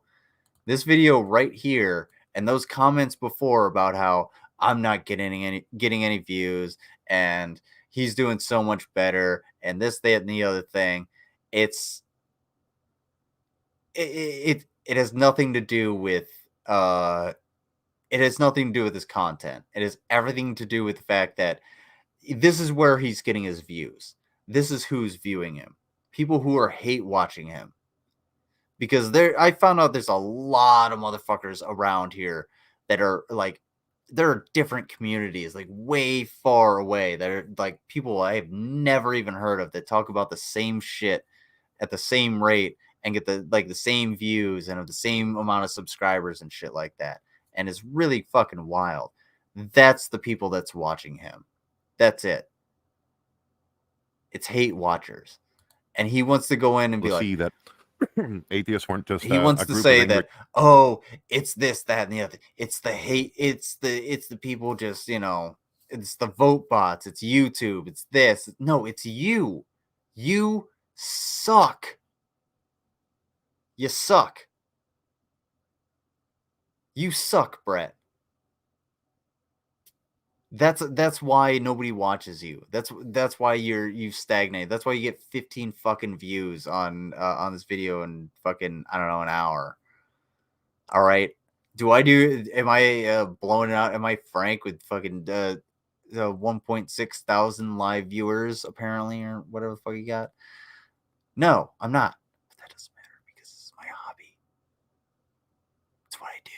right here, and those comments before about how I'm not getting any views and he's doing so much better and this, that, and the other thing, it has nothing to do with his content. It has everything to do with the fact that this is where he's getting his views. This is who's viewing him. People who are hate watching him. Because I found out there's a lot of motherfuckers around here that are like, there are different communities, like way far away, that are like people I have never even heard of that talk about the same shit at the same rate and get the same views and have the same amount of subscribers and shit like that. And it's really fucking wild. That's the people that's watching him. That's it. It's hate watchers. And he wants to go in and be like, that atheists weren't just he wants to say that, oh, it's this, that, and the other. It's the hate. It's the people just, it's the vote bots. It's YouTube. It's this. No, it's you. You suck. You suck. You suck, Brett. That's why nobody watches you. That's why you stagnate. That's why you get 15 fucking views on this video in fucking, I don't know, an hour. All right. Am I blowing it out? Am I Frank with fucking the 1.6 thousand live viewers apparently, or whatever the fuck you got? No, I'm not. But that doesn't matter because this is my hobby. It's what I do.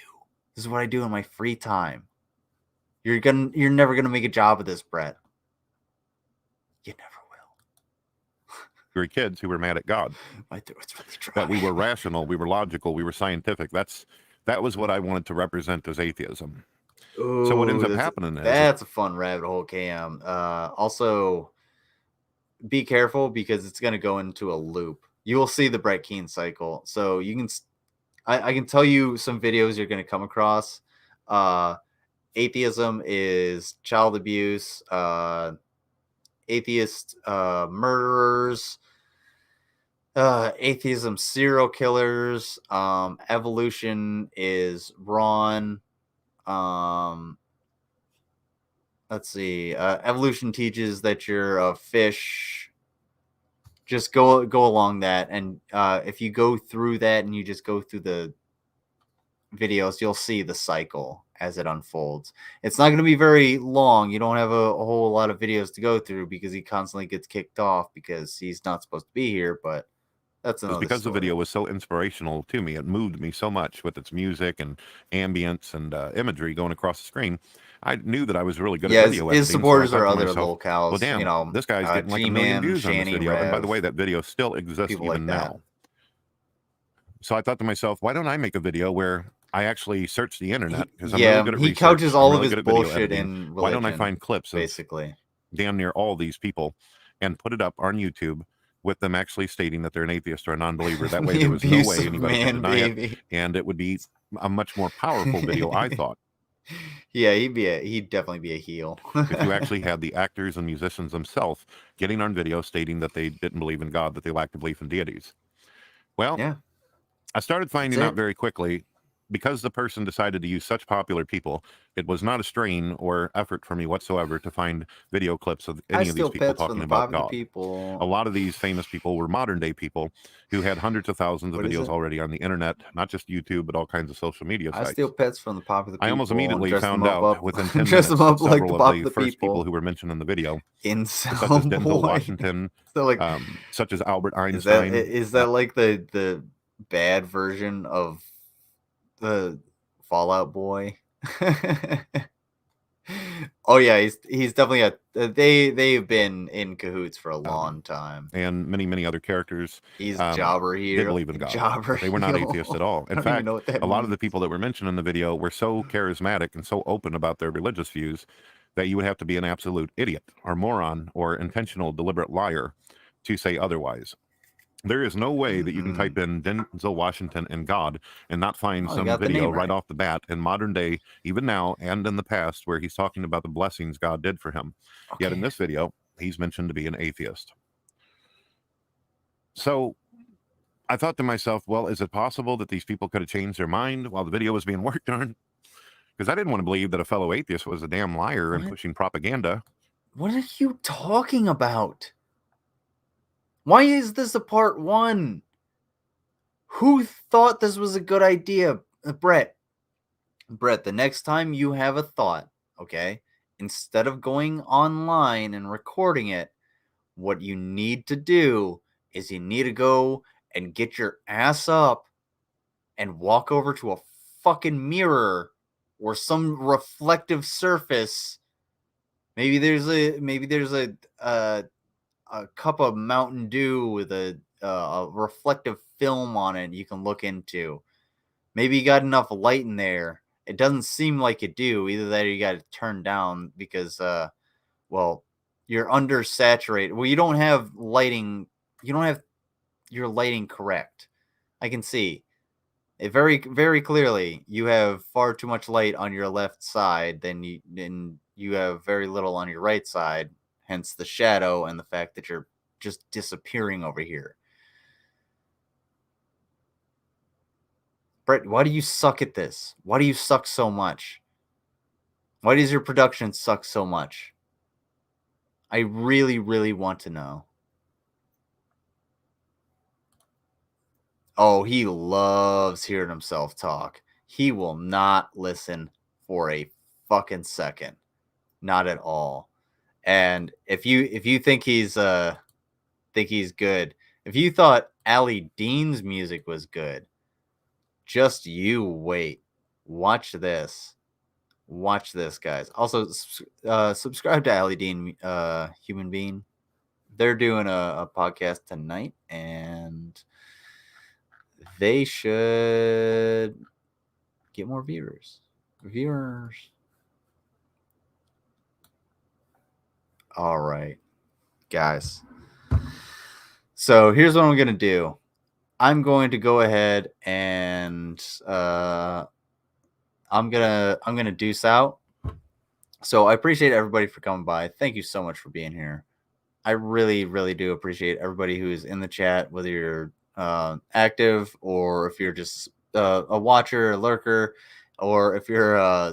This is what I do in my free time. You're never gonna make a job of this, Brett. You never will. We were kids who were mad at God. My throat's really dry. But we were rational, we were logical, we were scientific. That was what I wanted to represent as atheism. Ooh, so what ends up happening is that's a fun rabbit hole, Cam. Also, be careful because it's gonna go into a loop. You will see the Brett Keen cycle. So you can, I can tell you some videos you're gonna come across. Atheism is child abuse, atheist murderers, atheism serial killers, evolution is Ron. Let's see. Evolution teaches that you're a fish. Just go along that, and if you go through that and you just go through the videos, you'll see the cycle as it unfolds. It's not going to be very long. You don't have a whole lot of videos to go through because he constantly gets kicked off because he's not supposed to be here, but that's another because story. The video was so inspirational to me. It moved me so much with its music and ambience and imagery going across the screen. I knew that I was really good at video editing. His supporters are other myself, locales. Well, damn, this guy's getting like 1 million views on this video. And by the way, that video still exists even now. So I thought to myself, why don't I make a video where I actually search the internet? Because I'm really good at he research. couches all really of his bullshit in religion. Why don't I find clips of basically damn near all these people and put it up on YouTube with them actually stating that they're an atheist or a non-believer? That way there was no way anybody could deny it, and it would be a much more powerful video, I thought. Yeah, he'd definitely be a heel. If you actually had the actors and musicians themselves getting on video stating that they didn't believe in God, that they lacked a belief in deities. Well, yeah. I started finding out very quickly, because the person decided to use such popular people, it was not a strain or effort for me whatsoever to find video clips of any of these people talking about God. A lot of these famous people were modern day people who had hundreds of thousands of videos already on the internet, not just YouTube, but all kinds of social media sites. I steal pets from the popular people. I almost immediately found out within 10 minutes dress them up like several of the first people who were mentioned in the video, such as Denzel Washington, so like, such as Albert Einstein. Is that like the bad version of the Fallout Boy. Oh yeah, he's definitely they've been in cahoots for a long time. And many other characters. He's Jobber here. Did believe in God. Jobber But they were not heel. atheists at all. I In don't even fact, know what that a lot of the means. people that were mentioned in the video were so charismatic and so open about their religious views that you would have to be an absolute idiot or moron or intentional deliberate liar to say otherwise. There is no way that you can type in Denzel Washington and God and not find Oh, you some got the video name right right. off the bat in modern day, even now and in the past, where he's talking about the blessings God did for him. Yet in this video, he's mentioned to be an atheist. So I thought to myself, well, is it possible that these people could have changed their mind while the video was being worked on? Because I didn't want to believe that a fellow atheist was a damn liar and pushing propaganda. What are you talking about? Why is this a part 1? Who thought this was a good idea? Brett, the next time you have a thought, okay, instead of going online and recording it, what you need to do is you need to go and get your ass up and walk over to a fucking mirror or some reflective surface. Maybe there's a cup of Mountain Dew with a reflective film on it you can look into. Maybe you got enough light in there. It doesn't seem like you do. Either that or you got to turn down because, well, you're undersaturated. Well, you don't have lighting. You don't have your lighting correct. I can see it very, very clearly. You have far too much light on your left side than you have very little on your right side. Hence the shadow and the fact that you're just disappearing over here. Brett, why do you suck at this? Why do you suck so much? Why does your production suck so much? I really, really want to know. Oh, he loves hearing himself talk. He will not listen for a fucking second. Not at all. And if you think he's good, if you thought Ali Dean's music was good, just you wait. Watch this. Watch this, guys. Also, subscribe to Ali Dean, Human Being. They're doing a podcast tonight, and they should get more viewers. All right, guys. So here's what I'm going to do. I'm going to go ahead and I'm gonna deuce out. So I appreciate everybody for coming by. Thank you so much for being here. I really, really do appreciate everybody who's in the chat, whether you're active or if you're just a watcher, a lurker, or if you're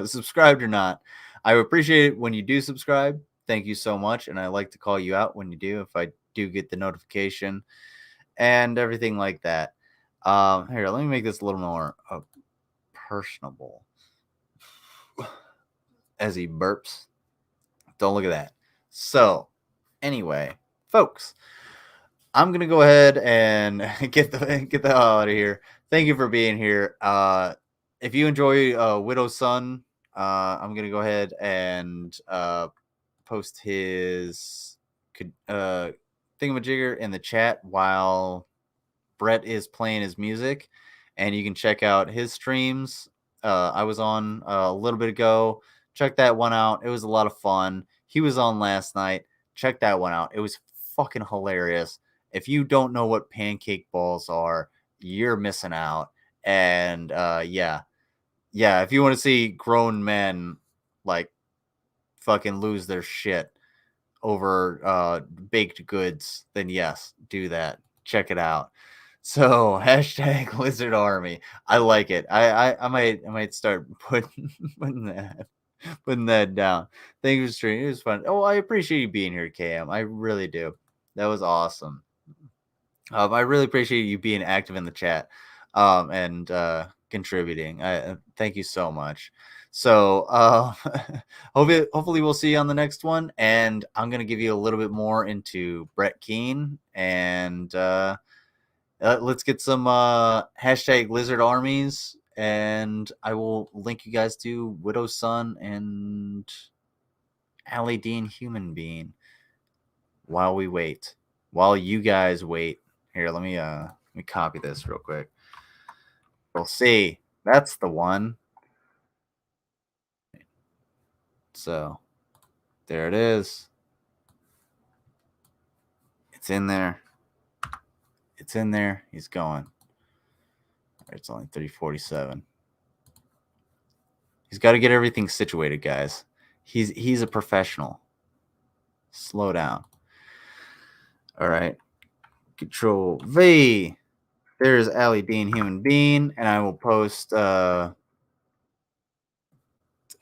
subscribed or not. I appreciate it when you do subscribe. Thank you so much, and I like to call you out when you do if I do get the notification and everything like that. Here, let me make this a little more personable. As he burps. Don't look at that. So, anyway, folks, I'm gonna go ahead and get the hell out of here. Thank you for being here. If you enjoy Widow's Son, I'm gonna go ahead and post his thingamajigger in the chat while Brett is playing his music, and you can check out his streams. I was on a little bit ago. Check that one out. It was a lot of fun. He was on last night. Check that one out. It was fucking hilarious. If you don't know what pancake balls are, you're missing out. And yeah, if you want to see grown men like fucking lose their shit over baked goods, then yes, do that. Check it out. So hashtag Lizard Army. I like it. I might start putting that down. Thank you for streaming. It was fun. Oh, I appreciate you being here, KM. I really do. That was awesome. I really appreciate you being active in the chat and contributing. Thank you so much. So hopefully we'll see you on the next one. And I'm gonna give you a little bit more into Brett Keane and let's get some hashtag Lizard Armies, and I will link you guys to Widow's Son and Allie Dean Human Being while we wait. While you guys wait. Here, let me copy this real quick. We'll see. That's the one. So there it is. It's in there. It's in there. He's going. It's only 3:47. He's got to get everything situated, guys. He's a professional. Slow down. All right. Control V. There's Allie Dean Human Being, and I will post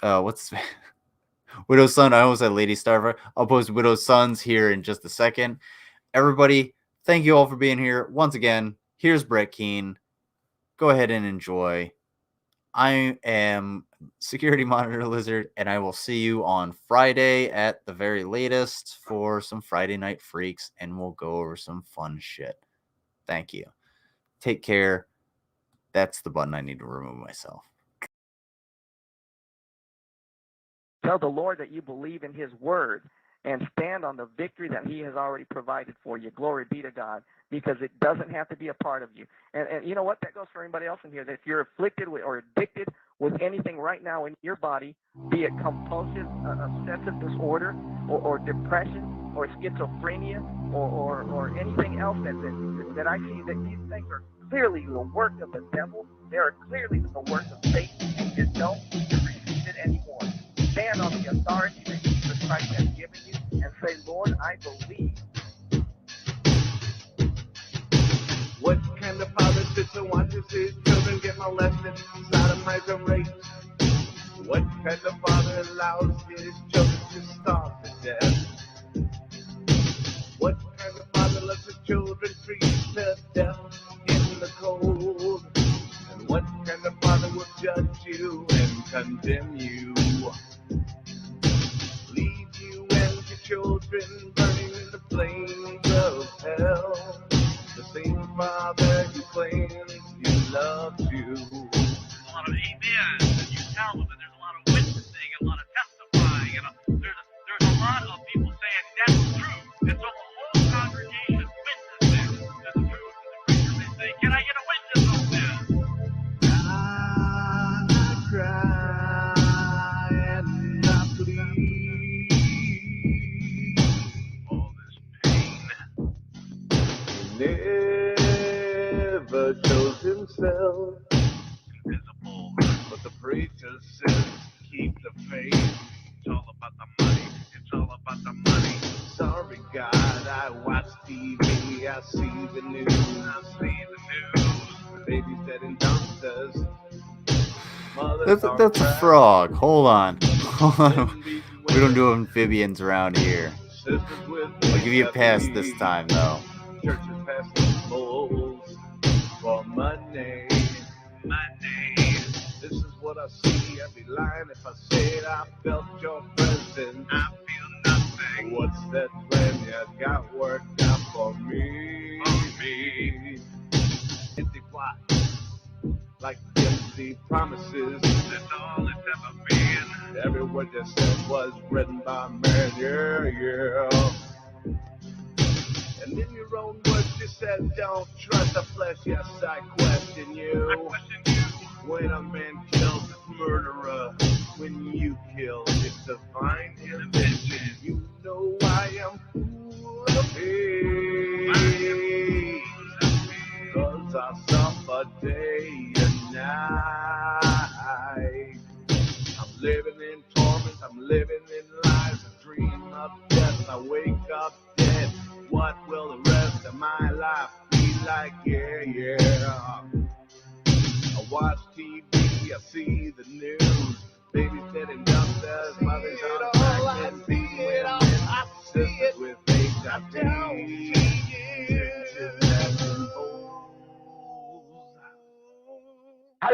what's Widow's Son. I almost said Lady Starver. I'll post Widow's Sons here in just a second. Everybody, thank you all for being here. Once again, here's Brett Keane. Go ahead and enjoy. I am Security Monitor Lizard, and I will see you on Friday at the very latest for some Friday Night Freaks, and we'll go over some fun shit. Thank you. Take care. That's the button I need to remove myself. Tell the Lord that you believe in his word and stand on the victory that he has already provided for you. Glory be to God, because it doesn't have to be a part of you. And you know what? That goes for anybody else in here. That if you're afflicted with or addicted with anything right now in your body, be it compulsive obsessive disorder or depression or schizophrenia or anything else that I see, that these things are clearly the work of the devil. They are clearly the work of Satan, and you don't need to receive it anymore. Stand on the authority that Jesus Christ has given you and say, Lord, I believe. What kind of father sits and watches his children get molested, sodomized and raped? What kind of father allows his children to starve to death? What kind of father lets his children freeze to death in the cold? And what kind of father will judge you and condemn you? Leave you and your children burning in the flames of hell. The same father who claims he loves you. There's a lot of amens, and you tell them, and there's a lot of witnessing, and a lot of testifying, and there's a lot of people saying that's true. And so the whole congregation witnesses to the truth. And the preachers, they say, can I get a witness on this? I cry and I plead. All this pain. Never shows himself invisible, but the preacher says keep the faith. It's all about the money. It's all about the money. Sorry, God, I watch TV. I see the news. I see the news. Babies dead in dumpsters. That's a frog. Hold on. We don't do amphibians around here. I'll give you a pass this time, though. Churches passing bowls for money. This is what I see. I'd be lying if I said I felt your presence. I feel nothing. What's that plan you got worked out for me? Empty plots, like empty promises. That's all it's ever been. Every word you said was written by man. Yeah. And in your own words you said, don't trust the flesh. Yes, I question you. When a man kills a murderer, when you kill, it's divine intervention. You know I am full of pain, 'cause I suffer day and night. I'm living in torment, I'm living in lies. I dream of death, I wake up dead. What will the rest of my life be like? Yeah. I watch TV, I see the news. Babies dead in dumpsters, mothers on pregnant, women, sisters with HIV.